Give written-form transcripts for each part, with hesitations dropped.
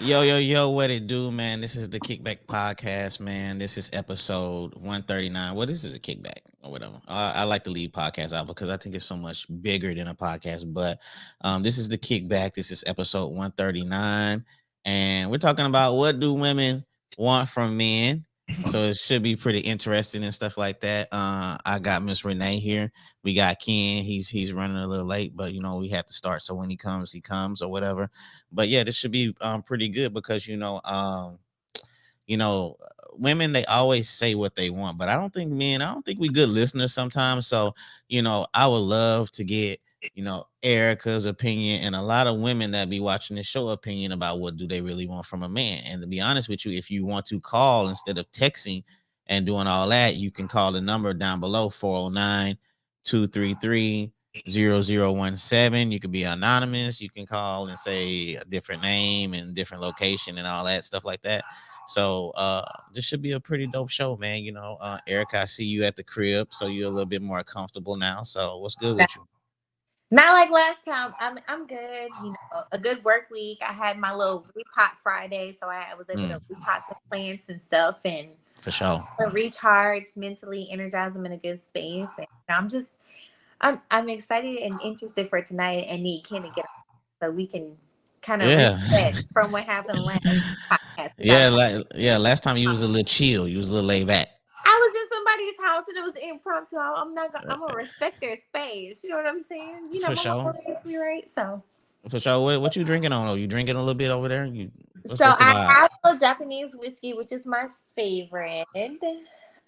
Yo, what it do, man? This is the Kickback Podcast, man. This is episode 139. Well, this is a kickback or whatever. I like to leave podcasts out because I think it's so much bigger than a podcast. But this is the Kickback. This is episode 139. And we're talking about what do women want from men. So it should be pretty interesting and stuff like that. I got Miss Renee here. We got Ken. He's running a little late, but we have to start. So when he comes or whatever. But yeah, this should be pretty good because you know, women they always say what they want, but I don't think we good listeners sometimes. So I would love to get Erica's opinion and a lot of women that be watching the show opinion about what do they really want from a man. And to be honest with you, if you want to call instead of texting and doing all that, you can call the number down below 409-233-0017. You could be anonymous. You can call and say a different name and different location and all that stuff like that. So this should be a pretty dope show, man. Erica, I see you at the crib, so you're a little bit more comfortable now. So what's good Not with you? not like last time. I'm good. A good work week. I had my little repot Friday, so I was able to Mm, repot some plants and stuff and for sure. recharge mentally, energize them in a good space. And I'm excited and interested for tonight and need Ken to get on so we can kind of Yeah. reset from what happened last podcast. 'Cause Yeah, last time you was a little chill, you was a little laid back. I was in somebody's house and it was impromptu. I'm not gonna. I'm gonna respect their space. You know what I'm saying? For My sure. mama raised me right. For sure. What you drinking on? Oh, you drinking a little bit over there? You So what's the I vibe? have a Japanese whiskey, which is my favorite.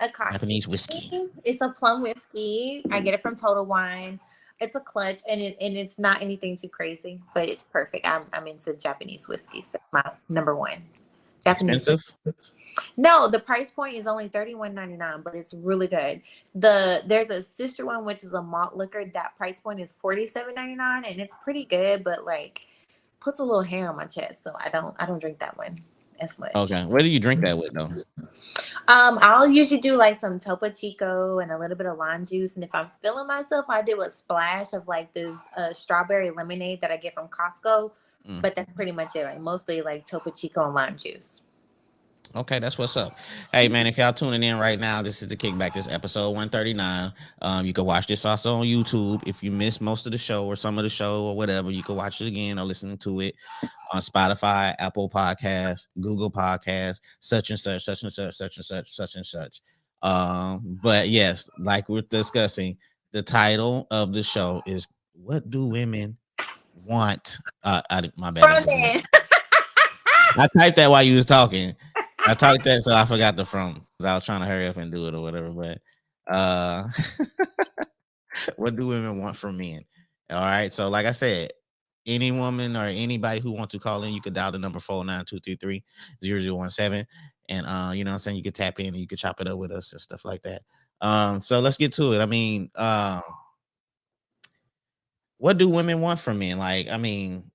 Akashi. Japanese whiskey. It's a plum whiskey. I get it from Total Wine. It's a clutch, and it's not anything too crazy, but it's perfect. I'm into Japanese whiskey. So my number one Japanese Expensive? whiskey. No, the price point is only $31.99, but it's really good. There's a sister one which is a malt liquor. That price point is $47.99, and it's pretty good, but like puts a little hair on my chest, so I don't drink that one as much. Okay. Where do you drink that with though? I'll usually do like some Topo Chico and a little bit of lime juice, and if I'm feeling myself, I do a splash of like this strawberry lemonade that I get from Costco. Mm. But that's pretty much it. Like mostly like Topo Chico and lime juice. Okay, that's what's up. Hey man, if y'all tuning in right now, this is the Kickback. This episode 139. You can watch this also on YouTube. If you missed most of the show or some of the show or whatever, you can watch it again or listen to it on Spotify, Apple Podcasts, Google Podcasts, such and such, such and such, such and such, such and such. But yes, like we're discussing, the title of the show is "What Do Women Want?" My bad. From then. I typed that while you was talking. I typed that, so I forgot the from because I was trying to hurry up and do it or whatever. But uh, what do women want from men? All right. So, like I said, any woman or anybody who wants to call in, you could dial the number 49233-0017. And you know what I'm saying? You could tap in and you could chop it up with us and stuff like that. So let's get to it. I mean, what do women want from men? Like, I mean,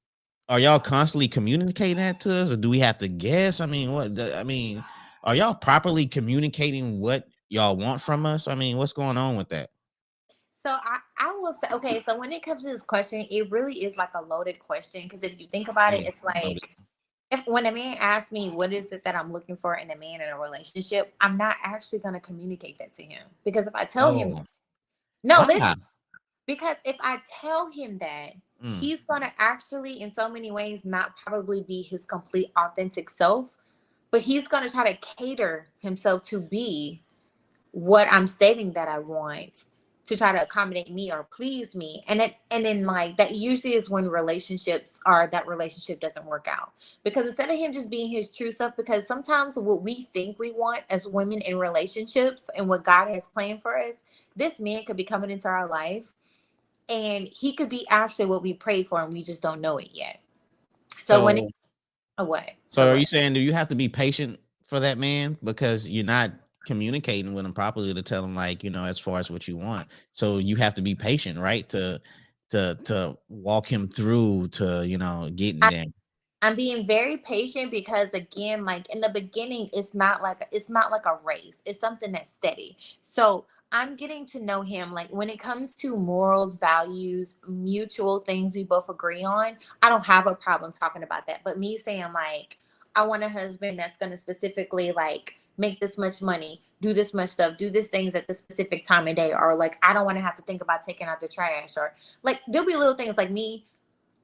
are y'all constantly communicating that to us, or do we have to guess? I mean, are y'all properly communicating what y'all want from us? I mean, what's going on with that? So I will say, okay, so when it comes to this question, it really is like a loaded question because if you think about it, Mm, it's loaded. like if when a man asks me what is it that I'm looking for in a man in a relationship, I'm not actually going to communicate that to him because if I tell him Oh, no, why? listen, because if I tell him that, Mm, he's going to actually, in so many ways, not probably be his complete authentic self, but he's going to try to cater himself to be what I'm stating that I want to try to accommodate me or please me. And then like that usually is when that relationship doesn't work out. Because instead of him just being his true self, because sometimes what we think we want as women in relationships and what God has planned for us, this man could be coming into our life and he could be actually what we prayed for and we just don't know it yet. So when it so, what? So so are you what? saying do you have to be patient for that man because you're not communicating with him properly to tell him like as far as what you want? So you have to be patient, right? To walk him through to getting there. I'm being very patient because again, like in the beginning, it's not like a race. It's something that's steady. So I'm getting to know him. Like when it comes to morals, values, mutual things we both agree on, I don't have a problem talking about that. But me saying like, I want a husband that's going to specifically like make this much money, do this much stuff, do these things at this specific time of day, or like I don't want to have to think about taking out the trash, or like there'll be little things like me.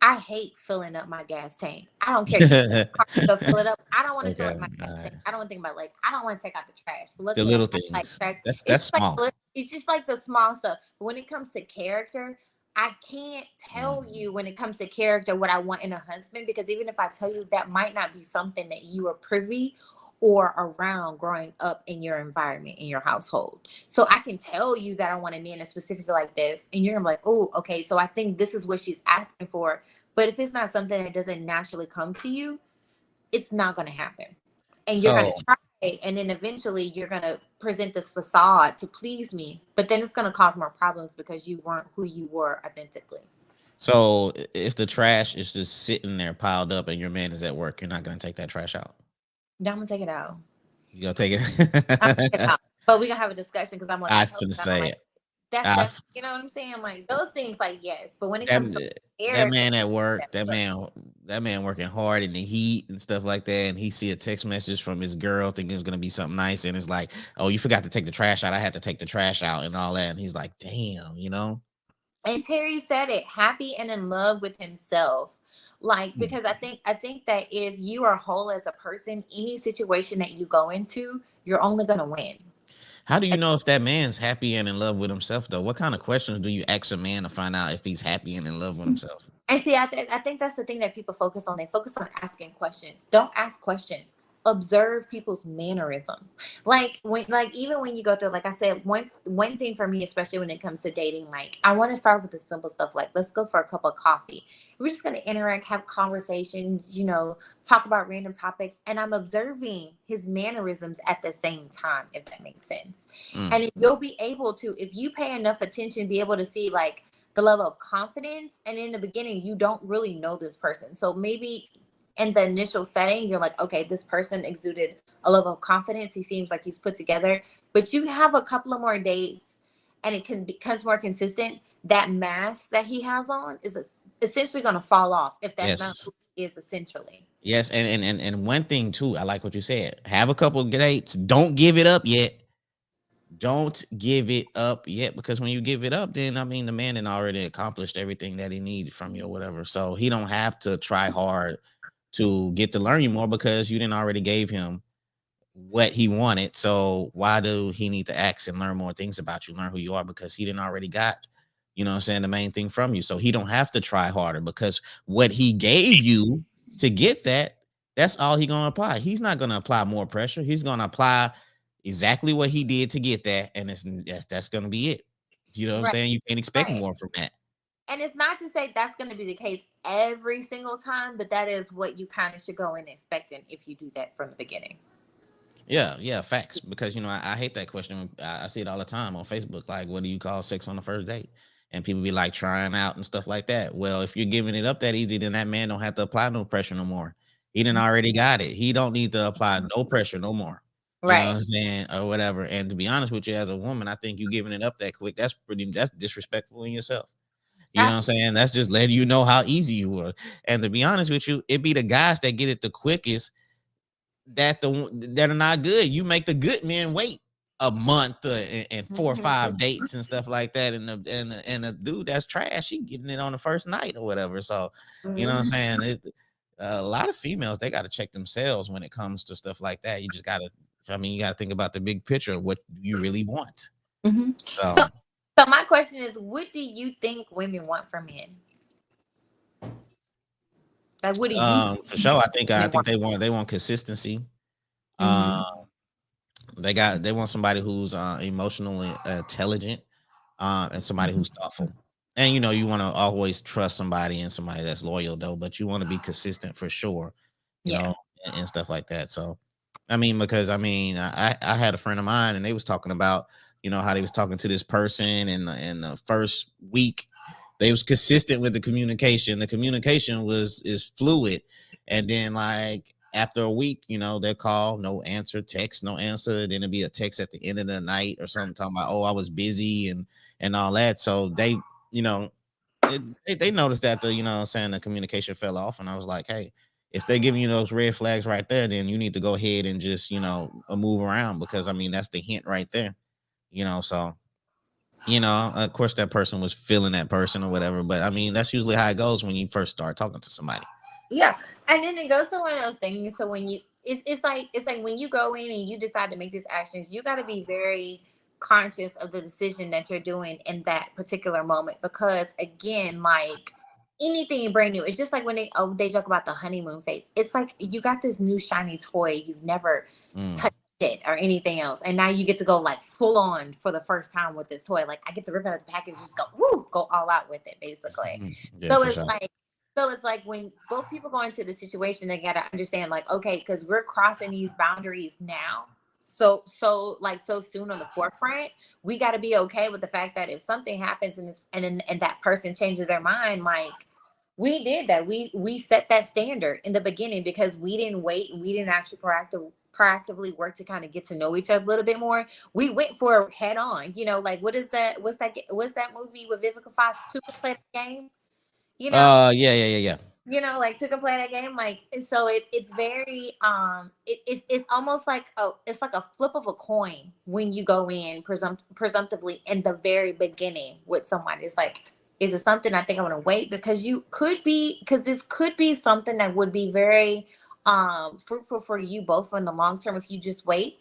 I hate filling up my gas tank. I don't care. You car, go fill it up. I don't want to fill Okay, up my gas all right. tank. I don't want to think about like I don't want to take out the trash. But The luckily, little I like things. trash. That's It's like small. it's just like the small stuff. But when it comes to character, I can't tell Mm. you when it comes to character what I want in a husband, because even if I tell you, that might not be something that you are privy or around growing up in your environment in your household. So I can tell you that I want a man that's specifically like this, and you're gonna be like, oh, okay. So I think this is what she's asking for. But if it's not something that doesn't naturally come to you, it's not gonna happen. And you're gonna So try it, and then eventually you're gonna present this facade to please me, but then it's gonna cause more problems because you weren't who you were authentically. if the trash is just sitting there piled up and your man is at work, you're not gonna take that trash out. Now I'm gonna take it out. You gonna take I'm gonna take it it. out. But we gonna have a discussion because I'm like, I I told finna you I don't say like it. I that's you know what I'm saying? Like those things, like yes. But when it comes to that that character, man at work, that's what that man working hard in the heat and stuff like that, and he see a text message from his girl thinking it's gonna be something nice, and it's like, oh, you forgot to take the trash out. I had to take the trash out and all that, and he's like, damn, you know. and Terry said it, happy and in love with himself. Like, Mm. because I think that if you are whole as a person, any situation that you go into, you're only gonna win. How do you know if that man's happy and in love with himself though? What kind of questions do you ask a man to find out if he's happy and in love with himself? And see, I think that's the thing that people focus on. They focus on asking questions. Don't ask questions. Observe people's mannerisms. Like even when you go through, like I said, one thing for me, especially when it comes to dating, like I want to start with the simple stuff. Like let's go for a cup of coffee. We're just gonna interact, have conversations, talk about random topics, and I'm observing his mannerisms at the same time, if that makes sense. Mm. And if you'll be able to, if you pay enough attention, be able to see like the level of confidence. And in the beginning, you don't really know this person. So maybe in the initial setting, you're like, okay, this person exuded a level of confidence. He seems like he's put together. But you have a couple of more dates and it becomes more consistent. That mask that he has on is essentially going to fall off if that's not Yes. who he is essentially. Yes, and one thing too, I like what you said. Have a couple of dates. Don't give it up yet. Don't give it up yet, because when you give it up, then I mean the man had already accomplished everything that he needed from you or whatever. So he don't have to try hard to get to learn you more because you didn't already gave him what he wanted. So why do he need to ask and learn more things about you, learn who you are, because he didn't already got, you know what I'm saying, the main thing from you. So he don't have to try harder because what he gave you to get that, that's all he gonna apply. He's not gonna apply more pressure. He's gonna apply exactly what he did to get that, and that's gonna be it. You know what I'm Right. saying? You can't expect Right. more from that. And it's not to say that's going to be the case every single time, but that is what you kind of should go in expecting if you do that from the beginning. Yeah, yeah, facts. Because I hate that question. I see it all the time on Facebook. Like, what do you call sex on the first date? And people be like trying out and stuff like that. Well, if you're giving it up that easy, then that man don't have to apply no pressure no more. He done already got it. He don't need to apply no pressure no more. You know what Right. I'm saying? Or whatever. And to be honest with you, as a woman, I think you giving it up that quick, that's disrespectful in yourself. You know what I'm saying? That's just letting you know how easy you were. And to be honest with you, it be the guys that get it the quickest that are not good. You make the good men wait a month and 4 or 5 dates and stuff like that, and the dude that's trash, he getting it on the first night or whatever. So, you know what I'm saying? A lot of females, they got to check themselves when it comes to stuff like that. You just got to, I mean, you got to think about the big picture of what you really want. Mm-hmm. So, So, so my question is, what do you think women want from men? Like, what do you for sure, I women think want? they want consistency. Uh, Mm-hmm. they want somebody who's emotionally intelligent, and somebody who's thoughtful. And you want to always trust somebody and somebody that's loyal though, but you want to be consistent for sure, you Yeah. know, and stuff like that. So, I mean, because I had a friend of mine and they was talking about, how they was talking to this person in the first week. They was consistent with the communication. The communication is fluid, and then like after a week, they call, no answer, text, no answer. Then it'd be a text at the end of the night or something talking about, oh, I was busy and all that. So you know, they noticed that the, what I'm saying, the communication fell off. And I was like, hey, if they're giving you those red flags right there, then you need to go ahead and just, move around, because I mean that's the hint right there. So of course that person was feeling that person or whatever, but I mean that's usually how it goes when you first start talking to somebody. Yeah, and then it goes to one of those things. So when you, it's like when you go in and you decide to make these actions, you got to be very conscious of the decision that you're doing in that particular moment. Because again, like anything brand new, it's just like when they joke about the honeymoon phase. It's like you got this new shiny toy, you've never Mm. touched it or anything else, and now you get to go like full on for the first time with this toy. Like I get to rip out the package, just go woo, go all out with it, basically. Yeah, So for it's sure. like so it's like when both people go into the situation, they gotta understand, like, okay, because we're crossing these boundaries now. So soon on the forefront, we got to be okay with the fact that if something happens and that person changes their mind, like we did that, we set that standard in the beginning because we didn't wait and we didn't actually proactively work to kind of get to know each other a little bit more. We went for head on, like what is that? What's that movie with Vivica Fox? To play the game, you know Yeah, yeah, yeah, yeah. like to play that game, like so it's very it's almost like it's like a flip of a coin when you go in presumptively in the very beginning with somebody. It's like, is it something I think I'm gonna wait, because this could be something that would be very fruitful for you both in the long term if you just wait,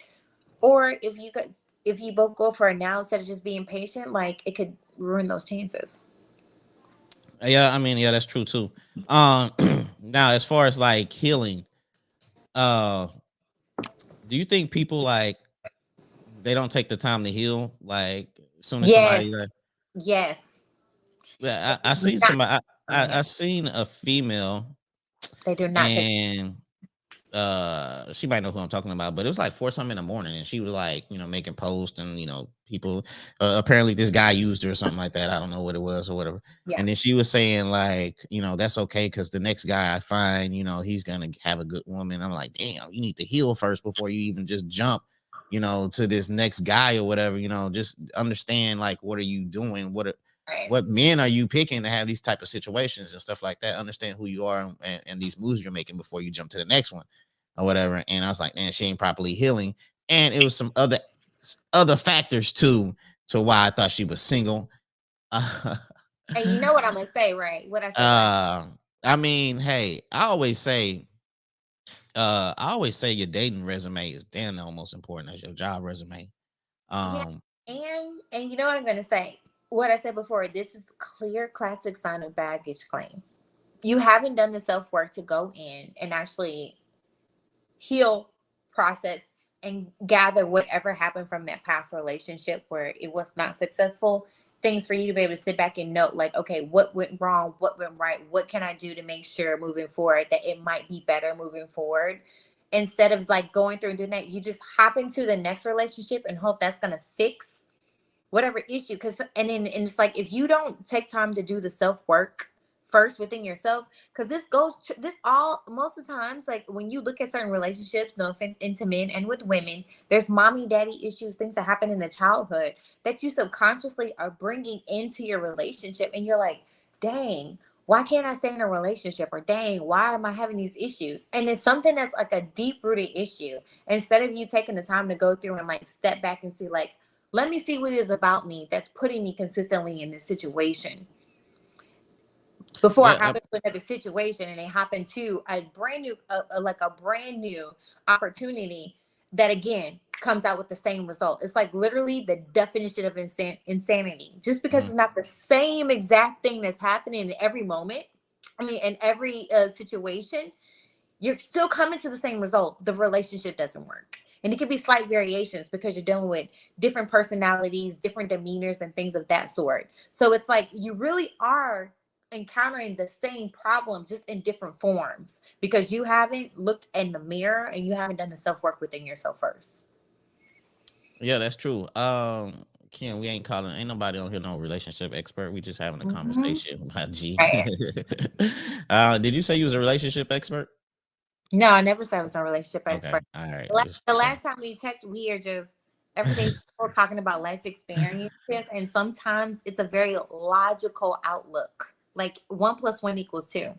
or if you both go for it now instead of just being patient, like it could ruin those chances. Yeah, I mean, yeah, that's true too. Now as far as like healing, uh, do you think people like they don't take the time to heal? Like as soon as Yes, somebody like, yes. yeah, They I do seen not somebody, on it. I seen a female, They do not take. and she might know who I'm talking about, but it was like 4 something in the morning, and she was like, making posts, and people, apparently this guy used her or something like that. I don't know what it was or whatever. Yeah. And then she was saying like, that's okay because the next guy I find, he's gonna have a good woman. I'm like, damn, you need to heal first before you even just jump, to this next guy or whatever. Just understand like what are you doing, Right. what men are you picking to have these type of situations and stuff like that. Understand who you are, and these moves you're making before you jump to the next one or whatever. And I was like, man, she ain't properly healing. And it was some other factors too to why I thought she was single. uh, And you know what I'm gonna say, right? What I say last. I mean, hey, I always say your dating resume is damn near almost important as your job resume. Yeah. Um, And you know what I'm gonna say? What I said before. This is clear classic sign of baggage claim. You haven't done the self work to go in and actually heal, process, and gather whatever happened from that past relationship where it was not successful. Things for you to be able to sit back and note, like, okay, what went wrong? What went right? What can I do to make sure moving forward that it might be better moving forward? Instead of like going through and doing that, you just hop into the next relationship and hope that's going to fix whatever issue. And it's like, if you don't take time to do the self-work first within yourself, because this all most of the times, like when you look at certain relationships, no offense, into men and with women, there's mommy daddy issues, things that happen in the childhood that you subconsciously are bringing into your relationship, and you're like, dang, why can't I stay in a relationship? Or dang, why am I having these issues? And it's something that's like a deep rooted issue. Instead of you taking the time to go through and like step back and see, like, let me see what it is about me that's putting me consistently in this situation before I yeah, hop into another situation and they hop into a brand new, like a brand new opportunity that again comes out with the same result. It's like literally the definition of insanity. Just because it's mhm. not the same exact thing that's happening in every moment, I mean, in every situation, you're still coming to the same result. The relationship doesn't work. And it could be slight variations because you're dealing with different personalities, different demeanors, and things of that sort. So it's like you really are encountering the same problem just in different forms because you haven't looked in the mirror and you haven't done the self work within yourself first. Yeah, that's true. Ken, we ain't nobody on here no relationship expert. We just having a Mhm. conversation about G. Right. Did you say you was a relationship expert? No, I never said I was a relationship Okay, expert. all right, The just the for sure. last time we checked, we are just everyday people talking about life experiences, and sometimes it's a very logical outlook. Like 1 + 1 = 2.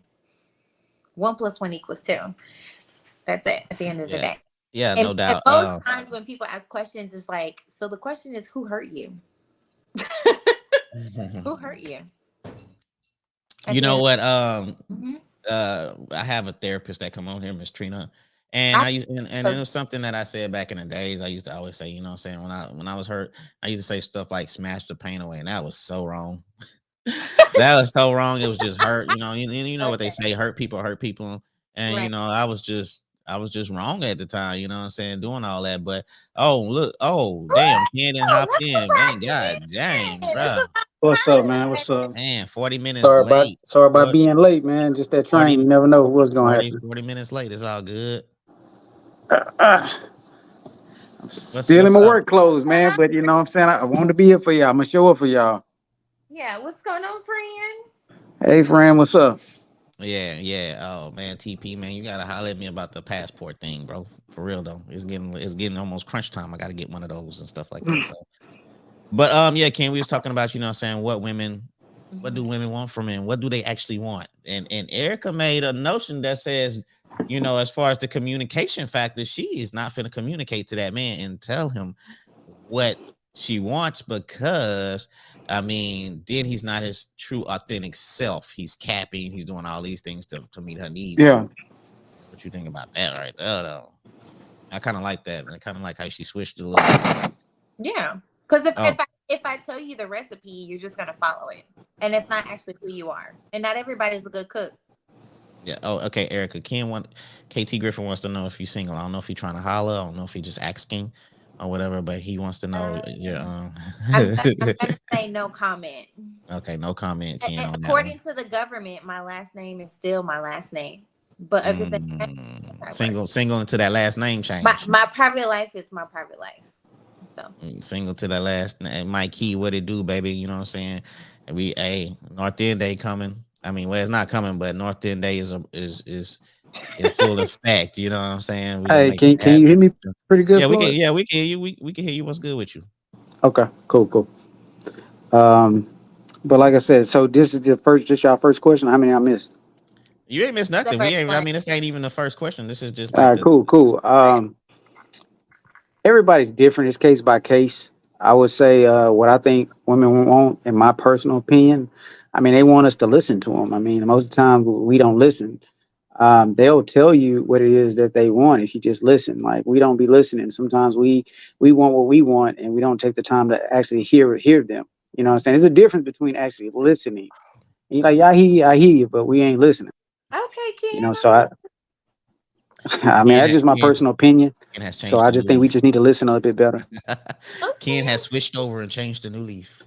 1 + 1 = 2. That's it at the end of the Yeah, day. yeah, no And doubt. most times when people ask questions, it's like, so the question is, who hurt you? Who hurt you? At You the know end. what? Mhm. I have a therapist that come on here, Miss Trina, and I I used and it was something that I said back in the days. I used to always say, you know, what I'm saying when I was hurt, I used to say stuff like "smash the pain away," and that was so wrong. That was so wrong. It was just hurt. You know what they okay, say: hurt people. And right. I was just wrong at the time. You know what I'm saying, doing all that. But oh look, oh damn, Cannon Oh, hopped let's in, man. surprise you, God dang, man. It's bro, about What's up, man? time. What's up? man, 40 minutes Sorry about late. sorry about 40, being late, man. Just that train. 40, You never know what's gonna 40, happen. 40 minutes late. It's all good. Uh, Still in What's my up? work clothes, man. But you know what I'm saying? I want to be here for y'all. I'm gonna show up for y'all. Yeah, what's going on, friend? Hey, friend, what's up? Yeah, yeah. Oh man, TP man, you gotta holler at me about the passport thing, bro. For real though, it's getting almost crunch time. I gotta get one of those and stuff like that. So, but yeah, Ken, we was talking about you know what I'm saying what do Mhm. women want from men? What do they actually want? And Erica made a notion that says, you know, as far as the communication factor, she is not finna communicate to that man and tell him what she wants because I mean, then he's not his true authentic self. He's capping, he's doing all these things to meet her needs. Yeah. So what you think about that right there though? I kind of like that. I kind of like how she switched a little bit. Yeah, because Oh, if I tell you the recipe, you're just gonna follow it, and it's not actually who you are. And not everybody's a good cook. yeah. Oh, okay, Erica. KT Griffin wants to know if you're single. I don't know if he's trying to holler. I don't know if he's just asking or whatever, but he wants to know your Um, I'm gonna say no comment. okay, no comment, Ken, on that one. According to the government, my last name is still my last name, but other than that, whatever. Single into that last name My change. my private life is my private life. So Single to that last name. Mike Key, what it do, baby? You know what I'm saying? And North End Day coming. I mean, well, it's not coming, but North End Day is full effect. You know what I'm saying? We're gonna Hey, make it can you hear happen. me pretty good, Yeah, we can. Floyd? Yeah, we can hear you. We can hear you. What's good with you? Okay, cool. Um, but like I said, so this is just y'all first question. How many I missed? You ain't missed the nothing. We first ain't. I one. mean, this ain't even the first question. This is just All like right, cool. Everybody's different. It's case by case. I would say what I think women want, in my personal opinion. I mean, they want us to listen to them. I mean, most of the time we don't listen. They'll tell you what it is that they want if you just listen. Like we don't be listening. Sometimes we want what we want, and we don't take the time to actually hear them. You know what I'm saying? There's a difference between actually listening. And you're like, yeah, I hear you, but we ain't listening. Okay, You Ken, know, I'm listening. I mean, that's just my Ken, personal opinion. Ken has So changed I the new just think we leaf. just need to listen a little bit better. Ken Okay, has switched over and changed the new leaf.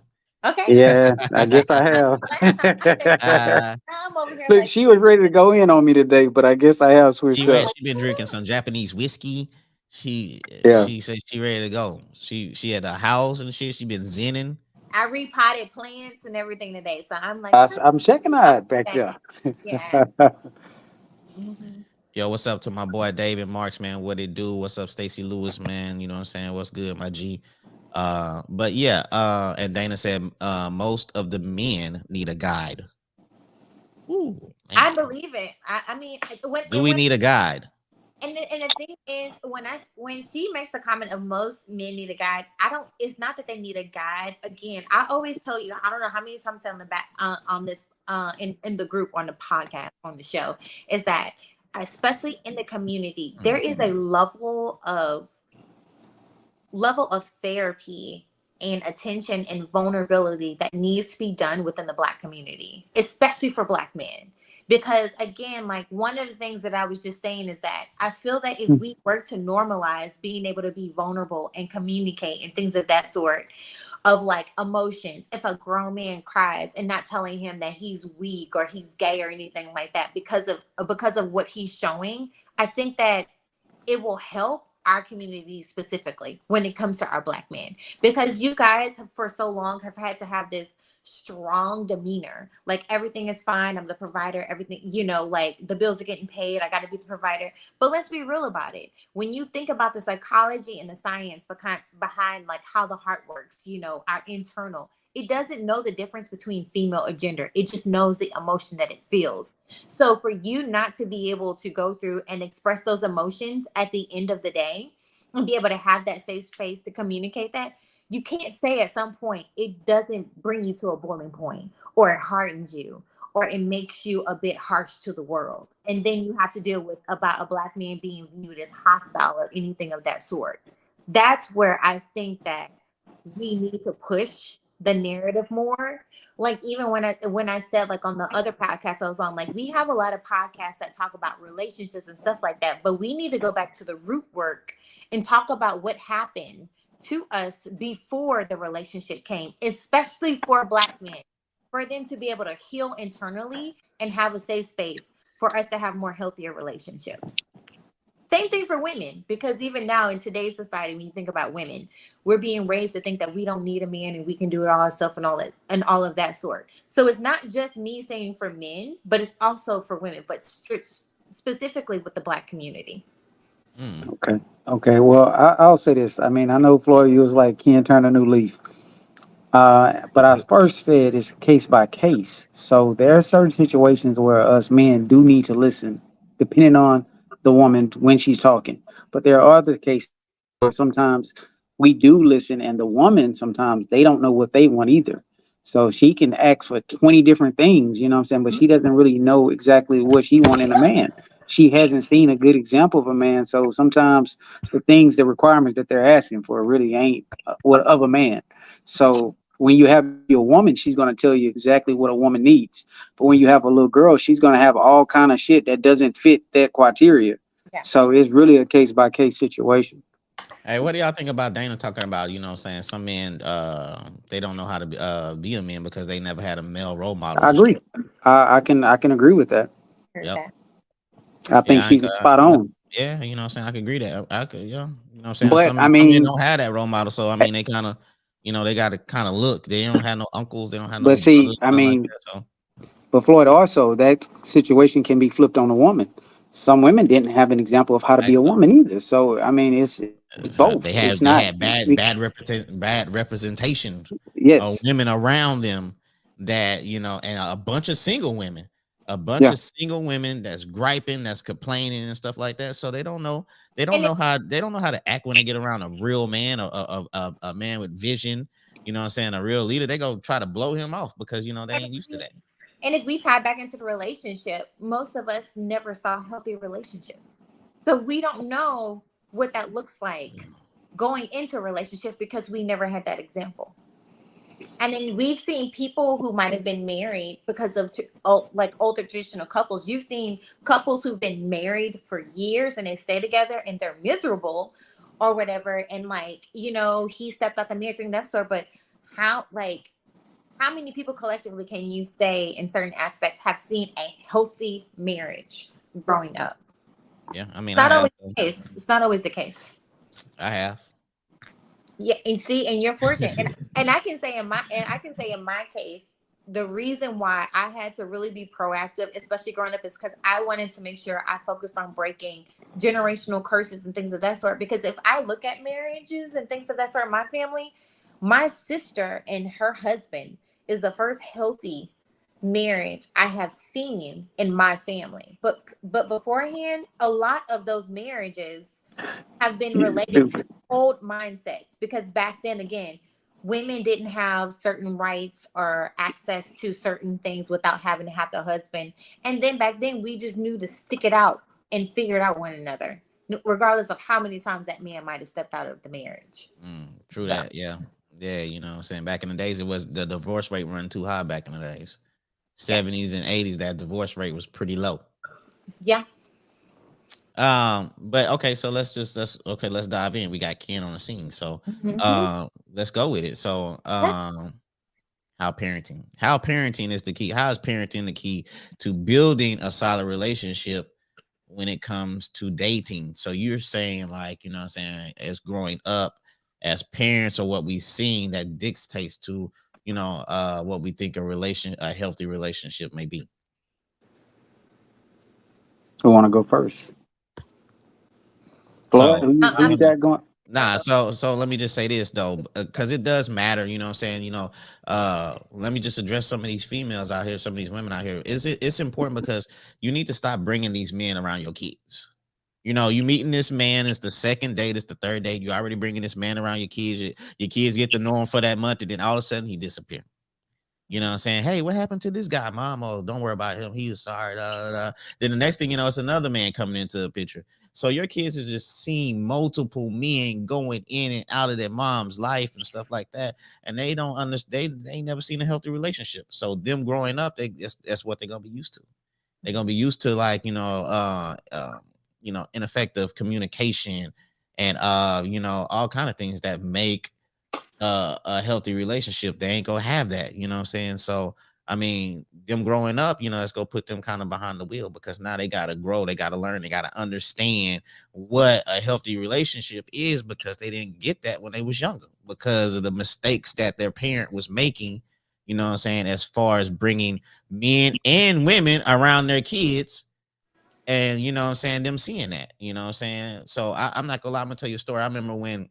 okay. Yeah, I guess I Last time I said something, have. uh, I'm over here Look, like, she was ready to go in on me today, but I guess I have switched I'm up. like, she been drinking "Ooh." some Japanese whiskey. Yeah, She said she ready to go. She had a house and shit. She been zenning. I repotted plants and everything today, so I'm like, I'm checking I'm out back back. there. Yeah. Hmm. Yo, what's up to my boy David Marks, man? What it do? What's up, Stacy Lewis, man? You know what I'm saying? What's good, my G? But yeah, and Dana said most of the men need a guide. Ooh, I man. believe it. I mean, Do we need a guide? and the thing is, when she makes the comment of most men need a guide, I don't. It's not that they need a guide. Again, I always tell you, I don't know how many times I said on the back on this in the group on the podcast on the show is that especially in the community, there is a level of therapy and attention and vulnerability that needs to be done within the Black community, especially for Black men. Because again, like one of the things that I was just saying is that I feel that if we work to normalize being able to be vulnerable and communicate and things of that sort, of like emotions, if a grown man cries and not telling him that he's weak or he's gay or anything like that because of what he's showing, I think that it will help our community specifically when it comes to our Black men, because you guys have for so long have had to have this strong demeanor, like everything is fine, I'm the provider, everything, like the bills are getting paid, I got to be the provider. But let's be real about it. When you think about the psychology and the science behind like how the heart works, our internal, it doesn't know the difference between female or gender. It just knows the emotion that it feels. So for you not to be able to go through and express those emotions at the end of the day and be able to have that safe space to communicate that, you can't say at some point it doesn't bring you to a boiling point, or it hardens you, or it makes you a bit harsh to the world. And then you have to deal with about a Black man being viewed as hostile or anything of that sort. That's where I think that we need to push the narrative more. Like even when I said, like, on the other podcast I was on, like, we have a lot of podcasts that talk about relationships and stuff like that, but we need to go back to the root work and talk about what happened to us before the relationship came, especially for Black men, for them to be able to heal internally and have a safe space for us to have more healthier relationships. Same thing for women, because even now in today's society, when you think about women, we're being raised to think that we don't need a man and we can do it all ourselves and all of that sort. So it's not just me saying for men, but it's also for women, but specifically with the Black community. Mm. Okay. Okay. Well, I'll say this. I mean, I know Floyd, you was like, can't turn a new leaf. But I first said it's case by case. So there are certain situations where us men do need to listen, depending on the woman when she's talking. But there are other cases where sometimes we do listen, and the woman sometimes they don't know what they want either. So she can ask for 20 different things, you know what I'm saying? But she doesn't really know exactly what she wants in a man. She hasn't seen a good example of a man. So sometimes the requirements that they're asking for really ain't what of a man. So when you have your woman, she's going to tell you exactly what a woman needs. But when you have a little girl, she's going to have all kind of shit that doesn't fit that criteria. Yeah. So it's really a case by case situation. Hey, what do y'all think about Dana talking about, saying some men they don't know how to be a man because they never had a male role model I to show. agree. I can agree with that. Heard Yep. that. I think Yeah, she's spot on. yeah, what I'm saying, I could agree that I could, yeah, what I'm saying, But I some men mean, don't have that role model, so I mean they kind of, they got to kind of look. They don't have no uncles, they don't have no but see, brothers, I nothing like mean, that. So but Floyd also that situation can be flipped on a woman. Some women didn't have an example of how to be a woman either. So I mean, it's both. It's they not. had bad representation of Yes. women around them, that and a bunch of single women, Yeah. that's griping, that's complaining and stuff like that. So they don't And know how to act when they get around a real man, or a man with vision. What I'm saying, a real leader. They go try to blow him off because they ain't used to that. And if we tie back into the relationship, most of us never saw healthy relationships. So we don't know what that looks like going into a relationship because we never had that example. And then we've seen people who might have been married because of like older traditional couples. You've seen couples who've been married for years and they stay together and they're miserable or whatever. And like, he stepped out the marriage and that sort. But how, like, how many people collectively can you say in certain aspects have seen a healthy marriage growing up? Yeah, I mean, It's not I have, always the case. It's not always the case. I have. Yeah, and see, and you're fortunate. And I can say in my case, the reason why I had to really be proactive, especially growing up, is because I wanted to make sure I focused on breaking generational curses and things of that sort. Because if I look at marriages and things of that sort in my family, my sister and her husband is the first healthy marriage I have seen in my family. But beforehand, a lot of those marriages have been related to old mindsets, because back then, again, women didn't have certain rights or access to certain things without having to have the husband. And then back then we just knew to stick it out and figure it out one another, regardless of how many times that man might have stepped out of the marriage. True So that. Yeah. Yeah. What I'm saying, back in the days, it was the divorce rate run too high back in the days. yeah, 70s and 80s, that divorce rate was pretty low. yeah. But okay, so let's dive in. We got Ken on the scene. So Mhm. let's go with it. So how parenting is the key. How is parenting the key to building a solid relationship when it comes to dating? So you're saying, like, what I'm saying, as growing up as parents, or what we've seen that dictates to, what we think a healthy relationship may be. Who want to go first? Floyd, So who I- you I'm got going? Nah, so let me just say this though, because it does matter, you know what I'm saying? Let me just address some of these females out here, some of these women out here. It's important because you need to stop bringing these men around your kids. You meeting this man, it's the second date, it's the third date. You already bringing this man around your kids. Your kids get to know him for that month, and then all of a sudden he disappears. You know what I'm saying? Hey, what happened to this guy, mom? Oh, don't worry about him. He was sorry. Da, da, da. Then the next thing you know, it's another man coming into the picture. So your kids are just seeing multiple men going in and out of their mom's life and stuff like that. And they don't understand. They ain't never seen a healthy relationship. So them growing up, that's what they're gonna be used to. They're gonna be used to like, ineffective communication and all kind of things that make a healthy relationship. They ain't gonna have that, you know what I'm saying? So I mean, them growing up, let's go put them kind of behind the wheel because now they gotta grow, they gotta learn, they gotta understand what a healthy relationship is because they didn't get that when they was younger because of the mistakes that their parent was making, you know what I'm saying, as far as bringing men and women around their kids. And you know what I'm saying, them seeing that, you know what I'm saying. So I'm not gonna lie, I'm gonna tell you a story. I remember when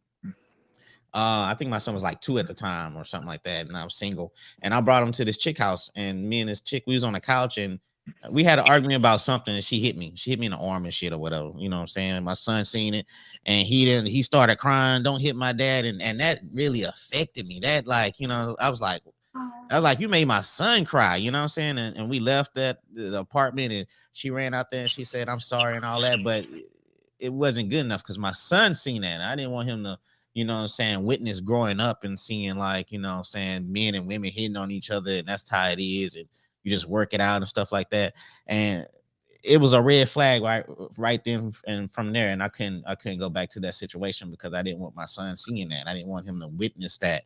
I think my son was like 2 at the time or something like that, and I was single. And I brought him to this chick house, and me and this chick, we was on the couch, and we had an argument about something, and she hit me. She hit me in the arm and shit or whatever. You know what I'm saying? My son seen it, and he didn't. He started crying. Don't hit my dad, and that really affected me. That like, I was like, you made my son cry. You know what I'm saying? And we left the apartment, and she ran out there, and she said, "I'm sorry" and all that, but it wasn't good enough because my son seen that. And I didn't want him to, you know what I'm saying, witness growing up and seeing like, you know what I'm saying, men and women hitting on each other and that's how it is. And you just work it out and stuff like that. And it was a red flag right then and from there. And I couldn't go back to that situation because I didn't want my son seeing that. I didn't want him to witness that,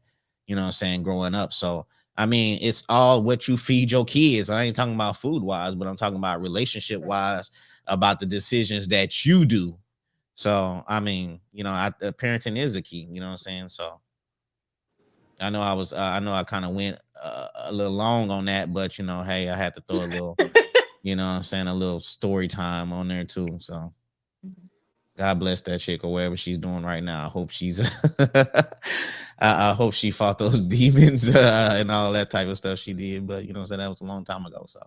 you know what I'm saying, growing up. So I mean, it's all what you feed your kids. I ain't talking about food wise, but I'm talking about relationship wise, about the decisions that you do. So I mean, parenting is a key. You know what I'm saying? So I know I kind of went a little long on that, but hey, I had to throw a little, you know what I'm saying, a little story time on there too. So God bless that chick or whatever she's doing right now. I hope she's, I hope she fought those demons and all that type of stuff she did. But you know what I'm saying, that was a long time ago. So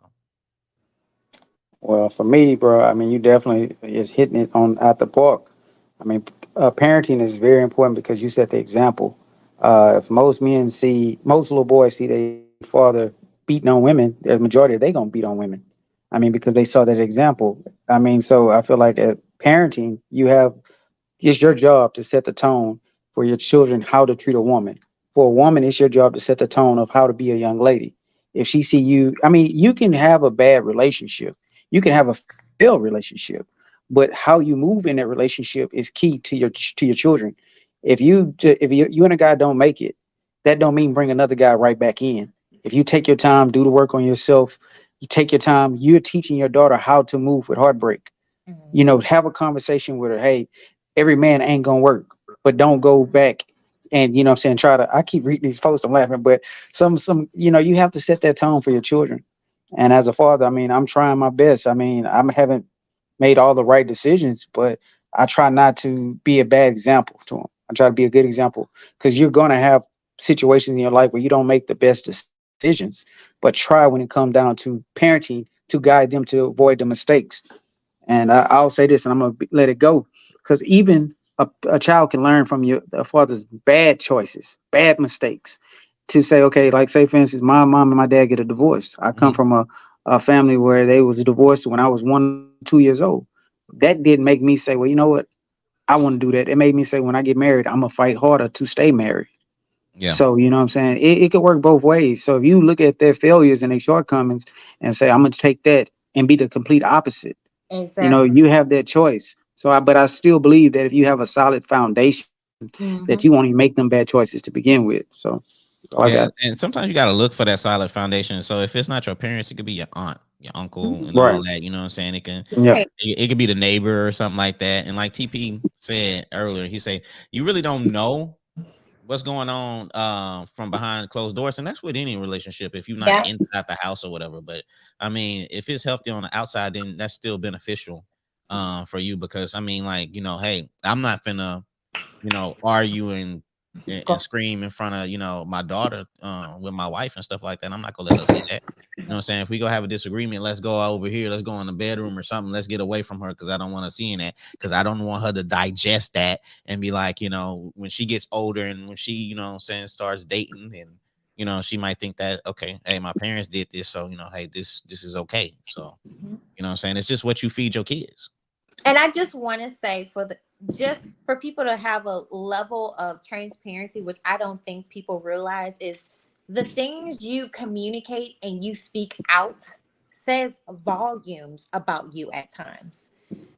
Well, for me, bro, I mean, you definitely is hitting it on at the park. I mean, parenting is very important because you set the example. If most little boys see their father beating on women, the majority they gonna beat on women. I mean, because they saw that example. I mean, so I feel like at parenting, it's your job to set the tone for your children how to treat a woman. For a woman, it's your job to set the tone of how to be a young lady. If she see you, I mean, you can have a bad relationship, you can have a failed relationship, but how you move in that relationship is key to your children. If you and a guy don't make it, that don't mean bring another guy right back in. If you take your time, do the work on yourself, you take your time, you're teaching your daughter how to move with heartbreak. Have a conversation with her. Hey, every man ain't gonna work, but don't go back and what I'm saying, try to I keep reading these posts, I'm laughing, but you have to set that tone for your children. And as a father, I mean, I'm trying my best. I mean, I haven't made all the right decisions, but I try not to be a bad example to them. I try to be a good example because you're gonna have situations in your life where you don't make the best decisions, but try when it comes down to parenting to guide them to avoid the mistakes. And I'll say this, and I'm gonna let it go, because even a child can learn from a father's bad choices, bad mistakes. To say, okay, like say for instance, my mom and my dad get a divorce. I come mhm. from a family where they was divorced when I was 1 2 years old. That didn't make me say, well, you know what, I want to do that. It made me say, when I get married, I'm gonna fight harder to stay married. Yeah, So, you know what I'm saying? It could work both ways. So if you look at their failures and their shortcomings and say, I'm going to take that and be the complete opposite, Exactly. you have that choice. But I still believe that if you have a solid foundation, that you Hmm. won't even make them bad choices to begin with. So, all I got. yeah. And sometimes you got to look for that solid foundation. So if it's not your parents, it could be your aunt, your uncle, and Right. all that. You know what I'm saying? Yeah. Right. It could be the neighbor or something like that. And like TP said earlier, he said you really don't know what's going on from behind closed doors, and that's with any relationship if you're not Yeah. inside the house or whatever. But I mean, if it's healthy on the outside, then that's still beneficial for you because I mean, like, hey, I'm not finna argue and Go. scream in front of my daughter with my wife and stuff like that. I'm not gonna let her see that. You know what I'm saying? If we go have a disagreement, let's go over here. Let's go in the bedroom or something. Let's get away from her because I don't want to see that. Because I don't want her to digest that and be like, when she gets older and when she, starts dating and she might think that, okay, hey, my parents did this, so hey, this is okay. So Mhm. what I'm saying? It's just what you feed your kids. And I just want to say just for people to have a level of transparency, which I don't think people realize, is the things you communicate and you speak out says volumes about you at times.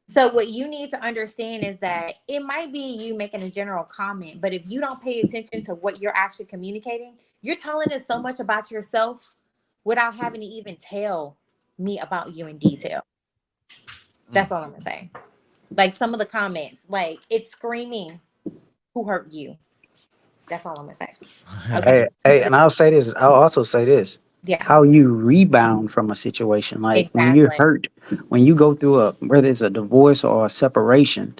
So what you need to understand is that it might be you making a general comment, but if you don't pay attention to what you're actually communicating, you're telling us so much about yourself without having to even tell me about you in detail. That's Mm. all I'm gonna say. Like some of the comments, like it's screaming, "Who hurt you?" That's all I'm gonna say. Okay. Hey, and I'll say this. I'll also say this: Yeah. how you rebound from a situation. Like when you're Exactly. hurt, when you go through whether it's a divorce or a separation.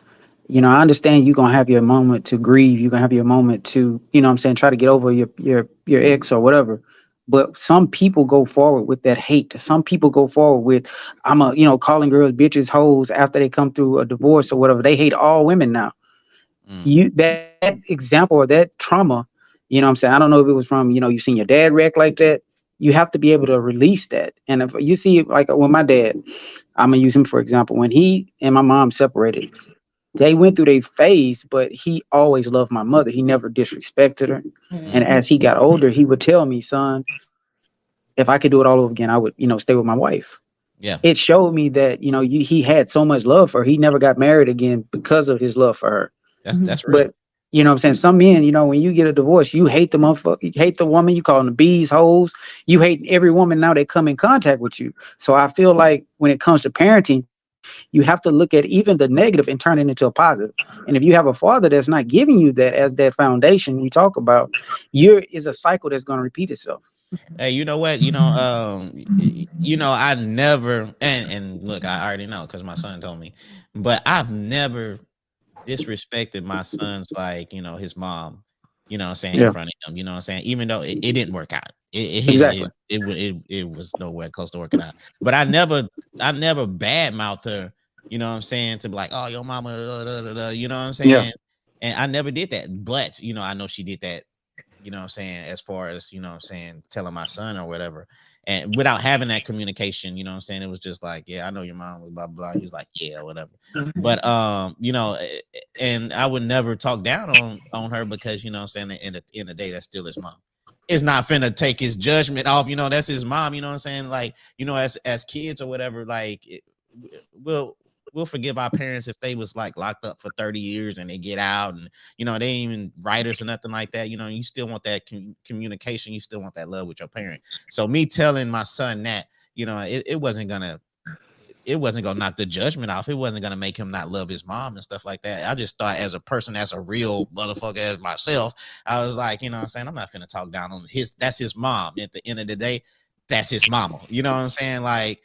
I understand you're gonna have your moment to grieve. You're gonna have your moment to, what I'm saying, try to get over your ex or whatever. But some people go forward with that hate. Some people go forward with, calling girls bitches, hoes after they come through a divorce or whatever. They hate all women now. Mm. That example or that trauma, what I'm saying, I don't know if it was from, you seen your dad wreck like that. You have to be able to release that. And if you see, like with my dad, I'm gonna use him for example. When he and my mom separated, they went through their phase, but he always loved my mother. He never disrespected her. And Mm. Mhm. as he got older, he would tell me, son, if I could do it all over again, I would, stay with my wife. Yeah, It showed me that, he had so much love for her. He never got married again because of his love for her. Mhm. that's real. But what I'm saying, some men, when you get a divorce, you hate the motherfucker, you hate the woman, you call them the bees, hoes, you hate every woman now that come in contact with you. So I feel like when it comes to parenting, you have to look at even the negative and turn it into a positive. And if you have a father that's not giving you that as that foundation we talk about, you're is a cycle that's going to repeat itself. Hey, you know what? I never and look, I already know because my son told me, but I've never disrespected my son's like his mom. What I'm saying, in Yeah, front of him. What I'm saying, even though it didn't work out, exactly. it was nowhere close to working out. But I never badmouthed her. What I'm saying, to be like, oh, your mama, you know what I'm Yeah, saying, and I never did that. But I know she did that, what I'm saying, as far as, what I'm saying, telling my son or whatever. And without having that communication, what I'm saying, it was just like, yeah, I know your mom was blah blah. He was like, yeah, whatever. But and I would never talk down on her because what I'm saying, in the end of the day, that's still his mom. It's not finna take his judgment off, that's his mom, what I'm saying? Like, as kids or whatever, like we'll we'll forgive our parents if they was like locked up for 30 years and they get out and they ain't even writers or nothing like that. You still want that communication, you still want that love with your parent. So me telling my son that, it wasn't gonna knock the judgment off. It wasn't gonna make him not love his mom and stuff like that. I just thought, as a person, as a real motherfucker as myself, I was like, what I'm saying, I'm not finna talk down on that's his mom. At the end of the day, that's his mama. You know what I'm saying? Like,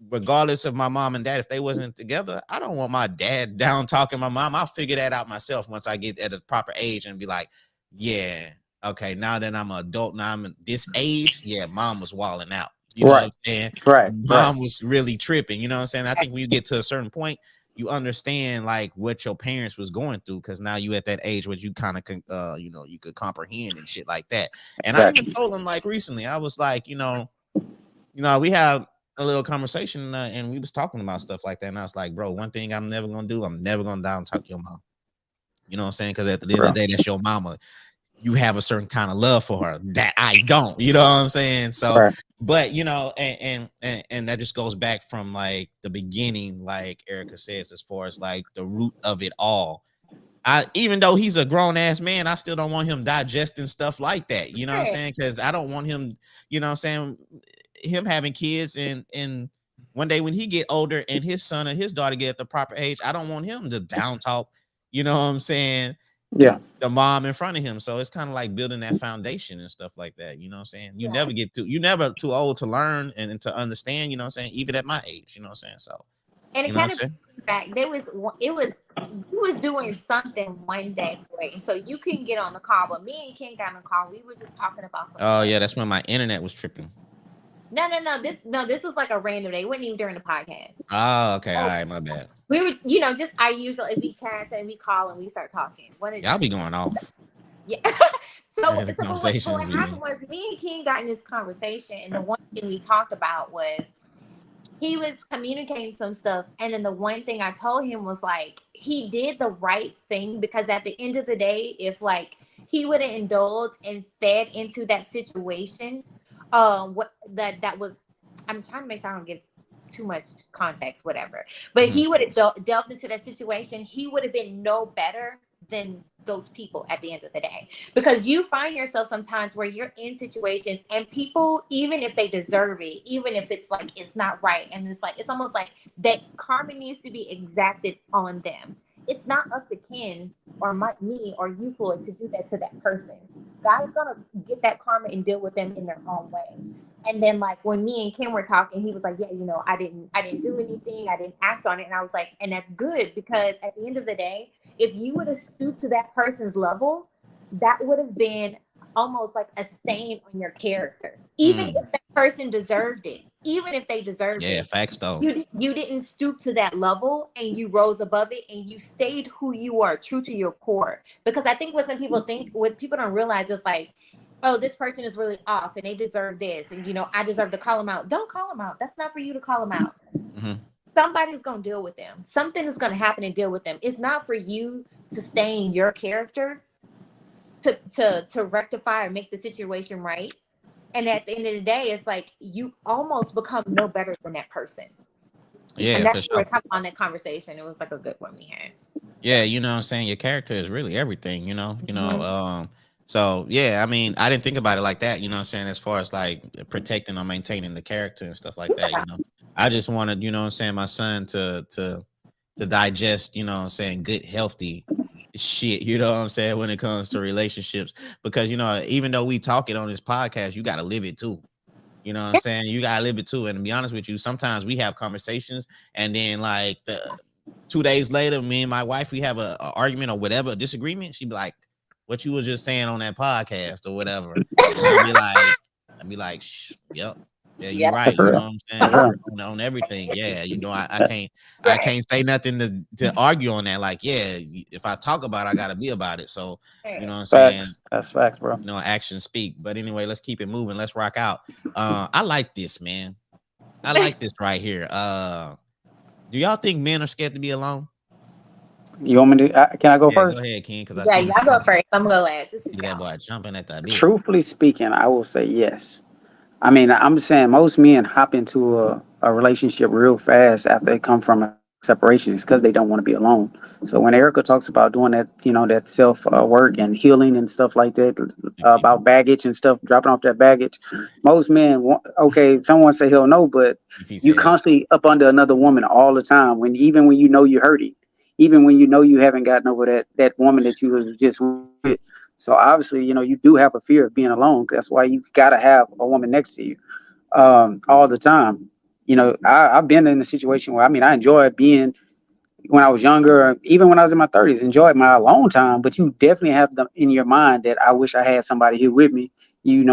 regardless of my mom and dad, if they wasn't together, I don't want my dad down talking my mom. I'll figure that out myself once I get at a proper age and be like, yeah, okay, now that I'm an adult, now I'm this age, yeah, mom was walling out. You know what right, I'm saying? right, right. Mom was really tripping. You know what I'm saying? I think when you get to a certain point, you understand like what your parents was going through, because now you at that age where you kind of can, you could comprehend and shit like that. And I even Exactly. told him, like, recently, I was like, we had a little conversation, and we was talking about stuff like that. And I was like, bro, one thing I'm never gonna do, I'm never gonna down talk your mom. You know what I'm saying? Because at the end of Bro. the day, that's your mama. You have a certain kind of love for her that I don't. You know what I'm saying? So, Right. but and that just goes back from like the beginning, like Erica says, as far as like the root of it all. Even though he's a grown ass man, I still don't want him digesting stuff like that. You know what I'm Right. saying? Because I don't want him, you know what I'm saying, him having kids, and one day when he get older and his son or his daughter get at the proper age, I don't want him to down talk, you know what I'm saying, Yeah. the mom in front of him. So it's kind of like building that foundation and stuff like that. You know what I'm saying? Yeah. You never too old to learn and to understand, you know what I'm saying, even at my age, you know what I'm saying? So And You it know what I'm kind of saying? back. You was doing something one day for it, and so you couldn't get on the call. But me and Ken got on the call. We were just talking about some Oh stuff. yeah, that's when my internet was tripping. No. This was like a random day. It wasn't even during the podcast. Oh, okay, all Oh, right, my bad. we were, just I usually if we chat and we call and we start talking. One of Y'all them. be going off. Yeah. The But conversations what be. happened was me and King got in this conversation, and the one thing we talked about was he was communicating some stuff, and then the one thing I told him was like he did the right thing, because at the end of the day, if like he would have indulged and fed into that situation, what that was, I'm trying to make sure I don't give too much context, whatever. But if Mhm. he would have delved into that situation, he would have been no better than those people at the end of the day, because you find yourself sometimes where you're in situations and people, even if they deserve it, even if it's like it's not right, and it's like it's almost like that karma needs to be exacted on them. It's not up to Ken or me or you, Floyd, to do that to that person. God's gonna get that karma and deal with them in their own way. And then like when me and Ken were talking, he was like, yeah, I didn't do anything, I didn't act on it. And I was like, and that's good, because at the end of the day, if you would have stooped to that person's level, that would have been almost like a stain on your character. Even Mm. if that person deserved it, even if they deserved Yeah, it, facts though. you didn't stoop to that level, and you rose above it, and you stayed who you are, true to your core. Because I think what people don't realize is like, oh, this person is really off and they deserve this, and I deserve to call them out. Don't call them out. That's not for you to call them out. Hmm. Somebody's going to deal with them. Something is going to happen and deal with them. It's not for you to stain your character to rectify or make the situation right. And at the end of the day, it's like you almost become no better than that person. Yeah, And for that's what we sure. were talking about in that conversation. It was like a good one we had. Yeah, you know what I'm saying? Your character is really everything, Mhm. So yeah, I mean, I didn't think about it like that, you know what I'm saying, as far as like protecting or maintaining the character and stuff like that, Yeah. I just wanted, you know what I'm saying, my son to digest, you know what I'm saying, good, healthy shit, you know what I'm saying, when it comes to relationships. Because, even though we talk it on this podcast, you gotta live it too. You know what I'm saying? You gotta live it too. And to be honest with you, sometimes we have conversations, and then like the 2 days later, me and my wife, we have a argument or whatever, a disagreement. She'd be like, "What you was just saying on that podcast or whatever," and I'd be like, yep, yeah, you're Yeah. right. You know what I'm saying? For real. On everything, yeah. I can't say nothing to argue on that. Like, yeah, if I talk about it, I gotta be about it. So, you know what I'm saying? Facts. That's facts, bro. Actions speak. But anyway, let's keep it moving. Let's rock out. I like this, man. I like this right here. Do y'all think men are scared to be alone? You want me to? Can I go Yeah, go first? ahead, King, because I Yeah, see you y'all go jumping. first. I'm gonna go last. This is See that y'all. boy jumping at the bit. Truthfully speaking, I will say yes. I mean, I'm saying most men hop into a relationship real fast after they come from a separation. It's because they don't want to be alone. So when Erica talks about doing that, that self work and healing and stuff like that, Thanks, you. about baggage and stuff, dropping off that baggage, most men want, okay, someone say hell no, but EP you say hell. constantly up under another woman all the time. Even when you know you're hurting, even when you know you haven't gotten over that woman that you was just with. So obviously, you do have a fear of being alone. That's why you got to have a woman next to you all the time. I've been in a situation where, I mean, I enjoyed being, when I was younger, even when I was in my 30s, enjoyed my alone time. But you definitely have them in your mind that I wish I had somebody here with me. You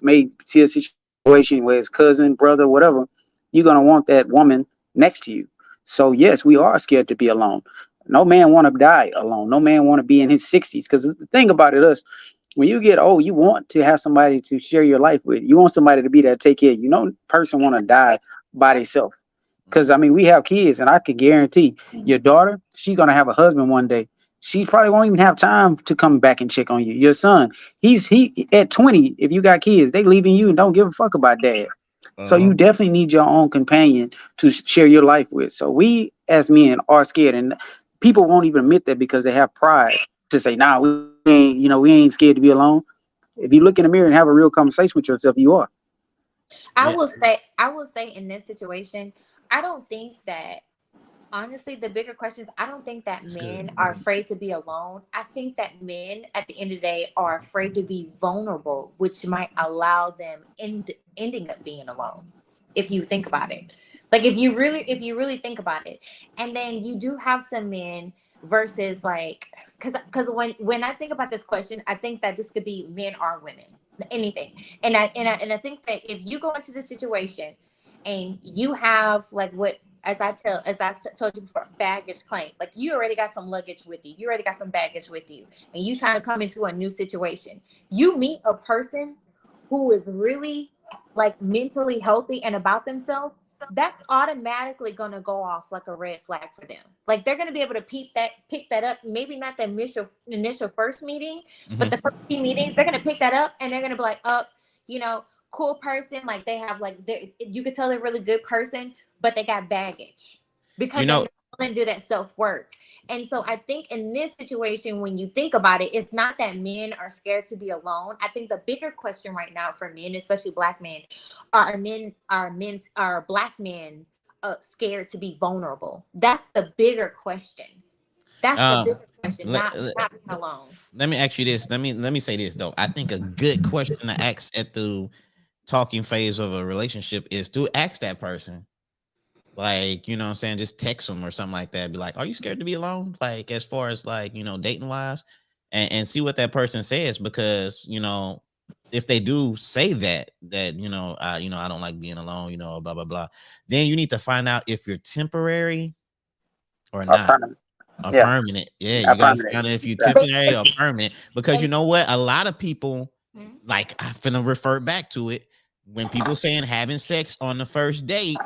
may see a situation where it's cousin, brother, whatever. You're gonna want that woman next to you. So yes, we are scared to be alone. No man want to die alone. No man want to be in his 60s. Because the thing about it is, when you get old, you want to have somebody to share your life with. You want somebody to be there to take care of you. No person want to die by That's themselves. Because Mhm. I mean, we have kids, and I could guarantee your daughter, she's gonna have a husband one day. She probably won't even have time to come back and check on you. Your son, he at 20. If you got kids, they leaving you and don't give a fuck about dad. So Uh-huh. you definitely need your own companion to share your life with. So we as men are scared, and people won't even admit that because they have pride to say, "Nah, we ain't scared to be alone." If you look in the mirror and have a real conversation with yourself, you are. Yeah. I will say in this situation, I don't think that, honestly, the bigger question is, I don't think that This is good. men are afraid to be alone. I think that men at the end of the day are afraid to be vulnerable, which might allow them ending up being alone, if you think about it. Like if you really think about it. And then you do have some men versus like because when I think about this question, I think that this could be men or women, anything. And I think that if you go into the situation and you have like what as I've told you before, baggage claim. Like you already got some luggage with you. You already got some baggage with you. And you trying to come into a new situation. You meet a person who is really like mentally healthy and about themselves, that's automatically going to go off like a red flag for them. Like they're going to be able to pick that up. Maybe not the initial first meeting, but the first few meetings, they're going to pick that up and they're going to be like, oh, you know, cool person. Like they have like, you could tell they're a really good person, but they got baggage because they're not willing to do that self work. And so I think in this situation, when you think about it, it's not that men are scared to be alone. I think the bigger question right now for men, especially black men, are black men scared to be vulnerable? That's the bigger question. That's the bigger question, let, not being alone. let me ask you this. Let me say this though. I think a good question to ask at the talking phase of a relationship is to ask that person. Like, you know what I'm saying? Just text them or something like that. Be like, are you scared to be alone? Like, as far as like, dating wise, and see what that person says. Because, if they do say I don't like being alone, blah, blah, blah. Then you need to find out if you're temporary or not. Permanent. Or Yeah, permanent. Yeah, you gotta permanent. find out if you Exactly. temporary or permanent. Because you know what? A lot of people, Mhm. like, I finna refer back to it. When people saying having sex on the first date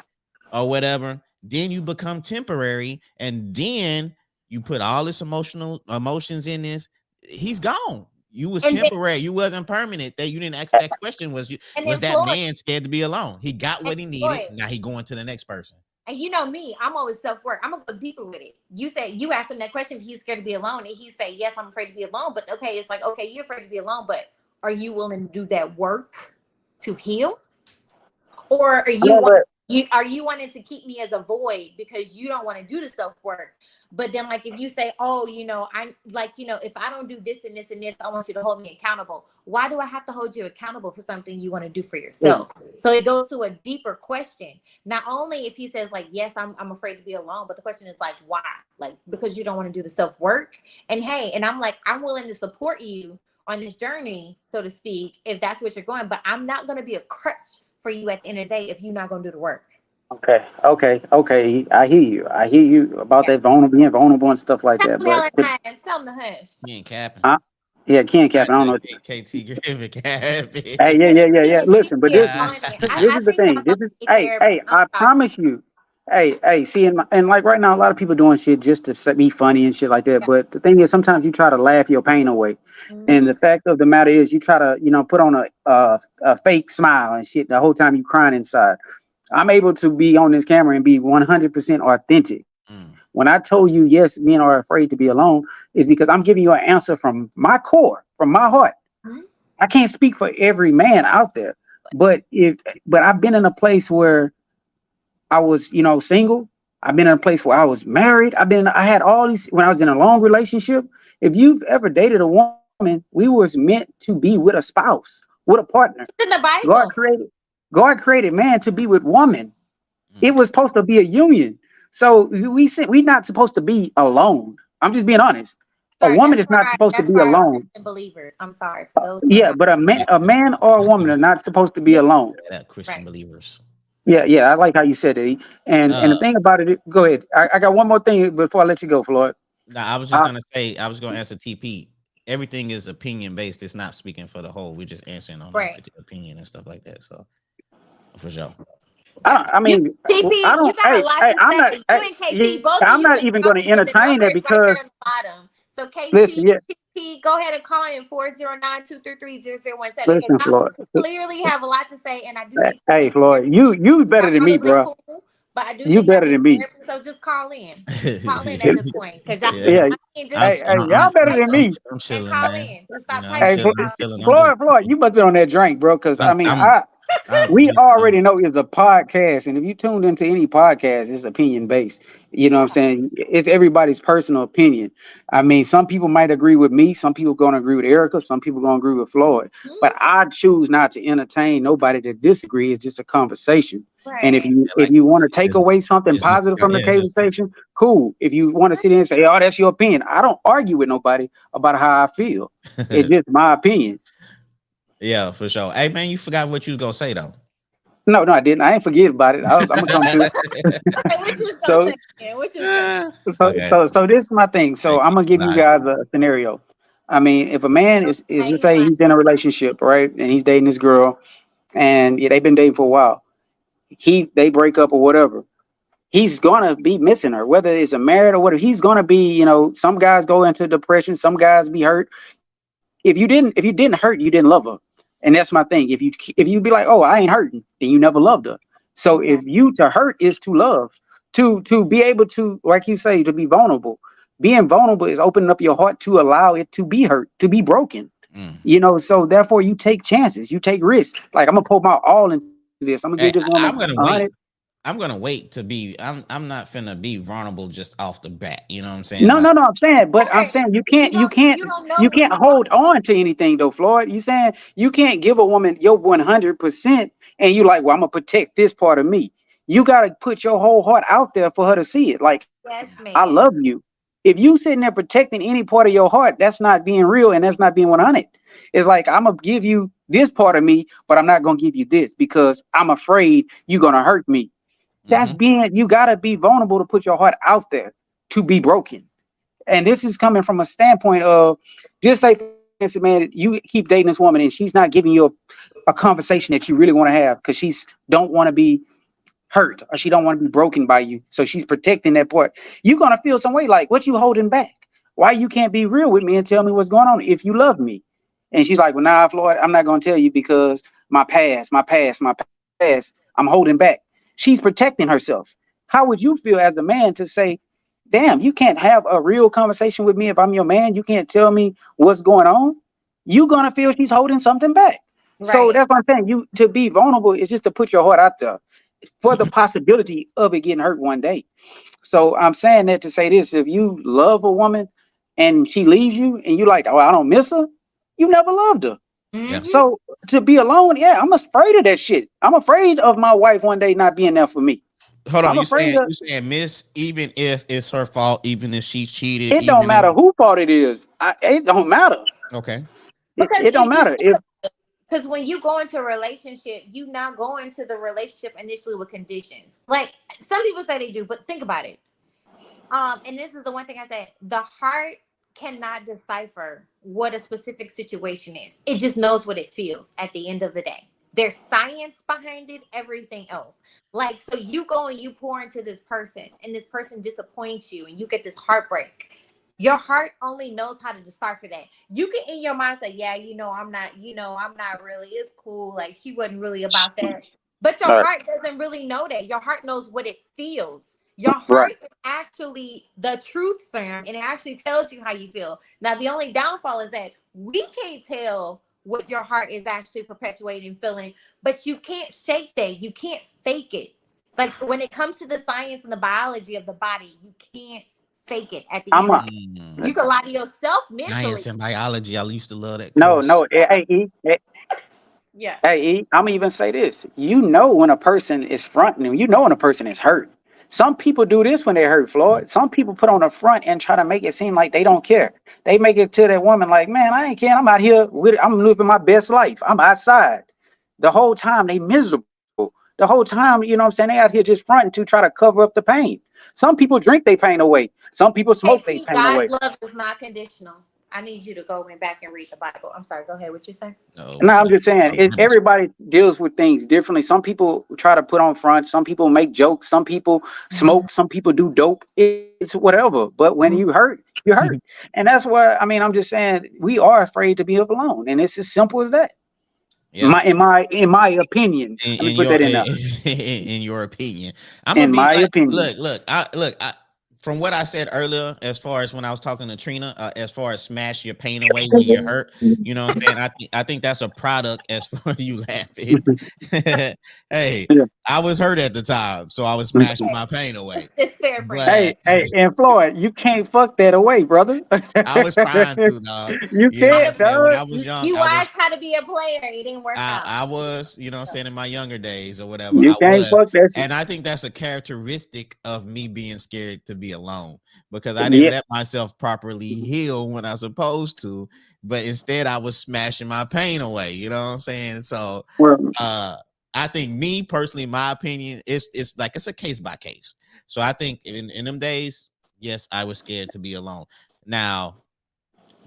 or whatever, then you become temporary, and then you put all this emotions in this. He's gone. You was And then, temporary. You wasn't permanent. That you didn't ask that question. and Was then that Floyd, man scared to be alone? He got and what he needed. Floyd, Now he going to the next person. and you know me, I'm always self-work. I'm gonna go deeper with it. You said you asked him that question if he's scared to be alone, and he said, yes, I'm afraid to be alone. But okay, it's like, okay, you're afraid to be alone, but are you willing to do that work to heal? Or No, but are you wanting to keep me as a void because you don't want to do the self work? But then, like, if you say, oh, I'm like, if I don't do this and this and this, I want you to hold me accountable. Why do I have to hold you accountable for something you want to do for yourself? So it goes to a deeper question. Not only if he says like, yes, I'm afraid to be alone, but the question is like, why? Like, because you don't want to do the self work. And hey, and I'm like, I'm willing to support you on this journey, so to speak, if that's what you're going. But I'm not going to be a crutch for you at the end of the day if you're not going to do the work. okay. I hear you about Yeah. that being vulnerable and stuff like that. But Tell them to hush. He ain't capping. uh, yeah, Ken Cap, I don't know. What KT Griffin capping. Hey, yeah. Listen, but He is this on it. this I is the think thing. y'all This don't is take care of it. I'm I sorry. promise you. Hey. See, and like right now, a lot of people doing shit just to be funny and shit like that. Yeah. But the thing is, sometimes you try to laugh your pain away, and Mhm. the fact of the matter is, you try to put on a fake smile and shit the whole time you crying inside. I'm able to be on this camera and be 100% authentic. Mm. When I told you yes, men are afraid to be alone, is because I'm giving you an answer from my core, from my heart. Mhm. I can't speak for every man out there, but I've been in a place where I was, single. I've been in a place where I was married. I had all these when I was in a long relationship. If you've ever dated a woman, we was meant to be with a spouse, with a partner. It's in the God Bible. created God created man to be with woman. It Mm. was supposed to be a union. So we're not supposed to be alone. I'm just being honest. A Sorry, woman is not supposed to that's be for our alone. Christian believers. I'm sorry for those who are Yeah, not. but a man or a woman are not supposed to be Yeah, alone. That Christian right. believers. Yeah. I like how you said it. And the Uh, thing about it, go ahead. I got one more thing before I let you go, Floyd. now I was just Uh, gonna say, I was gonna answer TP. Everything is opinion based. It's not speaking for the whole. We're just answering on our Right. particular opinion and stuff like that. So for sure. Yeah. I You mean, I TP, you don't. got a lot to I'm say. not. You and Yeah, KT, both of I'm you not can even talk, going to and the entertain number that is right there because on the bottom. So KT, listen, yeah, TP, go ahead and call in 409-233-0017 because listen, y'all Floyd. clearly have a lot to say, and I do think Hey, y'all Floyd, you better y'all than me, probably bro. cool, but I do You think y'all better need than me. therapy. So just call in. Call in Yeah, at this point because y'all Yeah, yeah. I mean just Hey, y'all better than title me. I'm and chilling, call man. in. Just You stop know, I'm Hey, typing and chilling. I'm call in. chilling. I'm just, Floyd, you must be on that drink, bro. Because I I'm, mean, I'm, we I'm already know it's a podcast, and if you tuned into any podcast, it's opinion based. You know what I'm Yeah. saying? It's everybody's personal opinion. I mean, some people might agree with me, some people gonna agree with Erica, some people gonna agree with Floyd. But Mhm. I choose not to entertain nobody that disagree. It's just a conversation. And Right. if Like you want to take it's, away something it's just positive from the yeah, it's just conversation, cool. If you want to sit there and say, "Oh, that's your opinion," I don't argue with nobody about how I feel. It's just my opinion. yeah, for sure. Hey man, you forgot what you was gonna say though. No, no, I didn't. I ain't forget about it. I'm gonna come to it. Okay, what you was gonna So say? Again? What you was gonna Okay. so this is my thing. So Thank I'm you. gonna give you Nice. guys a scenario. I mean, if a man is let's say? say he's in a relationship, right, and he's dating this girl, and yeah, they've been dating for a while. They break up or whatever. He's gonna be missing her, whether it's a married or whatever. He's gonna be, some guys go into depression, some guys be hurt. If you didn't hurt, you didn't love her. And that's my thing. If you be like, oh, I ain't hurting, then you never loved her. So if Exactly. you to hurt is to love, to be able to, like you say, to be vulnerable. Being vulnerable is opening up your heart to allow it to be hurt, to be broken. Mm. So therefore you take chances, you take risks. Like, I'm gonna pour my all into this. I'm gonna give this Hey, woman I'm a gonna hundred. wait. I'm gonna wait to be. I'm not finna be vulnerable just off the bat. You know what I'm saying? No, Like, no, no. I'm saying you You can't, you don't can't, you don't know you what can't you want. hold on to anything though, Floyd. You saying you can't give a woman your 100%, and you like, well, I'm gonna protect this part of me. You gotta put your whole heart out there for her to see it. Like, Yes, I love man. you. If you sitting there protecting any part of your heart, that's not being real, and that's not being 100. It's like, I'm gonna give you this part of me, but I'm not gonna give you this because I'm afraid you're gonna hurt me. That's mm-hmm. being. You gotta be vulnerable to put your heart out there to be broken. And this is coming from a standpoint of, just say, for instance, man, you keep dating this woman and she's not giving you a conversation that you really want to have because she's don't want to be hurt or she don't want to be broken by you. So she's protecting that part. You're gonna feel some way like, what you holding back? Why you can't be real with me and tell me what's going on if you love me? And she's like, well, nah, Floyd, I'm not gonna tell you because my past, I'm holding back. She's protecting herself. How would you feel as a man to say, damn, you can't have a real conversation with me if I'm your man? You can't tell me what's going on? You're gonna feel she's holding something back. So Right. that's what I'm saying. You to be vulnerable is just to put your heart out there for the possibility of it getting hurt one day. So I'm saying that to say this: if you love a woman and she leaves you, and you like, oh, I don't miss her, you never loved her. Yeah. Mm-hmm. So to be alone, yeah, I'm afraid of that shit. I'm afraid of my wife one day not being there for me. Hold on. I'm afraid of. You saying miss even if it's her fault, even if she cheated, It don't even if matter who fault it is. It don't matter. okay. It, Because it don't if you matter if. because when you go into a relationship, you not go into the relationship initially with conditions. Like some people say they do, but think about it. And this is the one thing I said: the heart cannot decipher what a specific situation is. It just knows what it feels at the end of the day. There's science behind it, everything else. Like, so you go and you pour into this person, and this person disappoints you, and you get this heartbreak. Your heart only knows how to decipher that. You can in your mind say, yeah, I'm not really, it's cool. Like, she wasn't really about that. But your Right, heart doesn't really know that. Your heart knows what it feels. Your right. heart is actually the truth serum, and it actually tells you how you feel. Now, the only downfall is that we can't tell what your heart is actually perpetuating feeling, but you can't shake that. You can't fake it. Like when it comes to the science and the biology of the body, you can't fake it at the I'm end of a the day. Mm. You can lie to yourself Science mentally. and biology. I used to love that no, course. no. Yeah. I'm even say this. You know when a person is fronting, and you know when a person is hurt. Some people do this when they hurt, Floyd. Some people put on a front and try to make it seem like they don't care. They make it to that woman like, man, I ain't caring. I'm out here I'm living my best life. I'm outside. The whole time they miserable. The whole time, you know what I'm saying? They out here just fronting to try to cover up the pain. Some people drink their pain away. Some people Hey, smoke their T, pain God's away. love is not conditional. I need you to go back and read the Bible. I'm sorry. Go ahead. What you say? Oh, No, so I'm just saying oh, goodness. everybody deals with things differently. Some people try to put on front. Some people make jokes. Some people Mhm. smoke. Some people do dope. It's whatever. But when you hurt, you hurt. And that's why, I mean, I'm just saying we are afraid to be alone. And it's as simple as that. Yeah. In my opinion. Let me In put your that in there. in your opinion, I'm gonna In be my like, opinion. look. I from what I said earlier, as far as when I was talking to Trina, as far as smash your pain away when you're hurt, you know what I'm saying? I think that's a product as far as you laughing. Hey, Yeah. I was hurt at the time, so I was smashing my pain away. It's fair, friend. But Hey, and Floyd, you can't fuck that away, brother. I was trying to, dog. You You know what I'm can't, saying? When dog. I was young, You watched How to Be a Player. It didn't work out. I was, you know what I'm saying, in my younger days or whatever, You I can't was. fuck that shit. And I think that's a characteristic of me being scared to be alone because I didn't Yeah. let myself properly heal when I was supposed to, but instead I was smashing my pain away, you know what I'm saying? So Well, uh I think me personally, my opinion, it's like it's a case by case. So I think in them days, yes, I was scared to be alone. Now,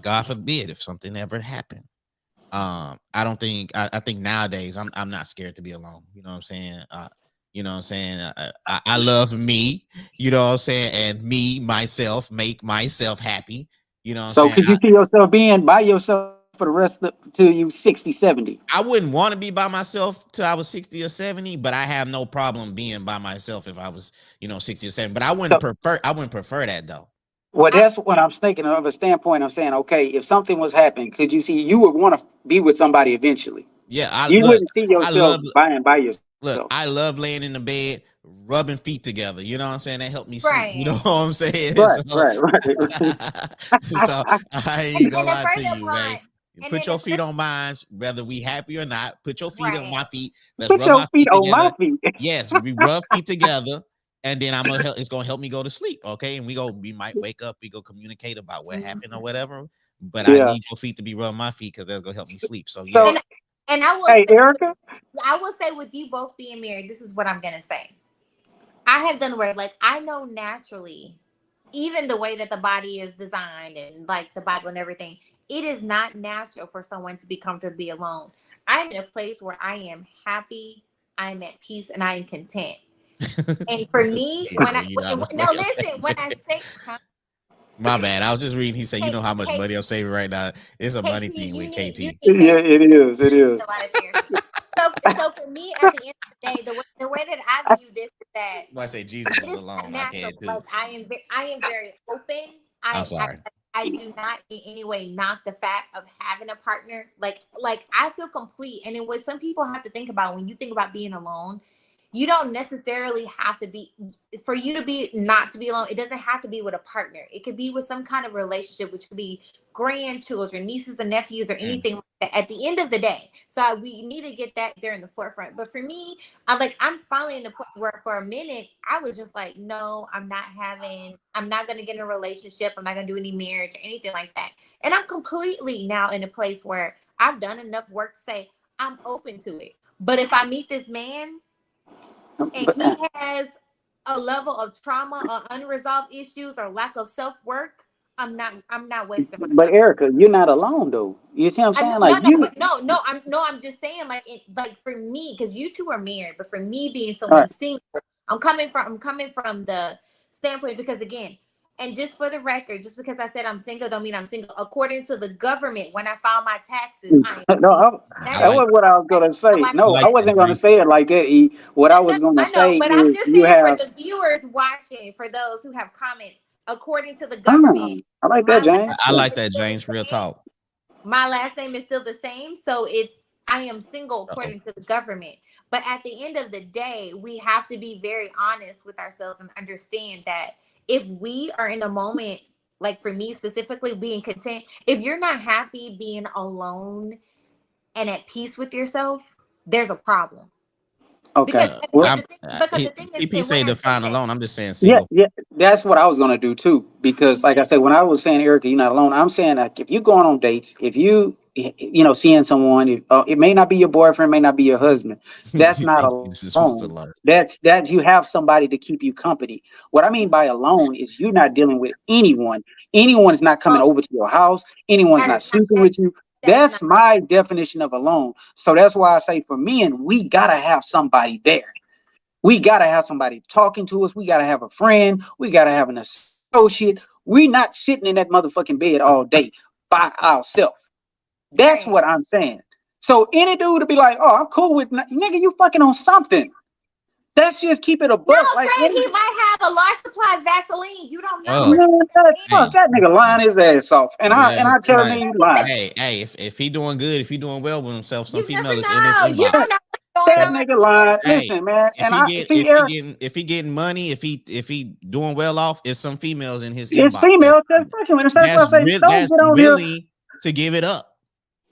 God forbid if something ever happened. I don't think I think nowadays I'm not scared to be alone. You know what I'm saying? You know what I'm saying? I love me, you know what I'm saying, and me myself make myself happy. You know what I'm so saying? could you see yourself being by yourself for the rest of till you 60, 70? I wouldn't want to be by myself till I was 60 or 70, but I have no problem being by myself if I was, 60 or 70. But So I wouldn't prefer that though. well, I, that's what I'm thinking of a standpoint. I'm saying, okay, if something was happening, could you see you would want to be with somebody eventually? Yeah, I You look, wouldn't see I yourself love by yourself. I love laying in the bed, rubbing feet together. You know what I'm saying? That helped me sleep. You know Brian. what I'm saying? Right, So, right, right. so I ain't gonna And the lie to further you, man. part, and Put then the your feet further, on mine, whether we happy or not. Put your feet on right. my feet. Let's Put rub your our feet feet on my together. feet. Yes, we rub feet together, and then I'm gonna help. It's gonna help me go to sleep. Okay, and we might wake up. We go communicate about what happened or whatever. But I Yeah. need your feet to be rubbing my feet because that's gonna help me sleep. So yeah, So, And and hey, Erica. I will say with you both being married, this is what I'm gonna say. I have done work. Like I know naturally, even the way that the body is designed and like the Bible and everything, it is not natural for someone to be comfortable to be alone. I'm in a place where I am happy, I'm at peace, and I am content. And for me, he when said, I you know how much no money I'm listen, when I saving. say huh, My bad. I was just reading. He said, you hey, know how much hey, money I'm saving right now. It's a money KP, thing with you KT. need Yeah, therapy. it is. It You need is. a lot of therapy. So for me, at the end of the day, the way that I view this is that Somebody say Jesus it is is not alone. I natural. can too. Like I am very open. I'm I sorry. I do not in any way knock the fact of having a partner. Like I feel complete. And then what some people have to think about when you think about being alone, you don't necessarily have to be for you to be not to be alone. It doesn't have to be with a partner. It could be with some kind of relationship, which could be grandchildren, nieces and nephews, or Mm. anything like that. At the end of the day, we need to get that there in the forefront. But for me, I'm finally in the point where for a minute I was just like, no, I'm not gonna get in a relationship, I'm not gonna do any marriage or anything like that. And I'm completely now in a place where I've done enough work to say I'm open to it. But if I meet this man and But, he has a level of trauma or unresolved issues or lack of self-work, I'm not wasting my but time. Erica, you're not alone though. You see what I'm I know, saying? no, Like no, you. but I'm just saying, like for me, because you two are married, but for me being All right. someone single, I'm coming from the standpoint because again, and just for the record, just because I said I'm single, don't mean I'm single. According to the government, when I file my taxes, I am No, single. I That that is like wasn't what I was that's gonna how say. I I No, I like that, wasn't gonna James. say it like that. E. What I no, was gonna I know, say but I'm is just you saying for have. the viewers watching, for those who have comments, according to the government, I like that, my last James. I Yeah. like name is that, still James. the Real same. talk. My last name is still the same, so I am single Uh-oh. according to the government. But at the end of the day, we have to be very honest with ourselves and understand that if we are in a moment, like for me specifically, being content, if you're not happy being alone and at peace with yourself, there's a problem. Okay. Because Uh, Well, the thing, because the thing is, TP and when say I say define that, alone. I'm just saying yeah, single. yeah, that's what I was gonna do too. Because, like I said, when I was saying Erica, you're not alone. I'm saying like if you're going on dates, if seeing someone, it may not be your boyfriend, may not be your husband. That's He not said Jesus was alone. the Lord. That you have somebody to keep you company. What I mean by alone is you're not dealing with anyone. Anyone is not coming oh, over to your house. Anyone's that not is not sleeping with you. that is That's not my definition of alone. So that's why I say for men, we gotta have somebody there. We got to have somebody talking to us. We got to have a friend. We got to have an associate. We not sitting in that motherfucking bed all day by ourselves. That's right. what I'm saying. So any dude to be like, oh, I'm cool with nigga, you fucking on something. That's just keep it a No, buck. Like, Fred, he might have a large supply of Vaseline. You don't know. Oh, man, hey, that nigga lying his ass off. And well, I tell him somebody, he lying. hey, if he doing good, if he doing well with himself, some You never female is in his know. You inbox. don't know what's going That Some, on. nigga lying. hey, Listen, man. if And he I get see Eric. if he getting money, if he doing well off, is some females in his It's inbox female. That's fucking with us. That's why I say don't that's get on here. willing to give it up.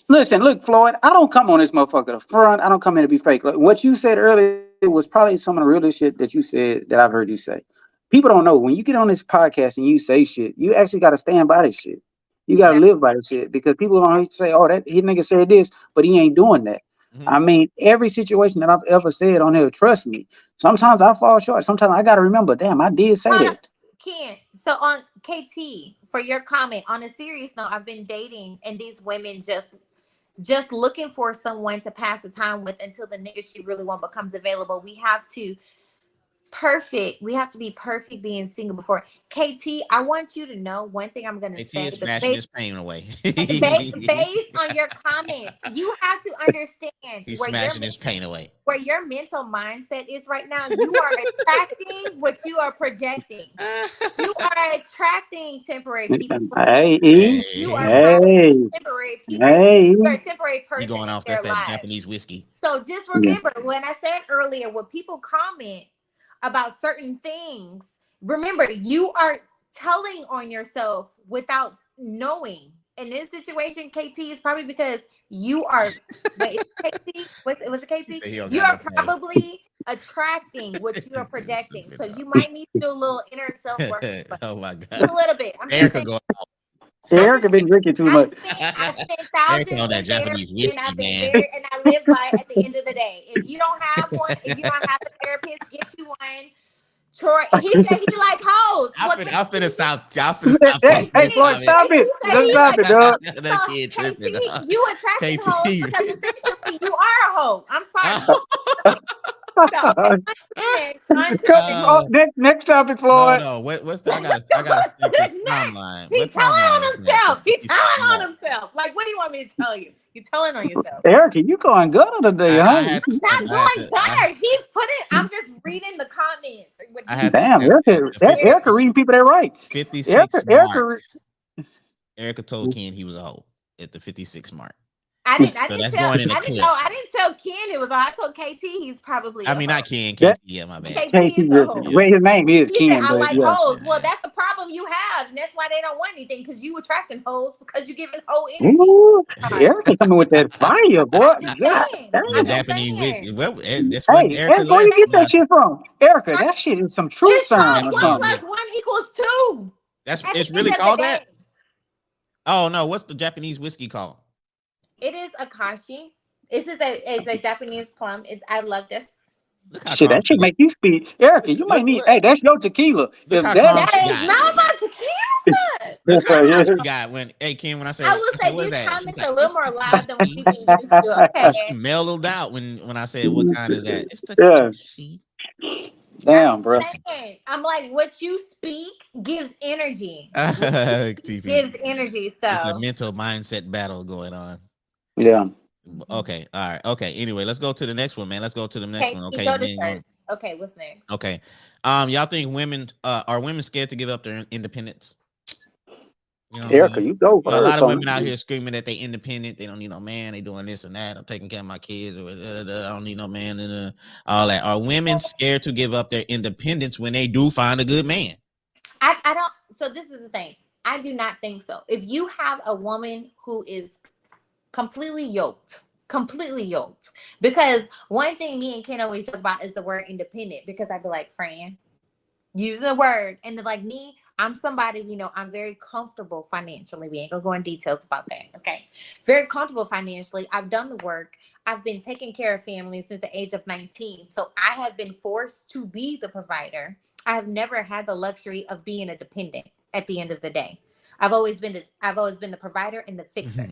Listen, look, Floyd. I don't come on this motherfucker to front. I don't come in to be fake. Like, what you said earlier was probably some of the realest shit that you said that I've heard you say. People don't know when you get on this podcast and you say shit, you actually got to stand by this shit. You got to Exactly. live by this shit because people don't say, "Oh, that he nigga said this," but he ain't doing that. Mhm. I mean, every situation that I've ever said on here, trust me. Sometimes I fall short. Sometimes I got to remember, damn, I did say Hold on, that. Ken. So on KT, for your comment, on a serious note, I've been dating and these women just looking for someone to pass the time with until the nigga she really want becomes available. We have to be perfect being single before. KT, I want you to know one thing I'm gonna AT say. is smashing his pain away. Based on your comments, you have to understand He's smashing his pain away. where your mental mindset is right now. You are attracting what you are projecting. You are attracting temporary people. Hey, You are hey, probably temporary people. hey. You're a temporary You person going in off? their That's that lives. Japanese whiskey. So just Yeah. remember when I said earlier, when people comment about certain things, remember you are telling on yourself without knowing. In this situation, KT is probably because you are. Wait, KT? Was it KT? You are probably attracting what you are projecting. So you might need to do a little inner self work. Oh my Just god. a little bit. I'm just Erica saying. going. Erica been drinking too much. I spent Erica thousands on that in Japanese therapy, and whiskey, I've been man. very, and I live by it at the end of the day. If you don't have one, if you don't have a therapist, get you one. Troy, he said he like hoes. I'm finna stop. I'm finna stop Hey, posting this Floyd, stop comment. it. He said Just he stop like it, dog. That kid so, tripping. KT, you attracting KT. hoes because essentially you are a hoe. I'm sorry. So, okay, on to the Next topic, No, Floyd. no. What's the, I gotta snap this timeline. He What telling timeline on is next? himself. He 56 telling on Mark. himself. Like, what do you want me to tell you? You telling on yourself. Erica, you going good today, huh? I had to snap. Not going better. He's putting. I'm just reading the comments. What I he had to Damn, snap at Erica, the that 50, Erica reading people their rights. 56 mark. Erica. Erica told Ken he was a hoe at the 56 mark. I So didn't that's tell. going in the I didn't clip. know. I didn't tell Ken it was. I told KT he's probably. I mean, not Ken. That- KT. Yeah, my bad. KT KT, is a hoe. well, his name is He said, Ken, I but like yeah. hoes. Well, Yeah. that's the problem you have. And that's why they don't want anything because you attracting hoes because you giving hoe energy. Ooh, Erica coming with that fire, boy. I'm just God saying. damn. The I'm just Japanese saying. whiskey. Well, that's what Hey, Erica Erica, where you laughs get that about. shit from? Erica, that shit is some truth It's called serum or 1 something. + 1 = 2. That's At it's the really end of the called day. that. Oh no, what's the Japanese whiskey called? It is Akashi. It's a Japanese plum. I love this. Look how Shit, calm that shit she got. make you speak. Erica, you might need. Hey, that's your tequila. Look If how that, calm she That is got. not my tequila. Look how yeah. calm she got when Ken, when I said I will say what's these that? She's comments like, are a little it's more the loud than what Takeshi. you've been used to. She Okay. mellowed out when I said what kind is that? It's the Yeah. Takeshi. Damn, bro. I'm like, what you speak gives energy. TP. Gives energy. It's a So mental mindset battle going on. Yeah. Okay. All right. Okay. Anyway, let's go to the next one, man. Let's go to the next okay, one. you Okay. go to Man, church. Okay, what's next? okay. Y'all think women are women scared to give up their independence? You know what I'm Erica, saying? you go You know, a lot first. of women out here screaming that they independent. They don't need no man. They doing this and that. I'm taking care of my kids. Or I don't need no man. And all that. Are women scared to give up their independence when they do find a good man? I don't. So this is the thing. I do not think so. If you have a woman who is completely yoked, because one thing me and Ken always talk about is the word independent. Because I'd be like, Fran, use the word, and then like me, I'm somebody, I'm very comfortable financially. We ain't gonna go in details about that. Okay. Very comfortable financially. I've done the work. I've been taking care of families since the age of 19. So I have been forced to be the provider. I have never had the luxury of being a dependent at the end of the day. I've always been the provider and the fixer.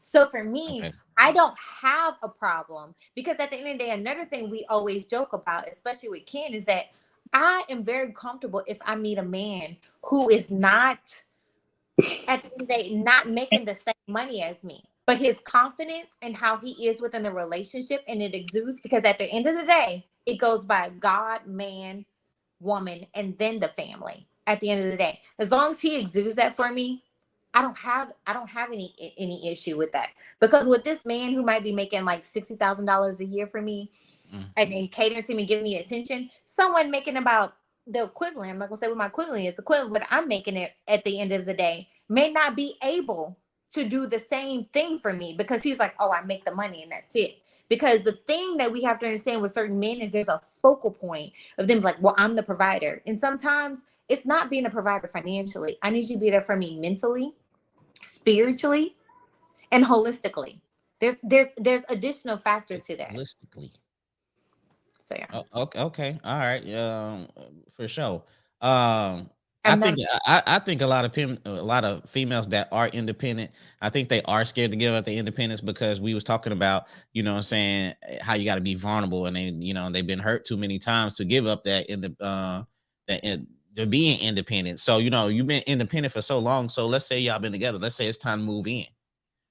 So for me, Okay. I don't have a problem because at the end of the day, another thing we always joke about, especially with Ken, is that I am very comfortable if I meet a man who is not at the end of the day not making the same money as me, but his confidence and how he is within the relationship and it exudes because at the end of the day, it goes by God, man, woman, and then the family. At the end of the day, as long as he exudes that for me, I don't have any issue with that. Because with this man who might be making like $60,000 a year for me Mm. and catering to me, giving me attention, someone making about the equivalent, I'm not gonna say what my equivalent is, the equivalent, but I'm making it at the end of the day, may not be able to do the same thing for me because he's like, oh, I make the money and that's it. Because the thing that we have to understand with certain men is there's a focal point of them like, well, I'm the provider. And sometimes it's not being a provider financially. I need you to be there for me mentally, spiritually, and holistically. There's additional factors to that. Holistically. So yeah. Oh, okay, okay, all right, for sure. Um, I I'm not. think I think a lot of females that are independent, I think they are scared to give up their independence because we was talking about, you know, what I'm saying how you got to be vulnerable, and they, you know, they've been hurt too many times to give up that in the that in, to being independent. So you know, you've been independent for so long. So let's say y'all been together. Let's say it's time to move in.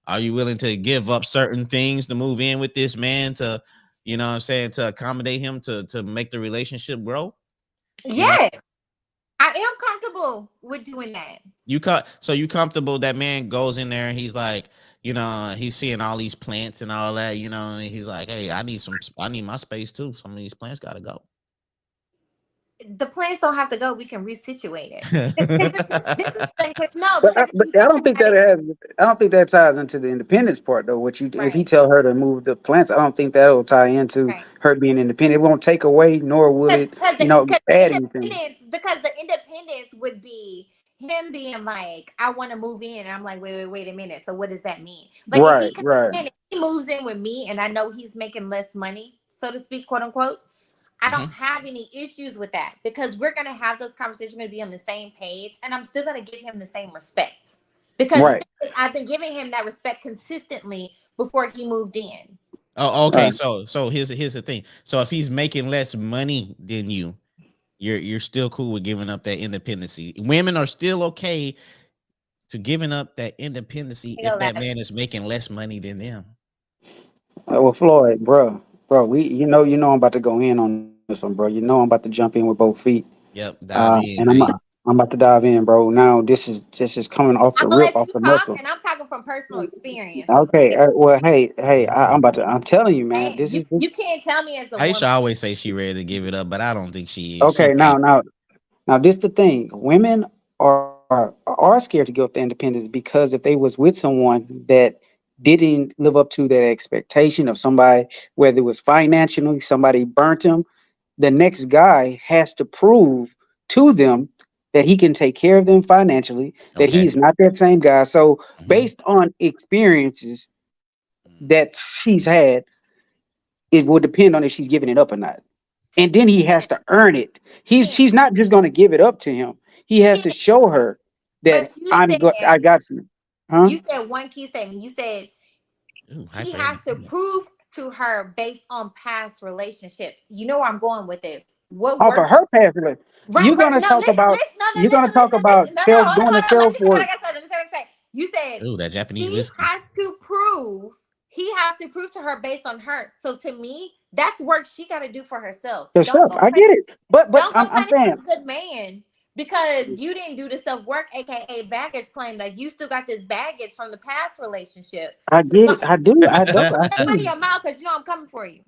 Are you willing to give up certain things to move in with this man to, you know what I'm saying, to accommodate him to make the relationship grow? You know, Yes, I am comfortable with doing that. so you comfortable that man goes in there and he's like, you know, he's seeing all these plants and all that, you know, and he's like, hey, I need my space too. Some of these plants gotta go. The plans don't have to go. We can resituate it. This is the thing. No, But because if but you I think don't think about that it, has. I don't think that ties into the independence part though. What you if he right, tell her to move the plants, I don't think that will tie into right. her being independent. It won't take away, nor will Because it, because you the, know, because the add anything. independence because the independence would be him being like, I want to move in, and I'm like, wait a minute. So what does that mean? Like if he Right, comes right. in, if he moves in with me, and I know he's making less money, so to speak, quote unquote. I don't Mhm. have any issues with that because we're gonna have those conversations. We're gonna be on the same page, and I'm still gonna give him the same respect because the Right. thing is, I've been giving him that respect consistently before he moved in. Oh, okay. Right. So here's the thing. So if he's making less money than you, you're still cool with giving up that independency. Women are still okay to giving up that independency Ain't if gonna that lie. man is making less money than them. Well, Floyd, bro, I'm about to go in on this one, bro. You know I'm about to jump in with both feet. Yep, dive in, And man. I'm about to dive in, bro. Now this is coming off the I'm gonna rip, let off you the talk, muscle. and I'm talking from personal experience. So go Okay. ahead. Well, hey, I'm about to. I'm telling you, man. Hey, This is you this. can't tell me as a woman. Aisha always say she ready to give it up, but I don't think she is. She Okay. can't. Now this the thing. Women are scared to give up their independence because if they was with someone that didn't live up to that expectation of somebody, whether it was financially, somebody burnt them, the next guy has to prove to them that he can take care of them financially, that he Okay. is not that same guy. So Hmm. based on experiences that she's had, it will depend on if she's giving it up or not. And then he has Ken, to earn it. Ken, She's not just going to give it up to him. He has Ken, to show her that but you I said got you. Huh? you said one key statement. You said Ooh, he hyper has to independence. prove to her based on past relationships. You know where I'm going with this. What Off of worked? her past life. Right, right. No, You're gonna talk listen, listen. about No, no, self hold on, doing the hold on. Let self me say what I work. got to say. Let me say what I say. You said Ooh, that Japanese she whiskey. has to prove. He has to prove to her based on her. So to me, that's work she got to do for herself. Don't Herself. go I punish. get it. But Don't go I'm punish saying this good man because you didn't do the self work, aka baggage claim. Like you still got this baggage from the past relationship. I So get don't it. I do. I do. I put do. your mouth because you know I'm coming for you.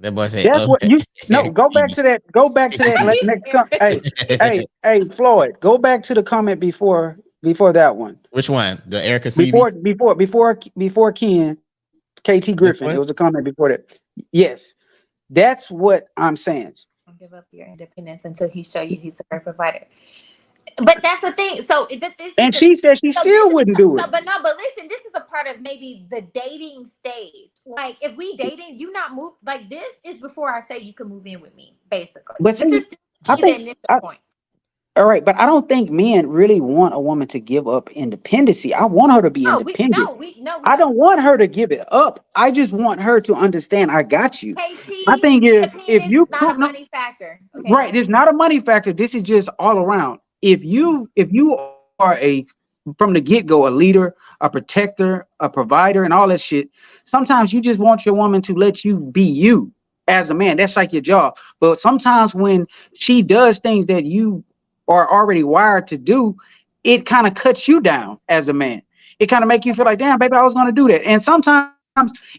That boy say, That's what you no, go back TV. to that. Go back to that next hey, Floyd, go back to the comment before that one. Which one? The Erica CB? Before Ken, KT This Griffin. It one? was a comment before that. Yes. That's what I'm saying. Don't give up your independence until he show you he's a great provider. But that's the thing. So this is And the she said she so this still is wouldn't do it. so but no, but listen, this is a part of maybe the dating stage. Like if we dating, you not move like this is before I say you can move in with me, basically. But This is see, I the think initial I, point. all right, but I don't think men really want a woman to give up independency. I want her to be No, we independent. no, we no, we I don't. don't want her to give it up. I just want her to understand I got you. My KT thing is, if independence you is not prove a no, money factor. Okay, right, guys. it's not a money factor. This is just all around. If you are from the get go a leader, a protector, a provider, and all that shit, sometimes you just want your woman to let you be you. as a man. That's like your job. But sometimes when she does things that you are already wired to do, it kind of cuts you down as a man. It kind of make you feel like, damn, baby, I was going to do that. And sometimes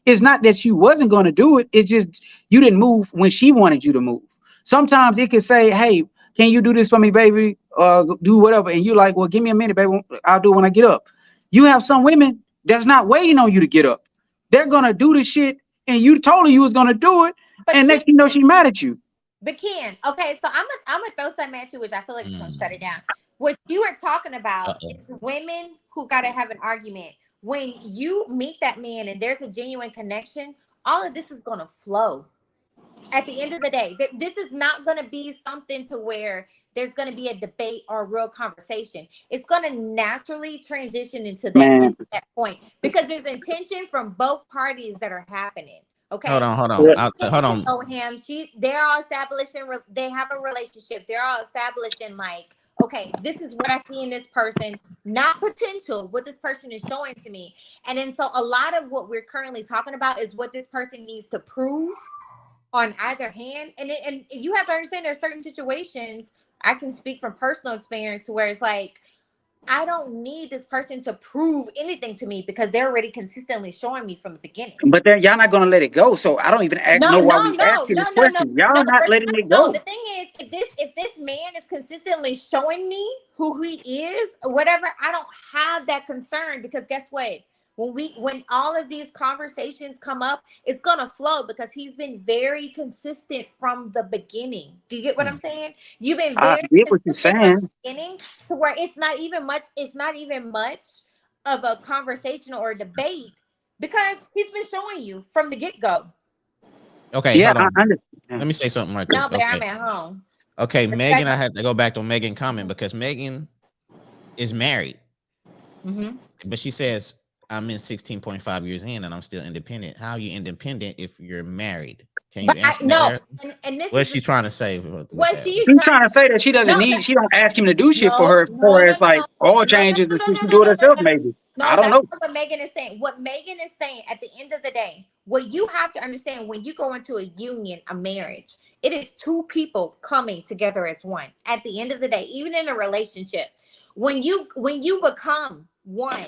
it's not that you wasn't going to do it. It's just you didn't move when she wanted you to move. Sometimes it could say, hey, can you do this for me, baby? Do whatever. And you like, well, give me a minute, baby. I'll do it when I get up. You have some women that's not waiting on you to get up. They're going to do the shit and you told her you was going to do it. But And next thing you know, she mad at you. But Ken, okay, so I'm gonna throw something at you, which I feel like it's gonna shut it down. What you were talking about is women who gotta have an argument. When you meet that man and there's a genuine connection, all of this is gonna flow. At the end of the day, this is not gonna be something to where there's gonna be a debate or a real conversation. It's gonna naturally transition into that point because there's intention from both parties that are happening. Okay. Hold on. Hold on. Know him. They're all established they have a relationship. They're all established in like, okay, this is what I see in this person, not potential, what this person is showing to me. And then so a lot of what we're currently talking about is what this person needs to prove on either hand. And you have to understand there are certain situations, I can speak from personal experience to where it's like, I don't need this person to prove anything to me because they're already consistently showing me from the beginning. But then y'all not gonna let it go. So I don't even know why we asking this question. Y'all not letting it go. No, the thing is, if this man is consistently showing me who he is or whatever, I don't have that concern because guess what? When all of these conversations come up, it's gonna flow because he's been very consistent from the beginning. Do you get what I'm saying? You've been very get what you're saying. From the beginning to where it's not even much of a conversation or a debate because he's been showing you from the get-go. Okay, yeah, hold on. Let me say something right quick. No, but I'm at home. Okay, Megan, I had to go back to Megan comment because Megan is married. But she says, I'm in 16.5 years in and I'm still independent. How are you independent if you're married? Can you answer that? And this what's she trying to say? She's trying to say that she doesn't need, she don't ask him to do shit for her as far as like all changes that she can do it herself, maybe. I don't know. What Megan is saying. What Megan is saying at the end of the day, what you have to understand when you go into a union, a marriage, it is two people coming together as one. At the end of the day, even in a relationship, when you become one,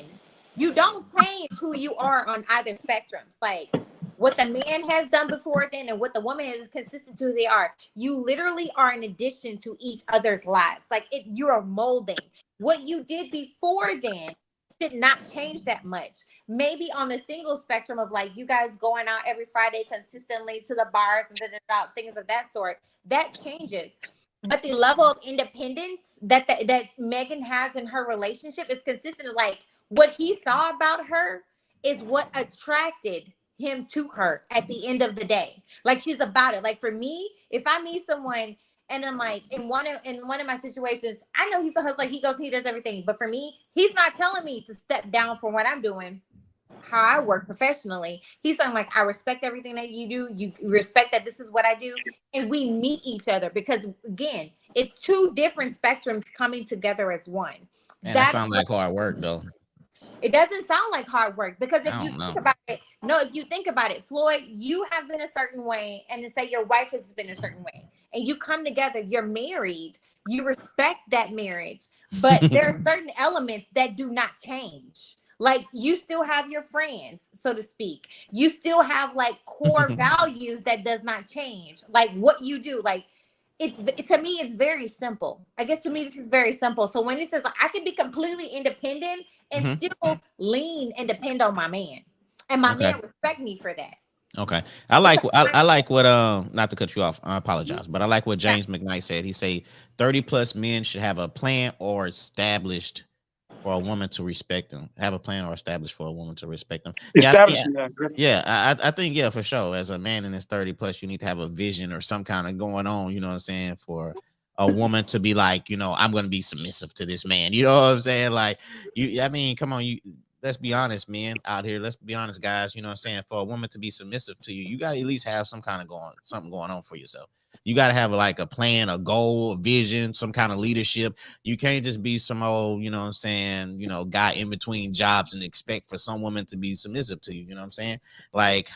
you don't change who you are on either spectrum. Like what the man has done before then and what the woman is consistent to who they are. You literally are an addition to each other's lives. Like you're molding. What you did before then did not change that much. Maybe on the single spectrum of like you guys going out every Friday consistently to the bars and things of that sort, that changes. But the level of independence that Megan has in her relationship is consistent. Like what he saw about her is what attracted him to her at the end of the day. Like she's about it. Like for me, if I meet someone and I'm like in one of my situations, I know he's a hustler, he does everything. But for me, he's not telling me to step down from what I'm doing, how I work professionally. He's saying like, I respect everything that you do. You respect that this is what I do. And we meet each other because again, it's two different spectrums coming together as one. Man, that sounds like hard work though. It doesn't sound like hard work because if you think about it, Floyd, you have been a certain way and to say your wife has been a certain way and you come together, you're married, you respect that marriage, but there are certain elements that do not change. Like you still have your friends, so to speak. You still have like core values that does not change. Like what you do, like to me, it's very simple. I guess to me, this is very simple. So when it says like, I can be completely independent and still lean and depend on my man, and my man respect me for that. Okay, I like what not to cut you off, I apologize, but I like what James McKnight said. He say 30+ men should have a plan or established for a woman to respect them. Have a plan or established for a woman to respect them. I think for sure. As a man in his 30+, you need to have a vision or some kind of going on. You know what I'm saying? For a woman to be like, I'm going to be submissive to this man. You know what I'm saying? Like come on, let's be honest, men out here. Let's be honest, guys. You know what I'm saying? For a woman to be submissive to you, you got to at least have something going on for yourself. You got to have like a plan, a goal, a vision, some kind of leadership. You can't just be some old, you know what I'm saying, guy in between jobs and expect for some woman to be submissive to you. You know what I'm saying? Like,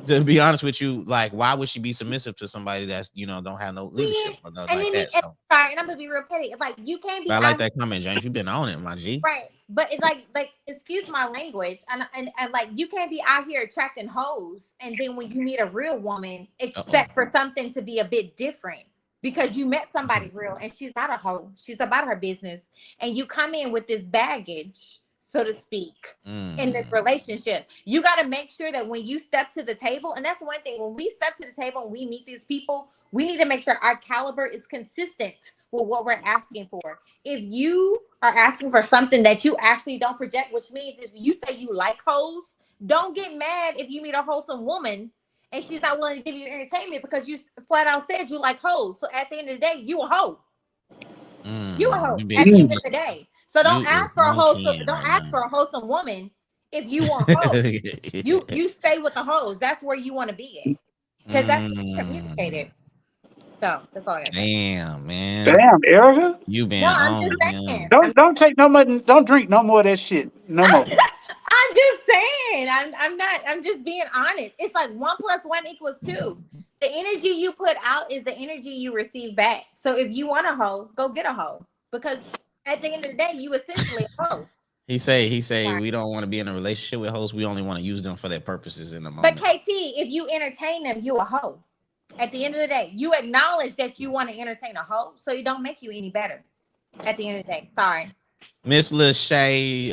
To be honest with you, like, why would she be submissive to somebody that's, don't have no Yeah. leadership or nothing And like then that? So, sorry, and I'm gonna be real petty. It's like you can't but be I like out here, that comment, James. You've been on it, my G. right? But it's like excuse my language, and like you can't be out here attracting hoes, and then when you meet a real woman, Uh-oh. expect for something to be a bit different because you met somebody real, and she's not a hoe. She's about her business, and you come in with this baggage, so to speak. In this Mm. relationship, you got to make sure that when you step to the table, and that's one thing, when we step to the table and we meet these people, we need to make sure our caliber is consistent with what we're asking for. If you are asking for something that you actually don't project, which means if you say you like hoes, don't get mad if you meet a wholesome woman and she's not willing to give you entertainment because you flat out said you like hoes. So at the end of the day, you a hoe. You a hoe You at the been end of the day. So you don't is ask for a on wholesome. Ken Don't right ask now. for a wholesome woman if you want hoes. You stay with the hoes. That's where you want to be at because that's what you communicated. So that's all I gotta say. Damn, man. Damn, Erica. You No, been I'm on just saying. him. Don't take no more. Don't drink no more of that shit. No more. I'm just saying. I'm not. I'm just being honest. It's like 1+1 =2. The energy you put out is the energy you receive back. So if you want a hoe, go get a hoe because at the end of the day, you essentially a hoe. He say we don't want to be in a relationship with hosts. We only want to use them for their purposes in the But moment. KT, if you entertain them, you a hoe. At the end of the day, you acknowledge that you want to entertain a hoe, so it don't make you any better. At the end of the day, sorry. Miss Lachey,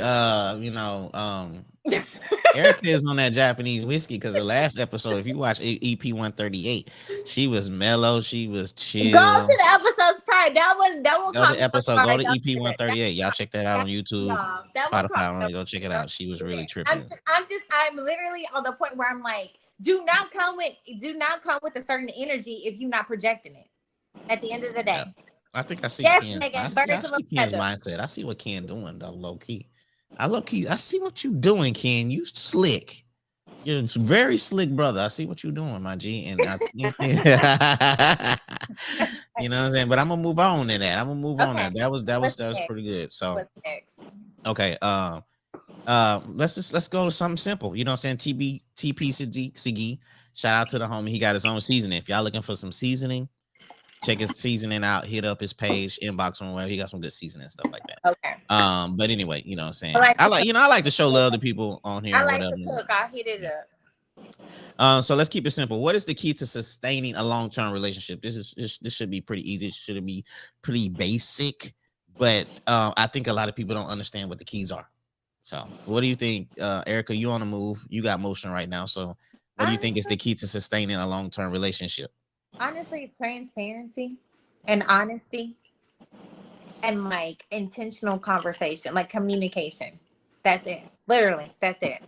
Erica is on that Japanese whiskey because the last episode, if you watch EP 138, she was mellow, she was Go to chill. the episodes prior. That one Go caught to me off episode, go guard. to Don't EP do that. 138. Y'all check that out on YouTube, No, that one caught me Spotify. off Go check it guard. out. She was Don't do really that. tripping. I'm literally on the point where I'm like, do not come with a certain energy if you're not projecting it. At the end of the Yeah. day, I think I see yes, Ken. I Megan, see, I birds of a see Ken's feather. mindset. I see what Ken doing though, low key. I see what you doing, Ken. You slick. You're a very slick brother. I see what you're doing, my G. And I think you know what I'm saying. But I'm gonna move on to that. I'm gonna move on. Okay, That what's was next? pretty good. So What's next? okay. Let's go to something simple. You know what I'm saying? TP Sigi. Shout out to the homie. He got his own seasoning. If y'all looking for some seasoning, check his seasoning out. Hit up his page, inbox him, wherever. He got some good seasoning and stuff like that. Okay. But anyway, you know what I'm saying? I I like to show love to people on here I or like whatever. to cook. I'll hit it up. So let's keep it simple. What is the key to sustaining a long-term relationship? This should be pretty easy. It should be pretty basic, but I think a lot of people don't understand what the keys are. So what do you think, Erica? You on the move? You got motion right now. So what do you think is the key to sustaining a long-term relationship? Honestly, transparency and honesty and like intentional conversation, like communication. That's it. Literally, that's it.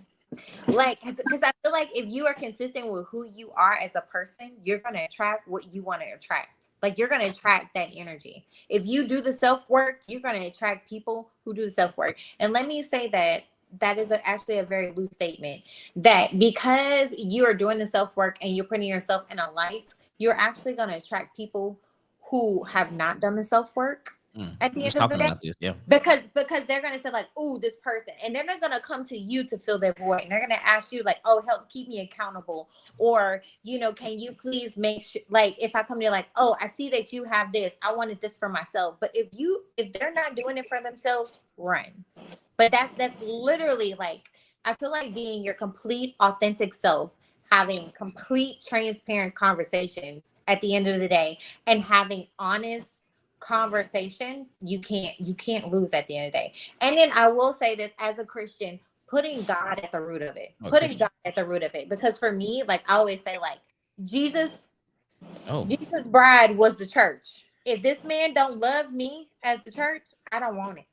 Like, because I feel like if you are consistent with who you are as a person, you're going to attract what you want to attract. Like, you're going to attract that energy. If you do the self work, you're going to attract people who do the self work. And let me say that is actually a very loose statement, that because you are doing the self work and you're putting yourself in a light, you're actually going to attract people who have not done the self work at the Just end of the talking day. about this, yeah. Because they're gonna say like, "Oh, this person," and they're not gonna come to you to fill their void. And they're gonna ask you like, "Oh, help keep me accountable," or can you please make sure? Like, if I come to you like, "Oh, I see that you have this. I wanted this for myself." But if they're not doing it for themselves, run. But that's literally like, I feel like being your complete authentic self, having complete transparent conversations at the end of the day, and having honest conversations, you can't lose at the end of the day. And then I will say this, as a Christian, putting God at the root of it. God at the root of it. Because for me, like I always say, like Jesus bride was the church. If this man don't love me as the church, I don't want it.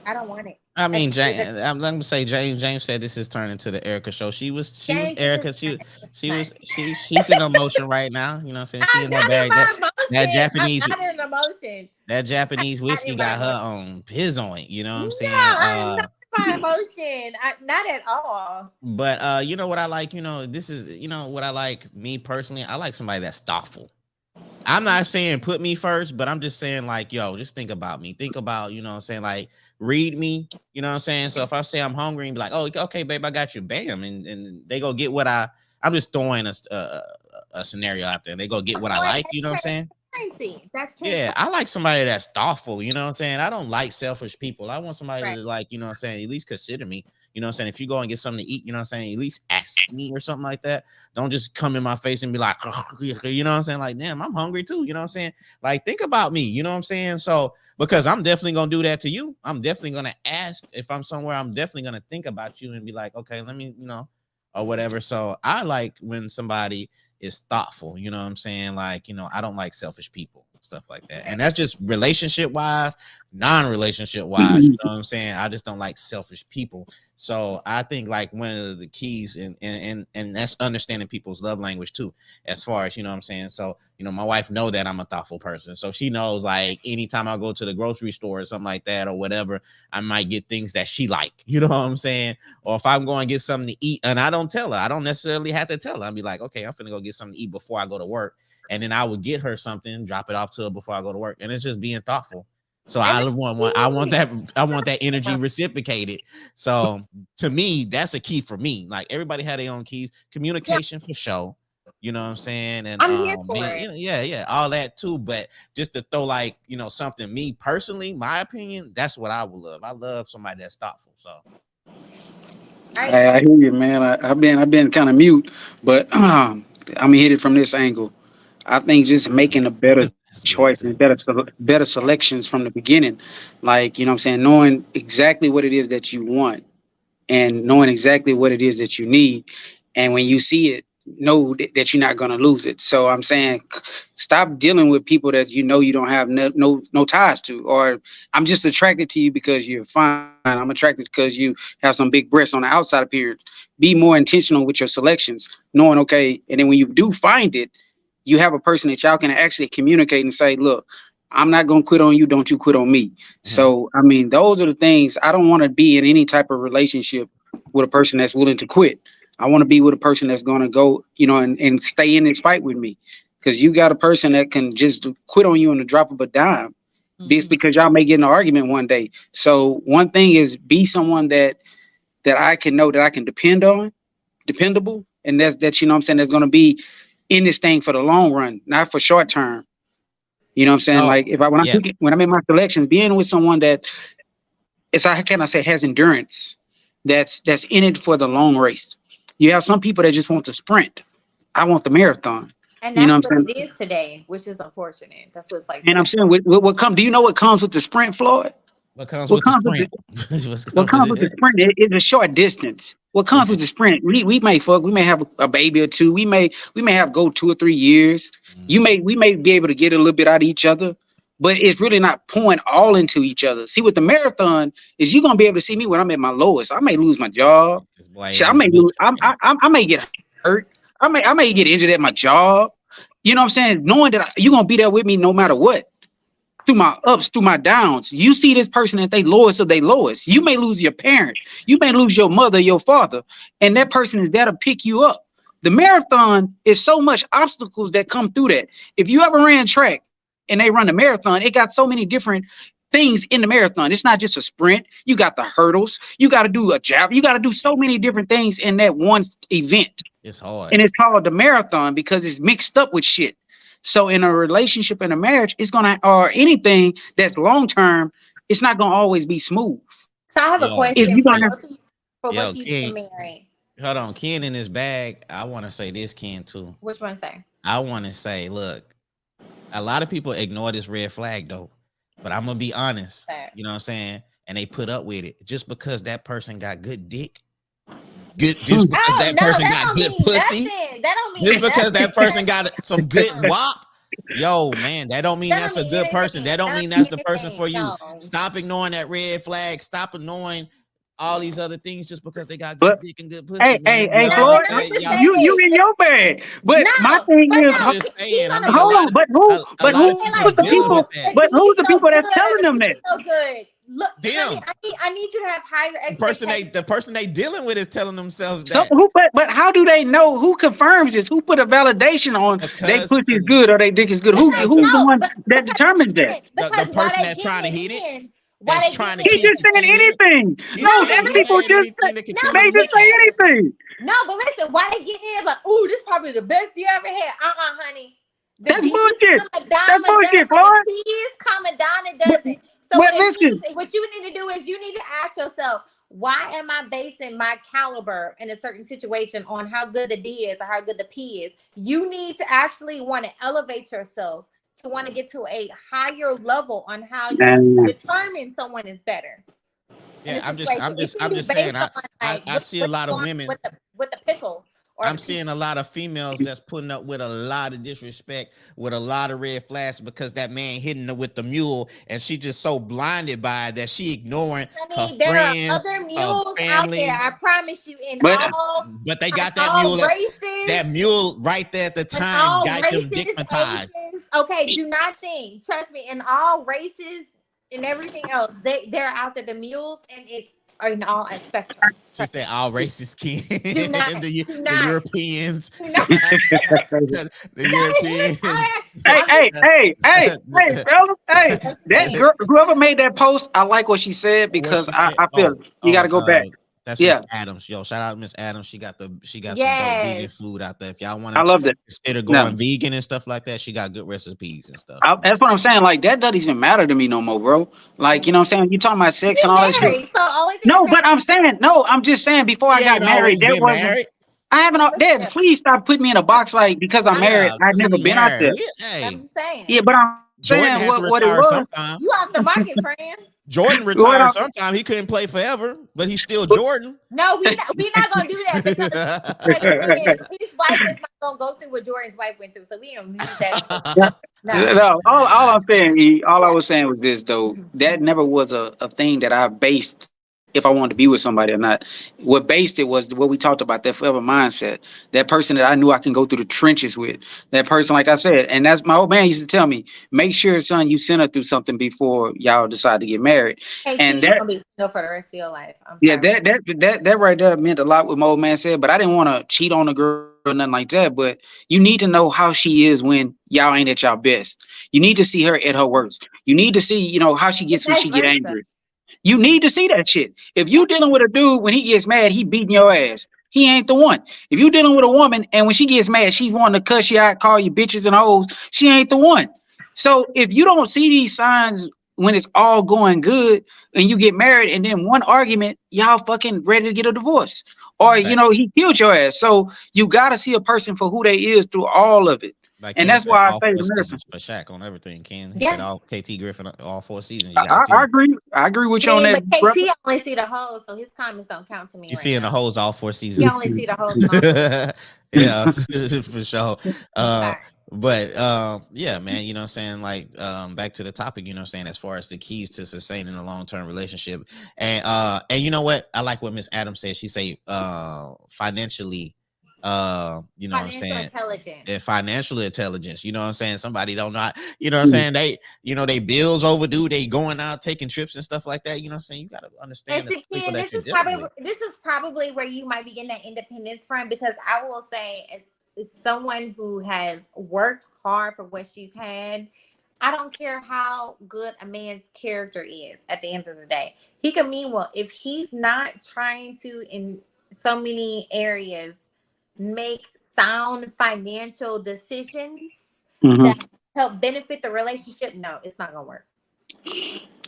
I don't want it. I mean, James. I'm gonna say James said this is turning to the Erica show. She was Erica. She's in emotion right now. You know what I'm saying? She I'm in her not in bag. my emotion. Japanese. I'm not in emotion. That Japanese whiskey got her on his on it. You know what I'm saying? I'm not in my emotion. Not at all. But you know what I like? This is what I like, me personally. I like somebody that's thoughtful. I'm not saying put me first, but I'm just saying, like, yo, just think about me. Think about, what I'm saying, like, read me, you know what I'm saying? So if I say I'm hungry and be like, oh, okay, babe, I got you, bam, and they go get what I I'm just throwing a scenario out there. They go get what I like. You know what I'm saying? Crazy. That's Yeah, I like somebody that's thoughtful, you know what I'm saying? I don't like selfish people. I want somebody Right. to, like, you know what I'm saying, at least consider me. You know what I'm saying? If you go and get something to eat, you know what I'm saying, at least ask me or something like that. Don't just come in my face and be like, you know what I'm saying? Like, damn, I'm hungry too. You know what I'm saying? Like, think about me, you know what I'm saying? So, because I'm definitely gonna do that to you. I'm definitely gonna ask if I'm somewhere, I'm definitely gonna think about you and be like, okay, let me, you know, or whatever. So I like when somebody is thoughtful, you know what I'm saying? Like, you know, I don't like selfish people, stuff like that. And that's just relationship wise, non-relationship wise, you know what I'm saying? I just don't like selfish people. So I think like one of the keys and that's understanding people's love language too, as far as, you know what I'm saying? So, you know, my wife know that I'm a thoughtful person. So she knows like anytime I go to the grocery store or something like that or whatever, I might get things that she like, you know what I'm saying? Or if I'm going to get something to eat and I don't tell her, I don't necessarily have to tell her. I'll be like, okay, I'm finna go get something to eat before I go to work. And then I would get her something, drop it off to her before I go to work. And it's just being thoughtful. So I want that energy reciprocated. So to me, that's a key for me. Like everybody had their own keys. Communication for sure. You know what I'm saying? And I'm here for it. you know, yeah, all that too. But just to throw like, you know, something, me personally, my opinion, that's what I would love. I love somebody that's thoughtful. So I hear you, man. I've been kind of mute, but I'm gonna hit it from this angle. I think just making a better that's good choice and too. better selections from the beginning, like you know what I'm saying, knowing exactly what it is that you want and knowing exactly what it is that you need, and when you see it, know that you're not gonna lose it. So I'm saying, stop dealing with people that you know you don't have no ties to, or I'm just attracted to you because you're fine. I'm attracted because you have some big breasts on the outside appearance. Be more intentional with your selections, knowing okay, and then when you do find it, you have a person that y'all can actually communicate and say, look, I'm not going to quit on you. Don't you quit on me. Mhm. So, I mean, those are the things. I don't want to be in any type of relationship with a person that's willing to quit. I want to be with a person that's going to go, you know, and stay in this fight with me. Because you got a person that can just quit on you on the drop of a dime. Just because y'all may get in an argument one day. So one thing is be someone that I can know that I can depend on, dependable, and that's you know what I'm saying, that's gonna be in this thing for the long run, not for short term. You know what I'm saying? So Like if I yeah, when I make my selections, being with someone that it's how can I say has endurance, that's in it for the long race. You have some people that just want to sprint. I want the marathon. And You know that's what what I'm it saying? is today, which is unfortunate. That's what it's like And I'm today. saying what come? Do you know what comes with the sprint, Floyd? what comes What with the comes with sprint? the What's What comes with comes with the it? sprint is a short distance. What comes with the sprint, we may fuck, we may have a baby or two, we may have go 2 or 3 years. Mhm. We may be able to get a little bit out of each other, but it's really not pouring all into each other. See, with the marathon, is you gonna be able to see me when I'm at my lowest. I may lose my job. This boy Shit, in his wheelchair. I may get hurt. I may get injured at my job. You know what I'm saying? Knowing that you're gonna be there with me no matter what through my ups, through my downs. You see this person at they lowest of they lowest. You may lose your parent, you may lose your mother, your father, and that person is there to pick you up. The marathon is so much obstacles that come through that. If you ever ran track and they run the marathon, it got so many different things in the marathon. It's not just a sprint. You got the hurdles. You got to do a jab. You got to do so many different things in that one event. It's hard. And it's called the marathon because it's mixed up with shit. So in a relationship and a marriage, it's gonna or anything that's long term, it's not gonna always be smooth. So I have a Yo, If question you for gonna Ken, have both of you, for both yo, of you Ken, getting married. hold on, Ken in his bag. I want to say this, Ken, too. Which one say? I want to say, look, a lot of people ignore this red flag though, but I'm gonna be honest. That. You know what I'm saying? And they put up with it just because that person got good dick, good. Just because Oh that no, person that got don't good mean pussy, nothing. That don't just mean because nothing. that person got some good No. wop. Yo, man, that don't mean That don't that's a mean good person. anything. That don't That mean don't that's mean the person anything. for you. No. Stop ignoring that red flag. Stop ignoring all these other things just because they got good but dick and good hey, pussy, hey, man. hey, No, Floyd, Y'all, and I'm just y'all. you saying in it. your bag. But my No, thing but is, I'm no, just he's saying. I gonna mean, a hold put lot on, of he a but lot gonna of who say people who's like, the dealing oh, with people? that. the But dick who's is the so people that's good or telling the them dick that? is so good. Look, honey, Them. I need you to have higher The expectations. person they dealing with is telling themselves So that who? But how do they know? Who confirms this? Who put a validation on they because pussy is good or they dick is good? Because Who's because the no, one but that because determines that? again, the because while person they that's getting trying to it hit it, in, Why that's they trying to getting He keep it? just the saying thing moving. anything. He's No, No, that but saying people listen. just anything say, to No, continue they to but just make say it. listen. anything. No, but listen. Why they getting in like, ooh, this probably the best you ever had? Honey. The That's D's bullshit. come a That's dime a bullshit, dozen. The Floyd. P's come a dime a But, dozen. So but what it listen, means, what you need to do is you need to ask yourself, why am I basing my caliber in a certain situation on how good the D is or how good the P is? You need to actually want to elevate yourself to want to get to a higher level on how you man, determine someone is better in Yeah, a situation. It I'm shouldn't be just saying. based on like I see a what's lot of going on women. with the pickle or I'm the pea. seeing a lot of females that's putting up with a lot of disrespect, with a lot of red flags because that man hitting her with the mule, and she just so blinded by it that she ignoring her Honey, there are friends, other her mules out there. family. I promise you, but But they in got all races, that mule right there at the in time, all got them races, digmatized. ages. Okay, do not think. Trust me, in all races and everything else, they're out there. The mules and it are in all spectrums. She said all racist skin, Do not, do the not, Europeans, do not. the Europeans. hey, I'm just hey, hey, hey, hey, fella, hey, that saying. girl, whoever made that post, I like what she said What because she I, said? I feel you got to go back. That's Miss Yeah, Adams. Yo, shout out Miss Adams. She got some dope vegan Yes. food out there. If y'all want I to loved it. consider No, going vegan and stuff like that, she got good recipes and stuff. that's what I'm saying. Like that doesn't even matter to me no more, bro. Like you know what I'm saying. You talking about sex and You all that shit. married, so only thing that No, matters but I'm saying no. I'm just saying before I She got ain't married, always there been wasn't. married. I haven't. Dad, is please stop putting me in a box like because I'm I'm married. Yeah, I've because never we been out married. there. Hey, I'm saying. Yeah, but I'm Jordan saying had to what it retire was. sometime. You off the market, friend. Jordan What retired I'm, sometime. He couldn't play forever, but he's still Jordan. No, we not gonna do that because like the thing is, his wife is not gonna go through what Jordan's wife went through, so we don't use that. No. no, all I'm saying, all I Yeah. was saying was this though. Mhm. That never was a thing that I based if I wanted to be with somebody or not. What based it was what we talked about, that forever mindset. That person that I knew I can go through the trenches with. That person, like I said, and that's my old man used to tell me, make sure, son, you send her through something before y'all decide to get married. Hey T, And you're that gonna be single for the rest of your life. I'm yeah, sorry. that right there meant a lot what my old man said, but I didn't want to cheat on a girl or nothing like that. But you need to know how she is when y'all ain't at y'all best. You need to see her at her worst. You need to see, how she It's gets when vice she get versa. angry. You need to see that shit. If Yeah. you dealing with a dude when he gets mad, he beating your ass. He ain't the one. If you dealing with a woman and when she gets mad, she's wanting to cuss you out, call you bitches and hoes. She ain't the one. So if you don't see these signs when it's all going good and you get married and then one argument, y'all fucking ready to get a divorce. Or Like, he killed your ass. So you gotta see a person for who they is through all of it. like And Ken that's said, why I all say, four listen, seasons for Shaq on everything. Ken, he said Yeah. all KT Griffin, all 4 seasons. You got to see I him. agree. I agree with I you on mean, that, but brother. KT only see the hoes, so his comments don't count to me You right seeing the now. hoes all four He seasons. only see the hoes in all four. Yeah, for sure. Uh, Sorry. but yeah, man, you know what I'm saying? Like, back to the topic, you know what I'm saying, as far as the keys to sustaining a long-term relationship. And you know what? I like what Miss Adams said. She say financially, you know what I'm Financial saying? intelligence. And financial intelligence, you know what I'm saying? Somebody don't know, you know what I'm saying? They bills overdue, they going out taking trips and stuff like that. You know what I'm saying? You got to And understand the see, people Ken, that you're dealing with. this is probably where you might be getting that independence from because I will say, as someone who has worked hard for what she's had, I don't care how good a man's character is. At the end of the day, he can mean well if he's not trying to, in so many areas, make sound financial decisions Mhm. that help benefit the relationship. No, it's not gonna work.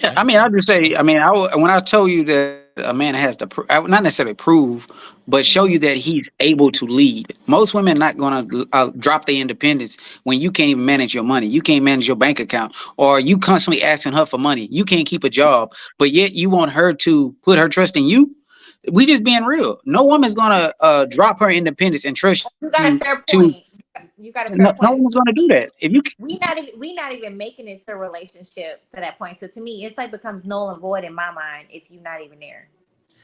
Yeah, I mean, I'll just say, I mean, when I tell you that a man has to, not necessarily prove, but show you that he's able to lead. Most women not going to drop their independence when you can't even manage your money. You can't manage your bank account, or you constantly asking her for money. You can't keep a job, but yet you want her to put her trust in you. We just being real. No woman's gonna drop her independence and trust You got a you fair to. point. You got a fair No, no point. one's gonna do that. If you, We not even making it to a relationship to that point. So to me, it's like becomes null and void in my mind if you're not even there.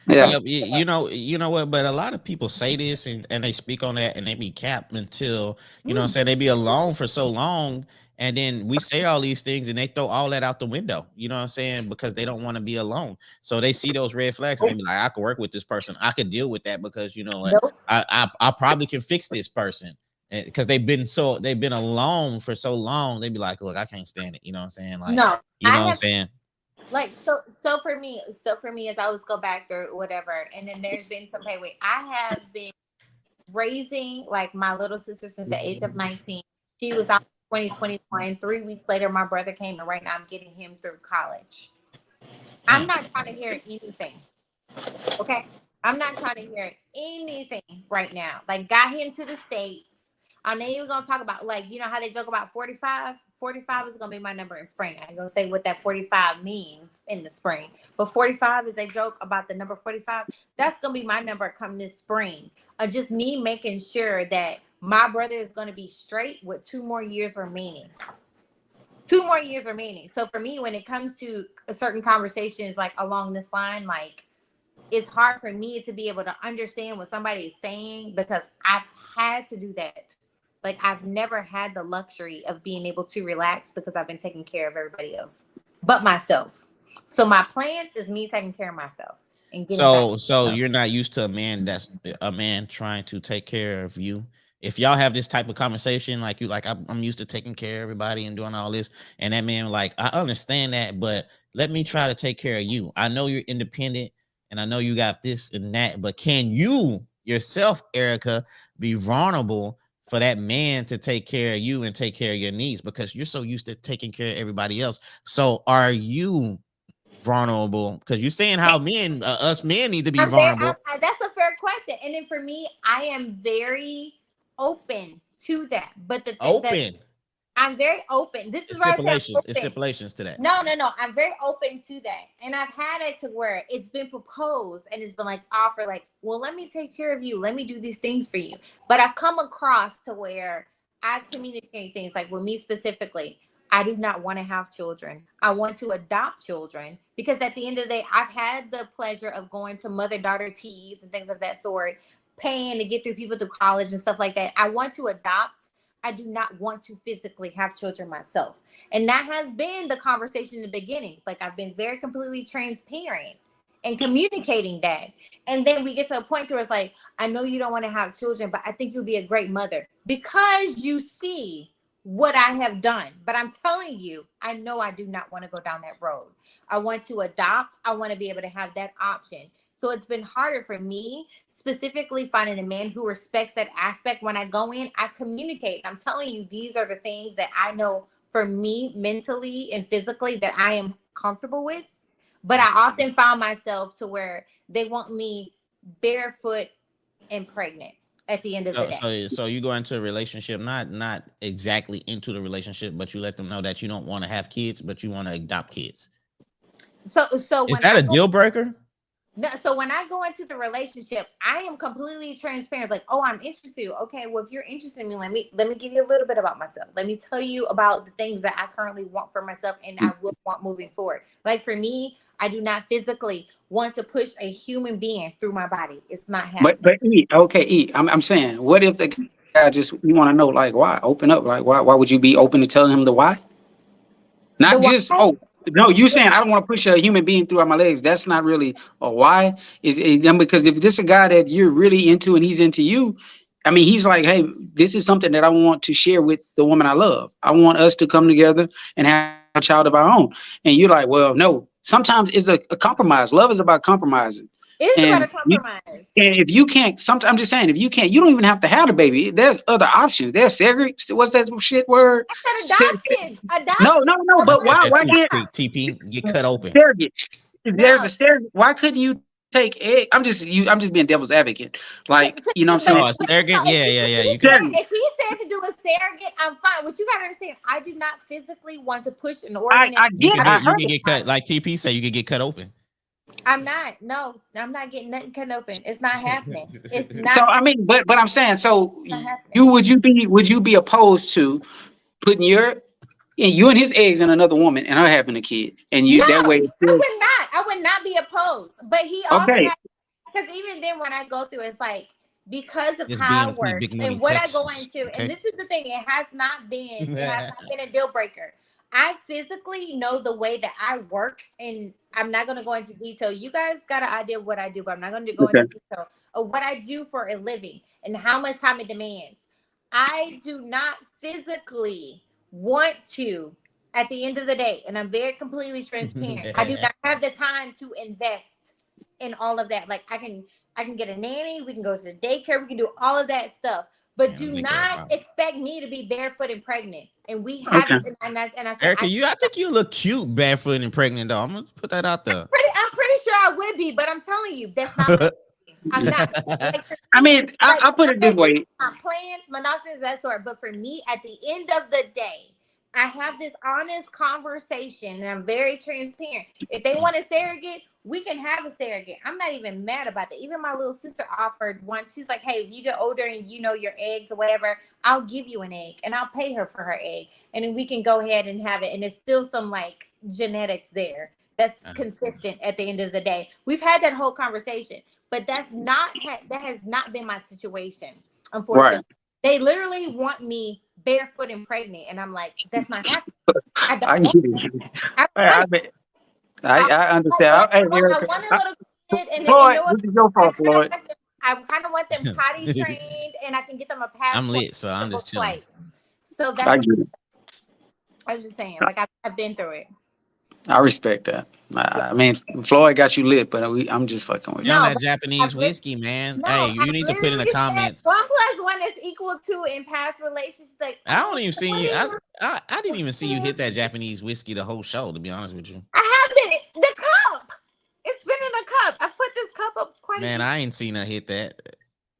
yeah, Yeah, you know what, but a lot of people say this and they speak on that and they be capped until, you know what I'm Mm. saying, they be alone for so long and then we say all these things and they throw all that out the window, you know what I'm saying, because they don't want to be alone. So they see those red flags and they be like, I could work with this person. I could deal with that because you know what, Nope. I probably can fix this person. Because they've been alone for so long, they be like, look, I can't stand it. You know what I'm saying? Like, No, you I know what I'm have saying? Like so for me, as I always go back through whatever, and then there's been some pay weight. I have been raising like my little sister since the age of 19. She was out in 2021. 3 weeks later, my brother came, and right now I'm getting him through college. I'm Mm. not trying to hear anything. Okay. I'm not trying to hear anything right now. Like, got him to the States. I'm not even going to talk about, like, you know how they joke about 45? 45 is going to be my number in spring. I ain't going to say what that 45 means in the spring. But 45 is a joke about the number 45. That's going to be my number come this spring. Just me making sure that my brother is going to be straight with 2 more years remaining. 2 more years remaining. So for me, when it comes to certain conversations, like along this line, like, it's hard for me to be able to understand what somebody is saying because I've had to do that. Like, I've never had the luxury of being able to relax because I've been taking care of everybody else but myself. So my plans is me taking care of myself and getting back to So myself. you're not used to a man trying to take care of you. If y'all have this type of conversation, like you, like I'm used to taking care of everybody and doing all this, and that man like I understand that, but let me try to take care of you. I know you're independent, and I know you got this and that, but can you yourself, Erica, be vulnerable for that man to take care of you and take care of your needs because you're so used to taking care of everybody else? So are you vulnerable? Because you're saying how men, us men, need to be vulnerable. That's a fair question. And then for me, I am very open to that. But that Open. I'm very open. This is It's why I say I'm stipulations. It's open. stipulations to that. No. I'm very open to that. And I've had it to where it's been proposed and it's been like offered, like, well, let me take care of you. Let me do these things for you. But I've come across to where I've communicated things like with me specifically. I do not want to have children. I want to adopt children because at the end of the day, I've had the pleasure of going to mother-daughter teas and things of that sort, paying to get through people through college and stuff like that. I want to adopt. I do not want to physically have children myself. And that has been the conversation in the beginning. Like, I've been very completely transparent and communicating that. And then we get to a point where it's like, I know you don't want to have children, but I think you'll be a great mother because you see what I have done. But I'm telling you, I know I do not want to go down that road. I want to adopt. I want to be able to have that option. So it's been harder for me, specifically finding a man who respects that aspect. When I go in, I communicate. I'm telling you, these are the things that I know for me mentally and physically that I am comfortable with. But I often found myself to where they want me barefoot and pregnant at the end of the So, day. so you go into a relationship, not exactly into the relationship, but you let them know that you don't want to have kids, but you want to adopt kids. So Is when that I a go deal breaker? No, so when I go into the relationship, I am completely transparent. Like, oh, I'm interested. Okay, well, if you're interested in me, let me give you a little bit about myself. Let me tell you about the things that I currently want for myself and I will want moving forward. Like for me, I do not physically want to push a human being through my body. It's not happening. But E, okay, E, I'm saying, what if the guy just you want to know like why? Open up, like why would you be open to telling him the why? Not The why? just no, you saying I don't want to push a human being through my legs. That's not really a why. Is it, because if this is a guy that you're really into and he's into you, I mean, he's like, hey, this is something that I want to share with the woman I love. I want us to come together and have a child of our own. And you're like, well, no. Sometimes it's a compromise. Love is about compromising. It's And about a compromise. and if you can't, sometimes I'm just saying, if you can't, you don't even have to have the baby. There's other options. There's segregate. What's that shit word? I said adoption. No, no, Adoption. no. So But let's why just can't TP get cut open. surrogate? If there's no. a surrogate, why couldn't you take egg? I'm just being devil's advocate. Like, you know what I'm But, saying? Oh, a but surrogate? no, Yeah, yeah, yeah. You can. Surrogate. if he said to do a surrogate, I'm fine. What you gotta understand, I do not physically want to push an organ I You get. can I get. You heard can it. get cut. Like TP say, you can get cut open. I'm not. No, I'm not getting nothing cut open. It's not happening. It's So not I mean, but I'm saying, so happening. you would you be opposed to putting you and his eggs in another woman and her having a kid, and No, you that way? I would not. I would not be opposed. But he also Okay, has, because even then when I go through, it's like because of This how being I between work Big Money, and what I go Texas. into, and Okay. this is the thing, it has not been a deal breaker. I physically know the way that I work, and I'm not going to go into detail. You guys got an idea of what I do, but I'm not going to go okay. into detail of what I do for a living and how much time it demands. I do not physically want to at the end of the day, and I'm very completely transparent, I do not have the time to invest in all of that. Like I can get a nanny, we can go to the daycare, we can do all of that stuff. But Yeah, do they care not about. expect me to be barefoot and pregnant. And we have Okay. it, and I said Erica, I think you look cute barefoot and pregnant though. I'm gonna put that out there. I'm pretty sure I would be, but I'm telling you, that's not my I'm not like for I me, mean, like I put it this it's way. not plans, monotonous, that sort. But for me, at the end of the day, I have this honest conversation and I'm very transparent. If they want a surrogate, we can have a surrogate. I'm not even mad about that. Even my little sister offered once. She's like, hey, if you get older and you know your eggs or whatever, I'll give you an egg and I'll pay her for her egg. And then we can go ahead and have it. And there's still some like genetics there that's consistent at the end of the day. We've had that whole conversation, but that has not been my situation, Right. unfortunately. They literally want me barefoot and pregnant, and I'm like, that's not happening. I don't I want get it. it. I don't I, want I, it. mean, I, I I understand. want, Hey, I Erica, want a little kid, and you Floyd, know what? this is your I fault, kind of Floyd. want them. I kind of want them potty trained, and I can get them a I'm passport lit, so to I'm book just chilling. flights. So I that's what get it. I was just saying. Like I've been through it. I respect that. Yeah. I mean, Floyd got you lit, but I'm just fucking with You on No, that but Japanese I've lived. whiskey, man. Hey, No, I you need to put in the literally said comments. 1 plus 1 is equal to in past relationships. Like, I don't even see you. what I didn't even see you is hit that Japanese whiskey the whole show. To be honest with you, I haven't. The cup. It's been in a cup. I put this cup up quite a man, few. I ain't seen her hit that.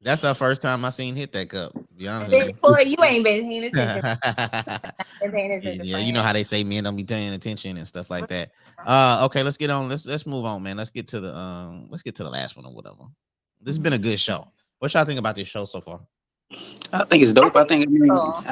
That's our first time I seen hit that cup. To be honest And with then, you. boy, you ain't been paying attention. Yeah, Been paying attention, you know friend. how they say men don't be paying attention and stuff like that. Okay, let's get on. Let's move on, man. Let's get to the last one or whatever. This has been a good show. What y'all think about this show so far? I think it's I dope. I think think, so.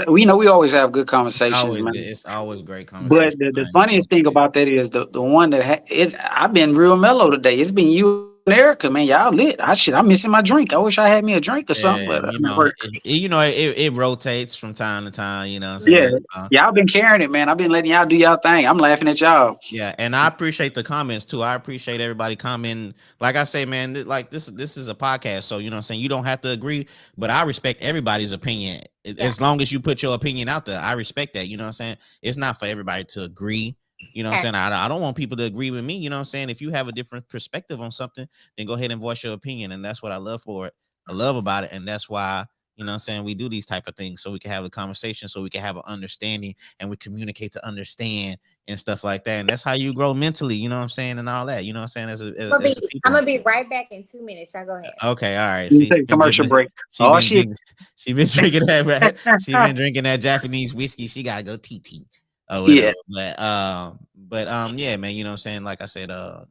we know we always have good conversations, Always good. man. It's always great But conversation. the I ain't gonna funniest thing lie. about that is the one that I've been real mellow today. It's been you and Erica, man. Y'all lit. I'm missing my drink. I wish I had me a drink or something, Yeah, but I'm at work. it rotates from time to time. You know what I'm Yeah, saying? y'all been carrying it, man. I've been letting y'all do y'all thing. I'm laughing at y'all. Yeah, and I appreciate the comments too. I appreciate everybody commenting. Like I say, man, like this is a podcast, so you know what I'm saying. You don't have to agree, but I respect everybody's opinion. Yeah. As long as you put your opinion out there, I respect that. You know what I'm saying. It's not for everybody to agree. You know what I'm saying. I don't want people to agree with me. You know what I'm saying. If you have a different perspective on something, then go ahead and voice your opinion, and that's what I love for it. I love about it, and that's why. You know what I'm saying? We do these type of things so we can have a conversation, so we can have an understanding, and we communicate to understand and stuff like that. And that's how you grow mentally, you know what I'm saying, and all that. You know what I'm saying? As a I'm people. gonna be right back in 2 minutes. Y'all go ahead. Okay, all right. Let me See, take a commercial break. she Oh been shit. drinking she been drinking that she been drinking that Japanese whiskey. She gotta go TT or Yeah. whatever. But yeah, man, you know what I'm saying? Like I said, I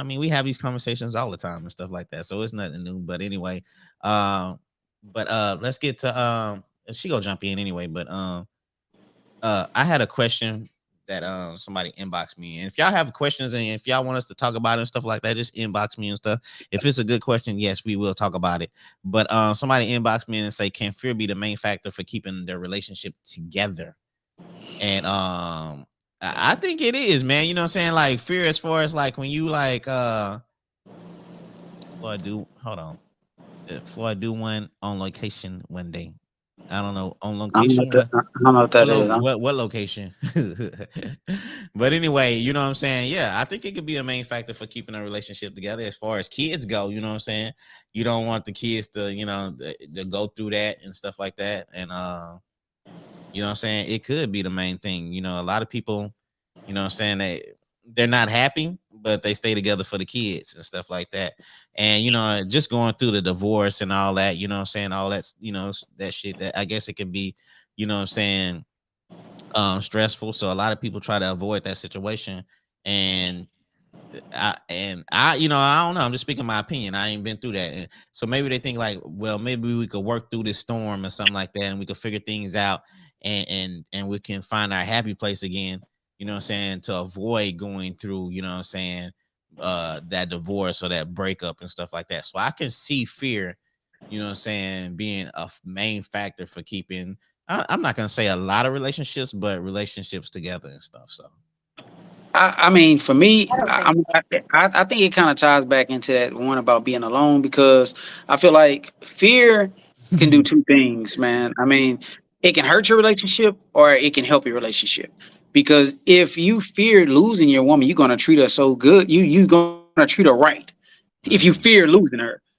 mean, we have these conversations all the time and stuff like that. So it's nothing new. But anyway, let's get to she gonna jump in anyway, but I had a question that somebody inboxed me. And if y'all have questions and if y'all want us to talk about it and stuff like that, just inbox me and stuff. If it's a good question, yes, we will talk about it. But somebody inboxed me and say, can fear be the main factor for keeping their relationship together? And I think it is, man. You know what I'm saying? Like fear as far as like when you like before I do hold on. Before I do one on location one day. I don't know on location. I don't know what that is. Huh? What location? But anyway, you know what I'm saying? Yeah, I think it could be a main factor for keeping a relationship together as far as kids go. You know what I'm saying? You don't want the kids to, you know, to go through that and stuff like that. And you know what I'm saying? It could be the main thing. You know, a lot of people, you know what I'm saying, they're not happy, but they stay together for the kids and stuff like that. And you know, just going through the divorce and all that, you know what I'm saying, all that's, you know, that shit that I guess it can be, you know what I'm saying, stressful. So a lot of people try to avoid that situation. And I, you know, I don't know. I'm just speaking my opinion. I ain't been through that. And so maybe they think like, well, maybe we could work through this storm or something like that, and we could figure things out, and we can find our happy place again. You know what I'm saying? To avoid going through, you know what I'm saying, that divorce or that breakup and stuff like that. So I can see fear, you know what I'm saying, being a main factor for keeping. I'm not gonna say a lot of relationships, but relationships together and stuff. So. I mean, for me, I don't think I think it kind of ties back into that one about being alone because I feel like fear can do two things, man. I mean, It can hurt your relationship or it can help your relationship. Because if you fear losing your woman, you're gonna treat her so good. You're gonna treat her right. If you fear Mhm. losing her,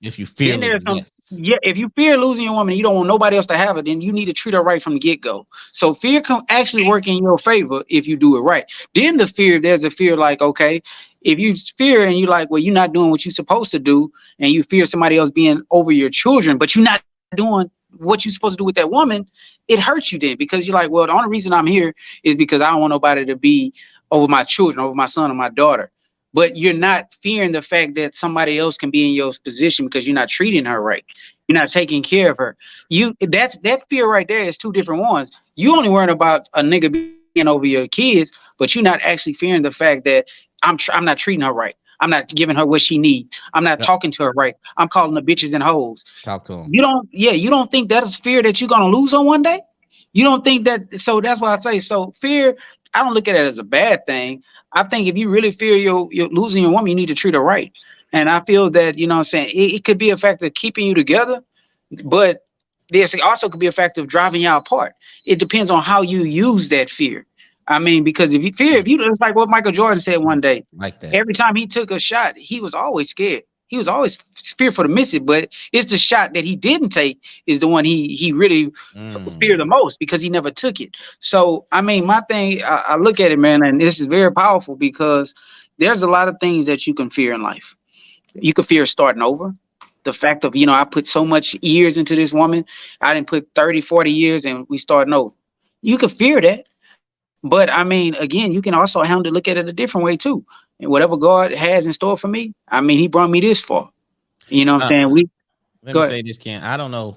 If you then fear there's losing, some. yes. Yeah, if you fear losing your woman, you don't want nobody else to have her. Then you need to treat her right from the get go. So fear can actually work in your favor if you do it right. Then the fear, there's a fear like, okay, if you fear and you like, well, you're not doing what you're supposed to do, and you fear somebody else being over your children, but you're not doing what you're supposed to do with that woman, it hurts you then because you're like, well, the only reason I'm here is because I don't want nobody to be over my children, over my son or my daughter. But you're not fearing the fact that somebody else can be in your position because you're not treating her right. You're not taking care of her. That fear right there is two different ones. You only worrying about a nigga being over your kids, but you're not actually fearing the fact that I'm not treating her right. I'm not giving her what she needs. I'm not Yep. talking to her right. I'm calling the bitches and hoes. Talk to him. You don't think that is fear that you're gonna lose on one day? You don't think that, so that's why I say, so fear, I don't look at it as a bad thing. I think if you really fear you're losing your woman, you need to treat her right. And I feel that, you know what I'm saying, it could be a factor of keeping you together, but this also could be a factor of driving you apart. It depends on how you use that fear. I mean, because if you fear, if Mm, you, it's like what Michael Jordan said one mm, day. like that. Every time he took a shot, he was always scared. He was always fearful to miss it. But it's the shot that he didn't take is the one he really feared the Mm. most because he never took it. So I mean, my thing, I look at it, man, and this is very powerful because there's a lot of things that you can fear in life. You could fear starting over. The fact of, I put so much years into this woman. I didn't put 30, 40 years and we starting over. You could fear that. But I mean, again, you can also handle look at it a different way too. And whatever God has in store for me, I mean, He brought me this far. You know what I'm Uh, saying? We Let go me ahead. say this, Ken. I don't know.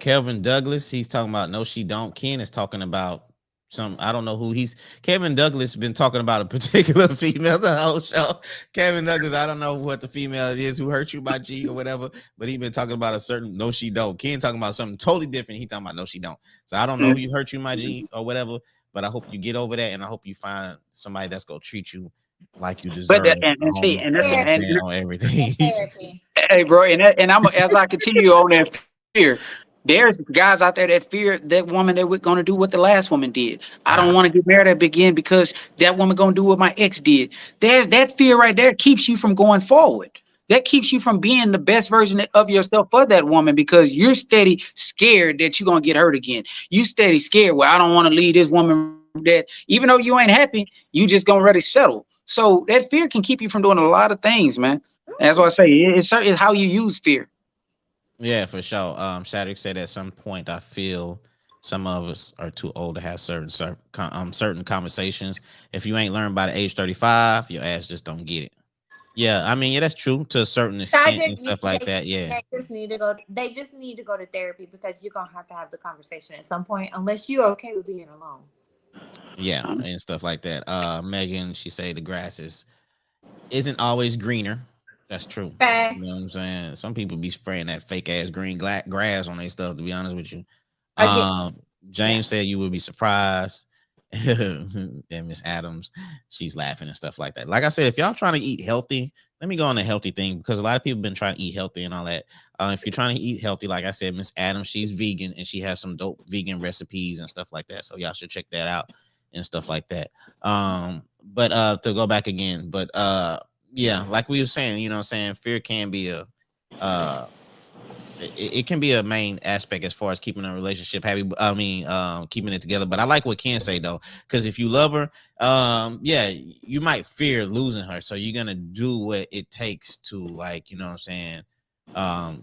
Kelvin Douglas, he's talking about no, she don't. Ken is talking about some. I don't know who he's. Kevin Douglas been talking about a particular female the whole show. Kevin Douglas, I don't know what the female it is who hurt you by G or whatever, but he been talking about a certain no, she don't. Ken talking about something totally different. He talking about no, she don't. So I don't know who you hurt you, my G or whatever, but I hope you get over that, and I hope you find somebody that's gonna treat you like you But deserve. and see, and You that's know what I'm Therapy. saying on everything. And therapy. hey, bro, and I'm as I continue on that fear, there's guys out there that fear that woman that we're gonna do what the last woman did. I don't want to get married at begin because that woman gonna do what my ex did. There's that fear right there keeps you from going forward. That keeps you from being the best version of yourself for that woman because you're steady scared that you're gonna get hurt again. You steady scared. Well, I don't want to leave this woman that even though you ain't happy, you just gonna ready settle. So that fear can keep you from doing a lot of things, man. That's why I say it's how you use fear. Yeah, for sure. Shadrick said at some point, I feel some of us are too old to have certain conversations. If you ain't learned by the age 35, your ass just don't get it. Yeah, I mean, yeah, that's true to a certain extent and Sergeant, stuff like that. Yeah, they just need to go. They just need to go to therapy because you're gonna have to have the conversation at some point, unless you're okay with being alone. yeah, and stuff like that. Megan, she say the grass isn't always greener. That's true. You know what Facts. I'm saying? Some people be spraying that fake ass green grass on their stuff. To be honest with you, Again, um, yeah. James said you would be surprised. And Miss Adams, she's laughing and stuff like that. Like I said, if y'all trying to eat healthy, let me go on a healthy thing because a lot of people been trying to eat healthy and all that. If you're trying to eat healthy, like I said, Miss Adams, she's vegan and she has some dope vegan recipes and stuff like that. So y'all should check that out and stuff like that. But to go back again, but yeah, like we were saying, you know what I'm saying, fear can be a uh it can be a main aspect as far as keeping a relationship happy. I mean, keeping it together. But I like what Ken say though, because if you love her, yeah, you might fear losing her, so you're gonna do what it takes to, like, you know what I'm saying,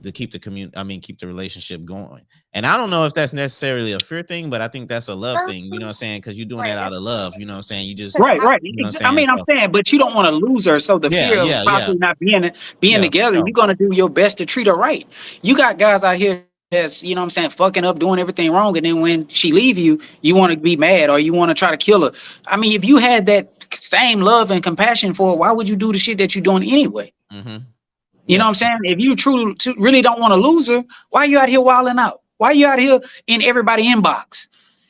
to keep the community. I mean, keep the relationship going. And I don't know if that's necessarily a fear thing, but I think that's a love thing. You know what I'm saying? Because you're doing Right. that out That's of love. You know what I'm saying? You just, because it Right, happens. right. you know what I'm I saying? mean, I'm So saying, but you don't want to lose her. So the yeah, fear of yeah, yeah, possibly not being yeah, for together, sure. you're gonna do your best to treat her right. You got guys out here that's, you know what I'm saying, fucking up, doing everything wrong, and then when she leave you, you want to be mad or you want to try to kill her. I mean, if you had that same love and compassion for her, why would you do the shit that you're doing anyway? Mm-hmm. You know Yeah, what I'm saying? If you truly really don't want to lose her, why you out here wilding out? Why you out here in everybody inbox?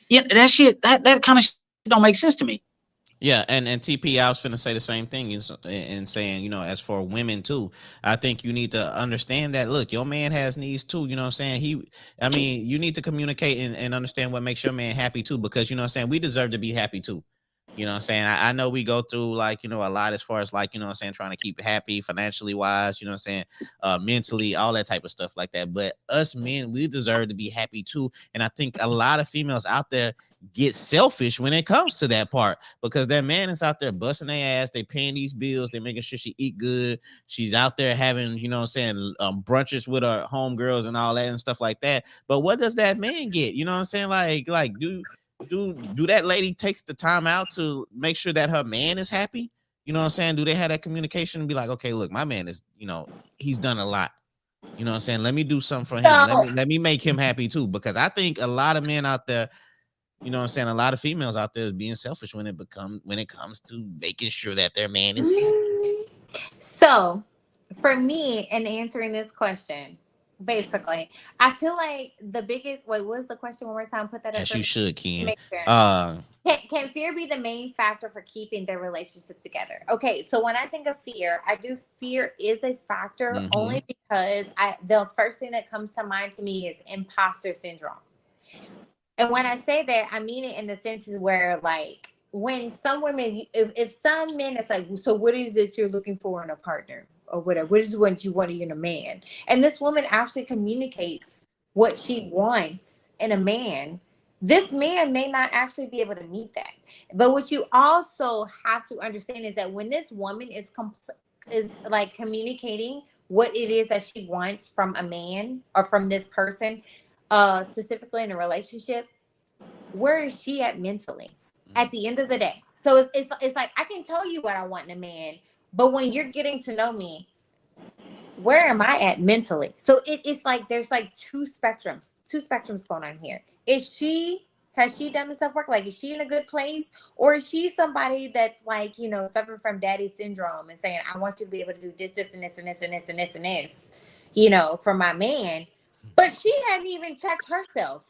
Yeah, that shit, that kind of shit don't make sense to me. Yeah, and TP, I was finna say the same thing, and saying, as for women too, I think you need to understand that. Look, your man has needs too. You know what I'm saying? I mean, you need to communicate and understand what makes your man happy too, because what I'm saying, we deserve to be happy too. You know what I'm saying? I know we go through like, a lot as far as like, what I'm saying, trying to keep happy financially wise, what I'm saying, mentally, all that type of stuff like that. But us men, we deserve to be happy too. And I think a lot of females out there get selfish when it comes to that part, because that man is out there busting their ass, they paying these bills, they making sure she eat good, she's out there having, what I'm saying, brunches with her homegirls and all that and stuff like that. But what does that man get? You know what I'm saying? Like do that lady takes the time out to make sure that her man is happy? You know what I'm saying? Do they have that communication and be like, okay, look, my man is, he's done a lot. You know what I'm saying? Let me do something for him. Let So me make him happy too. Because I think a lot of men out there, what I'm saying, a lot of females out there is being selfish when it comes to making sure that their man is happy. So, for me, in answering this question, basically, I feel like the biggest. Wait, what was the question? One more time. Put that up As for you me. should, Ken. Make sure. Uh Can fear be the main factor for keeping their relationship together? Okay, so when I think of fear, I do fear is a factor mhm. only because the first thing that comes to mind to me is imposter syndrome. And when I say that, I mean it in the senses where, like, when some women, if some men, it's like, so what is this you're looking for in a partner or whatever? What is what you want in a man? And this woman actually communicates what she wants in a man. This man may not actually be able to meet that. But what you also have to understand is that when this woman is like communicating what it is that she wants from a man or from this person, specifically in a relationship, where is she at mentally at the end of the day? So it's like I can tell you what I want in a man, but when you're getting to know me, where am I at mentally? So it's like there's like two spectrums going on here. Has she done the self work? Like, is she in a good place, or is she somebody that's like, suffering from daddy syndrome and saying, I want you to be able to do this, this, and this, and this, and this, and this, and this, for my man, but she hadn't even checked herself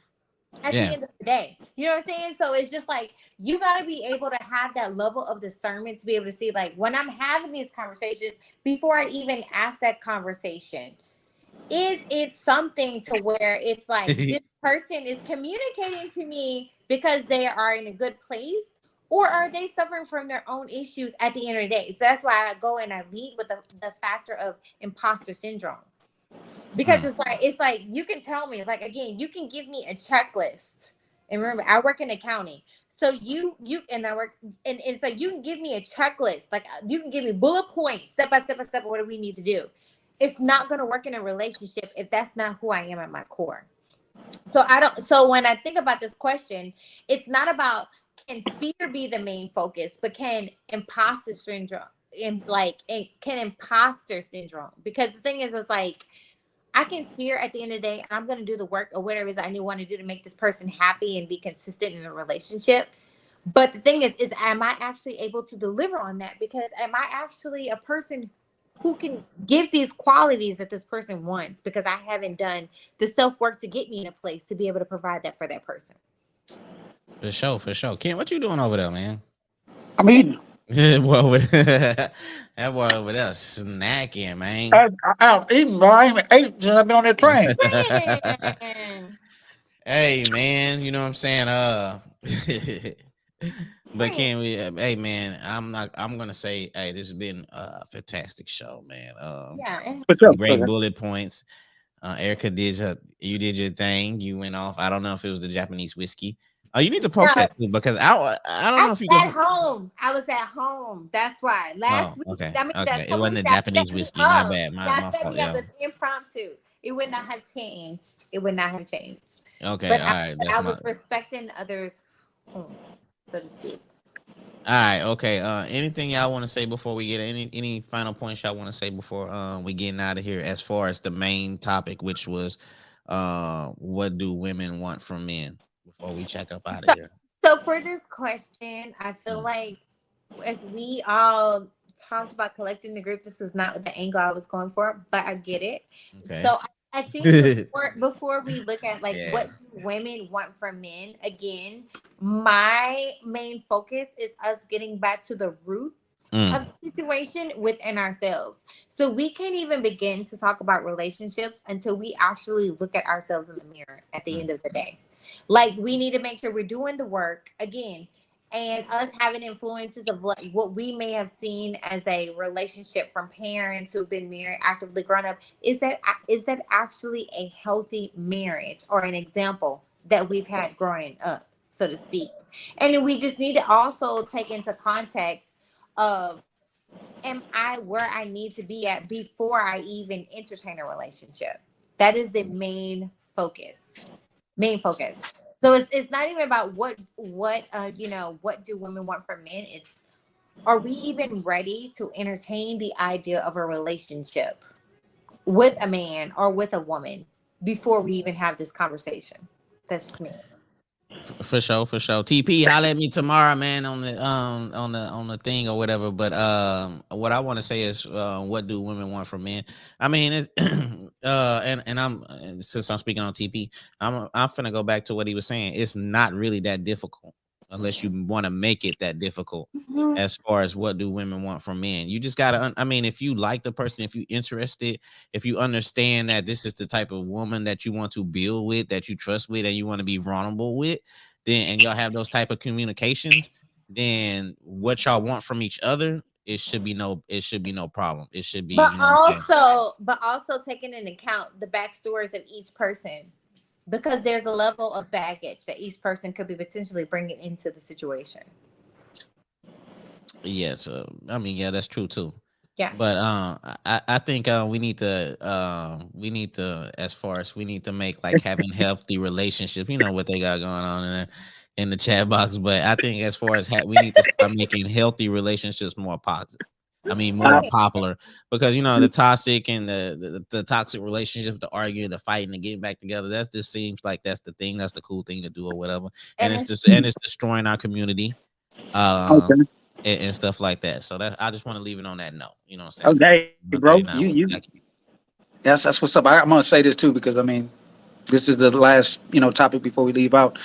at the Yeah. end of the day. You know what I'm saying? So it's just like you got to be able to have that level of discernment to be able to see, like, when I'm having these conversations, before I even ask that conversation, is it something to where it's like this person is communicating to me because they are in a good place, or are they suffering from their own issues at the end of the day? So that's why I go and I lead with the factor of imposter syndrome, because Huh. it's like you can tell me, like, again, you can give me a checklist. And remember, I work in accounting, so you and I work, and it's like you can give me a checklist, like, you can give me bullet points, step by step, what do we need to do. It's not going to work in a relationship if that's not who I am at my core. So when I think about this question, it's not about can fear be the main focus, but can imposter syndrome, can imposter syndrome, because the thing is, it's like I can fear at the end of the day, and I'm going to do the work or whatever it is I need want to do to make this person happy and be consistent in a relationship. But the thing is am I actually able to deliver on that? Because am I actually a person who can give these qualities that this person wants? Because I haven't done the self work to get me in a place to be able to provide that for that person. For sure, for sure. Ken, what you doing over there, man? I'm eating. Boy, that boy over there snacking, man. I'm eating, bro. I ain't ate since I've been on that train. Friend, Hey, man, you know what I'm saying? But friend. can we? Hey, man, I'm gonna say, hey, this has been a fantastic show, man. Yeah. What's Some up? great bullet points. Erica you did your thing. You went off. I don't know if it was the Japanese whiskey. Oh, you need to post No, that too, because I don't I know was if you at can. home. I was at home. That's why. Last Oh, week, okay, I mean, a okay. It couple of wasn't the weeks, I Japanese set me whiskey. My up. bad. My I my set fault. me up Yeah. as impromptu. It would not have changed. It would not have changed. Okay. But All I, right. but That's I my. was respecting others' homes, so to speak. All right. Okay. Anything y'all want to say before we get any final points y'all want to say before we getting out of here? As far as the main topic, which was what do women want from men? Before we check up out of So, here. so for this question, I feel Mm, like as we all talked about collecting the group, this is not the angle I was going for, but I get it. okay. So I think before we look at like Yeah. what do women want from men, again, my main focus is us getting back to the root of Mm. the situation within ourselves. So we can't even begin to talk about relationships until we actually look at ourselves in the mirror at the end of the day. Like we need to make sure we're doing the work again, and us having influences of what we may have seen as a relationship from parents who've been married, actively grown up. Is that actually a healthy marriage or an example that we've had growing up, so to speak? And then we just need to also take into context of, am I where I need to be at before I even entertain a relationship? That is the main focus. Main focus. So it's not even about what do women want from men. It's, are we even ready to entertain the idea of a relationship with a man or with a woman before we even have this conversation? That's just me. For sure, for sure. TP, holla at me tomorrow, man, on the thing or whatever. But what I want to say is, what do women want from men? I mean, it's and since I'm speaking on TP, I'm finna go back to what he was saying. It's not really that difficult unless you want to make it that difficult. Mhm. As far as what do women want from men, you just gotta. I mean, if you like the person, if you interested, if you understand that this is the type of woman that you want to build with, that you trust with, and you want to be vulnerable with, then and y'all have those type of communications, then what y'all want from each other, it should be no problem. It should be, But you know what I'm saying? also taking into account the backstories of each person, because there's a level of baggage that each person could be potentially bringing into the situation. Yes, I mean, yeah, that's true too. Yeah. But I think we need to, as far as we need to make like having healthy relationships. You know what they got going on in the chat box. But I think as far as we need to start making healthy relationships more positive. I mean, more Right. popular, because the toxic and the toxic relationships, the arguing, the fighting, the getting back together. That just seems like that's the thing. That's the cool thing to do or whatever. And And it's it's just and it's destroying our community. Um, Okay. and stuff like that. So that I just want to leave it on that note. You know what I'm saying? Okay, bro. 139 You with you Black. that's what's up. I'm gonna say this too because I mean this is the last topic before we leave out.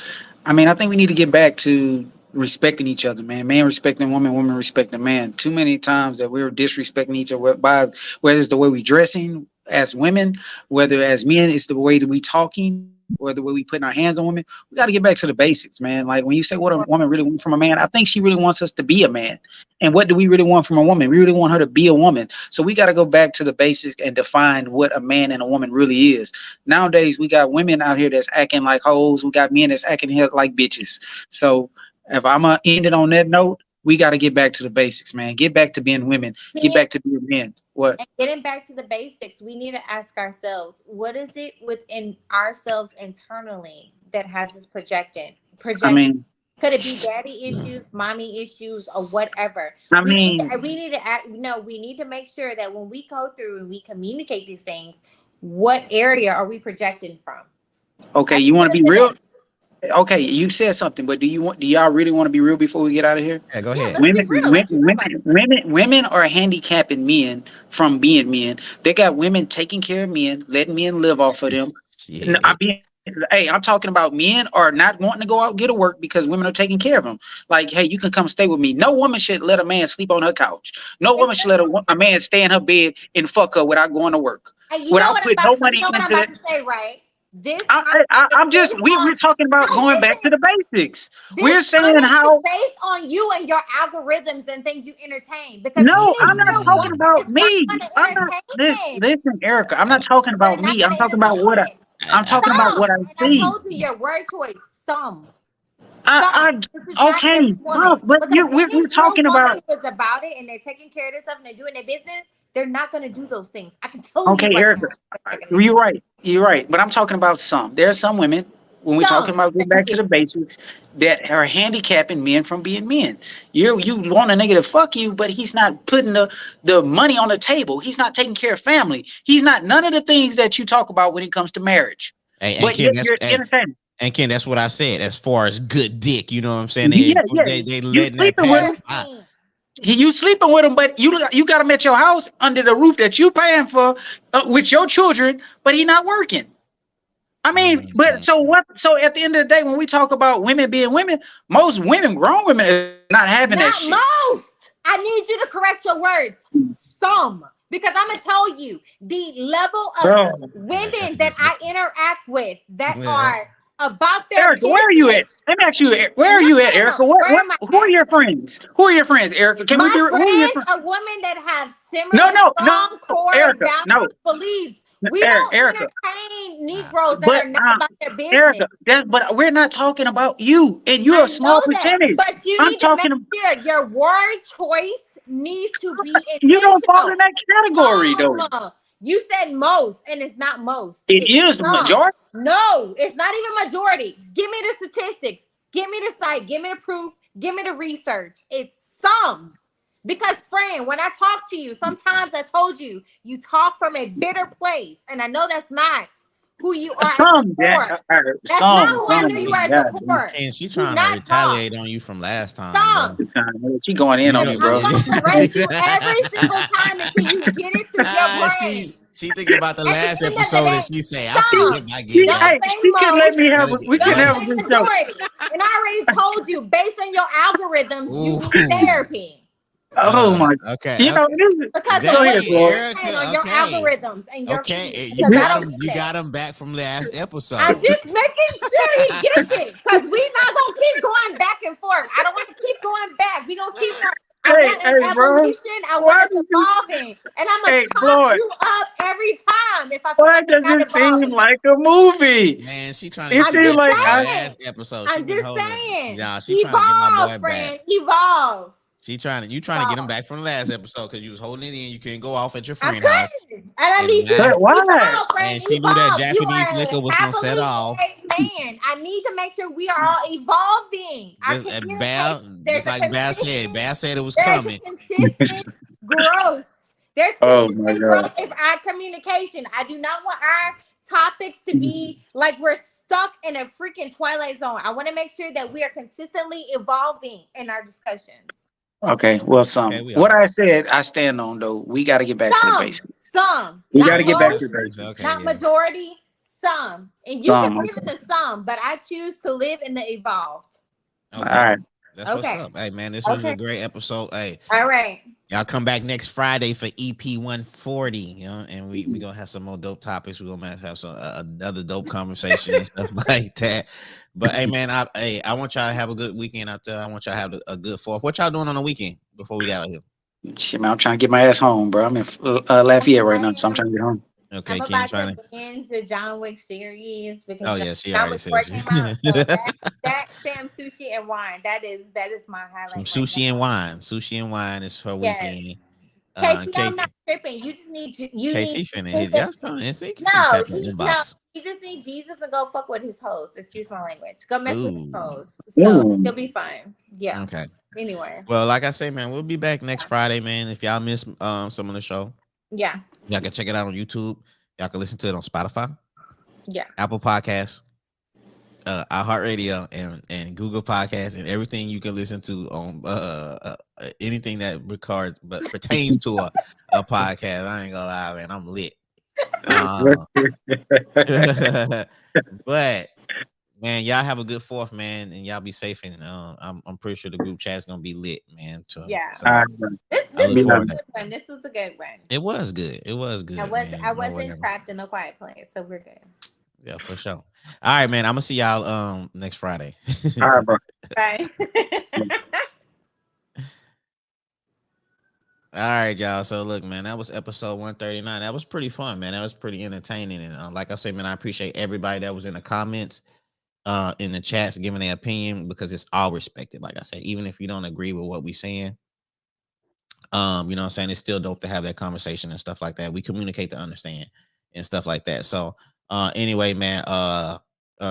I mean, I think we need to get back to respecting each other, man. Man respecting woman, woman respecting man. Too many times that we're disrespecting each other by whether it's the way we dressing as women, whether as men it's the way that we talking, or the way we putting our hands on women. We got to get back to the basics, man. Like when you say what a woman really wants from a man, I think she really wants us to be a man. And what do we really want from a woman? We really want her to be a woman. So we got to go back to the basics and define what a man and a woman really is. Nowadays, we got women out here that's acting like hoes. We got men that's acting here like bitches. So if I'm gonna end it on that note, we got to get back to the basics, man. Get back to being women. Get and back to being men. What? getting back to the basics, we need to ask ourselves, what is it within ourselves internally that has us I projecting? mean, Could it be daddy issues, mommy issues, or whatever? I We need mean, to, we need to act, no, we need to make sure that when we go through and we communicate these things, what area are we projecting from? okay, At you want the to end be of the real? day, Okay, you said something, but do y'all really want to be real before we get out of here? Yeah, go yeah, ahead. let's be Women, real. Let's be real about it. women are handicapping men from being men. They got women taking care of men, letting men live off of them. Shit. Hey, I'm talking about men are not wanting to go out and get to work because women are taking care of them. Like, hey, you can come stay with me. No woman should let a man sleep on her couch. No woman should let a man stay in her bed and fuck her without going to work, And without putting no money I'm into about that. to say, right? This I'm conversation is just based we're on, talking about no, going back to listen. the basics. This We're saying comment is how based on you and your algorithms and things you entertain. Because no, any I'm not real talking woman Mm. about is not me. going to I'm not entertain it. listen, Erica. I'm not I, talking They're about not me. going I'm to talking about entertain it. I'm I, talking about what Some. I And I see. told you your word choice. Some. I, Some. This is I not okay, every woman. but Because we're any real talking woman about who is about it and they're taking care of themselves and they're doing their business, they're not going to do those things. I can tell you okay, right Erica. now. They're not gonna do You're right. You're right. But I'm talking about some. There are some women when we're talking some. about getting back Thank to you. the basics that are handicapping men from being men. You want a nigga to fuck you, but he's not putting the money on the table. He's not taking care of family. He's not none of the things that you talk about when it comes to marriage. and But Ken, yet that's you're entertaining. and Ken, that's what I said. As far as good dick, you know what I'm saying? Yeah, yeah. They You letting that sleeping with pass him. by. Embarrassing. You sleeping with him, but you got him at your house under the roof that you paying for with your children, but he not working. I mean, but Mhm. so what? So at the end of the day, when we talk about women being women, most women, grown women, are not having that Not shit. most. I need you to correct your words. Some. Because I'm going to tell you the level of Bro, women that I interact with that Yeah. are about their Erica, where are you at? business. Let me ask you, where No, are you at, no, no, Erica? no. Where am I Who are at? your friends? Who are your friends, Erica? Can we My be? Who are your friends friends? are women that have No, similar no, no, strong core Erica, values, no, beliefs. We don't Erica. entertain Nah. Negroes that But are not about their business. Erica, but we're not talking about you, and you're I a small know that, percentage. but you I'm need to make talking. sure your word choice needs to be You don't fall in intentional. that category, though. You said most, and it's not most. It It's is a some. majority. No, it's not even majority. Give me the statistics. Give me the site. Give me the proof. Give me the research. It's some. Because, friend, when I talk to you, sometimes I told you, you talk from a bitter place. And I know that's not who you are at your Some, yeah, core. That's not who I know you are some, at your yeah. core. Ken, she Do trying to not talk. retaliate on you from last time, bro. Some. Good time. She going in You on know, you, I'm bro. going to berate you every single time until you get it through your brain. she thinking about the At the last end of the episode day, and she say, I can some. get my get Don't back. Hey, say she can let most. me have. We can Don't have a say good show. majority. And I already told you, based on your algorithms, you need Ooh. therapy. Oh my! Okay, You know, okay. Because of go what ahead, Dang, you bro. are saying on Erica. your Okay. algorithms and your Okay. feed. You Because I got don't him. get You that. got him back from last I'm episode. just making sure he gets it. Because we not gonna keep going back and forth. I don't want to keep going back. We gonna keep going. I Hey, want hey, an bro. evolution. I want Why us does it? evolving. And I'm gonna Hey, top Floyd. you up every time if I feel Why like does you're not it seem evolving. like a movie? Man, she trying to It get I'm you seems back just like from I. saying. last episode. She I'm been just holding. saying. Yeah, she trying to get my boy Evolve, back. friend. Evolve. You trying to get him Evolve. back from the last episode because you was holding it in. You couldn't go off at your I friend house. couldn't. And I And need you now, to Why? evolve, friend. and she knew that Evolve. You Japanese are liquor a was gonna set happily off. married man. I need to make sure we are all evolving. Our Just communication. Bal, There's just a like Bal said. consistent, Bal said it was there's a coming. consistent growth. There's Oh my consistent god. growth in our communication. I do not want our topics to be like we're stuck in a freaking twilight zone. I want to make sure that we are consistently evolving in our discussions. Okay, well, Okay, some. we What are. I said, I stand on though. We got to get back to the Some, basics. We got not to Okay, get back to most, the basics. okay, not yeah. majority, some. And you can Some. live in Okay. the some, but I choose to live in the evolved. All Okay, right. that's what's Okay. up. Hey, man, this was a Okay. great episode. Hey, All right. y'all come back next Friday for EP 140. You know, and we gonna have some more dope topics. We gonna have some another dope conversation and stuff like that. But hey, man, I want y'all to have a good weekend out there. I want y'all to have a good fourth. What y'all doing on the weekend before we got out here? Shit, man, I'm trying to get my ass home, bro. I'm in Lafayette right now, so I'm I trying to get home. Okay, I'm Ken about to trying to. binge the John Wick series because Oh yeah, she John already Wick said 4 she. came out. So that Sam sushi and wine. That is my Some highlight right sushi now. and wine. Sushi and wine is her Yes. weekend. KT, I'm KT not tripping. You just need you need KT finna hit. Jesus. Y'all still see. She finna No, tap in the no. inbox. He just need Jesus and go fuck with his hoes. Excuse my language. Go mess with his Ooh. hoes. So Ooh. he'll be fine. Yeah. Okay. Anyway. Well, like I say, man, we'll be back next Yeah. Friday, man. If y'all miss some of the show, Yeah. y'all can check it out on YouTube. Y'all can listen to it on Spotify, Yeah. Apple Podcasts, iHeartRadio, and Google Podcasts, and everything you can listen to on anything that records but pertains to a podcast. I ain't gonna lie, man. I'm lit. Uh, but man, y'all have a good fourth, man, and y'all be safe. And I'm pretty sure the group chat's gonna be lit, man. Yeah. So All right, This I look was a forward to. good one. This was a good one. It was good. It was I good, was man. I No wasn't whatever. trapped in a quiet place, so we're good. Yeah, for sure. All right, man. I'm gonna see y'all next Friday. all right, bro. Bye. All right, y'all. So look, man, that was episode 139. That was pretty fun, man. That was pretty entertaining. And like I said, man, I appreciate everybody that was in the comments, in the chats, giving their opinion because it's all respected. Like I said, even if you don't agree with what we saying, you know what I'm saying, it's still dope to have that conversation and stuff like that. We communicate to understand and stuff like that. So anyway, man,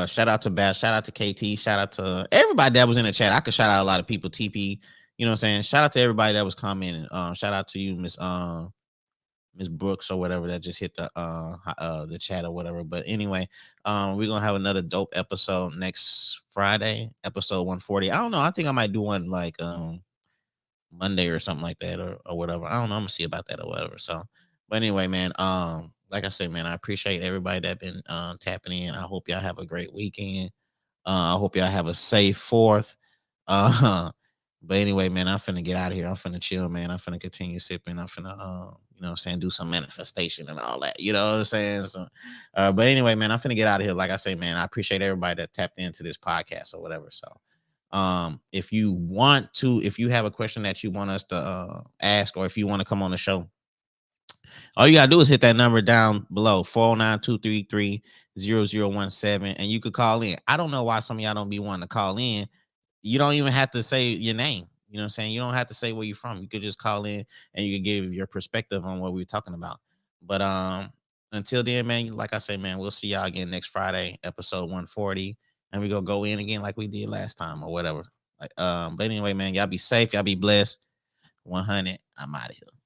shout out to Bash, shout out to KT, shout out to everybody that was in the chat. I could shout out a lot of people, TP, you know what I'm saying? Shout out to everybody that was commenting. Shout out to you, Miss Brooks or whatever that just hit the chat or whatever. But anyway, we're gonna have another dope episode next Friday, episode 140. I don't know. I think I might do one like Monday or something like that, or whatever. I don't know. I'm gonna see about that or whatever. So, but anyway, man. Like I said, man, I appreciate everybody that been tapping in. I hope y'all have a great weekend. I hope y'all have a safe fourth. Uh, but anyway, man, I'm finna get out of here. I'm finna chill, man. I'm finna continue sipping. I'm finna, you know what I'm saying, do some manifestation and all that. You know what I'm saying? So, but anyway, man, I'm finna get out of here. Like I say, man, I appreciate everybody that tapped into this podcast or whatever. So, if you want to, if you have a question that you want us to ask, or if you want to come on the show, all you gotta do is hit that number down below, 409-233-0017, and you could call in. I don't know why some of y'all don't be wanting to call in. You don't even have to say your name. You know what I'm saying? You don't have to say where you're from. You could just call in and you could give your perspective on what we're talking about. But until then, man, like I say, man, we'll see y'all again next Friday, episode 140. And we gonna go in again like we did last time or whatever. Like, but anyway, man, y'all be safe, y'all be blessed. 100. I'm out of here.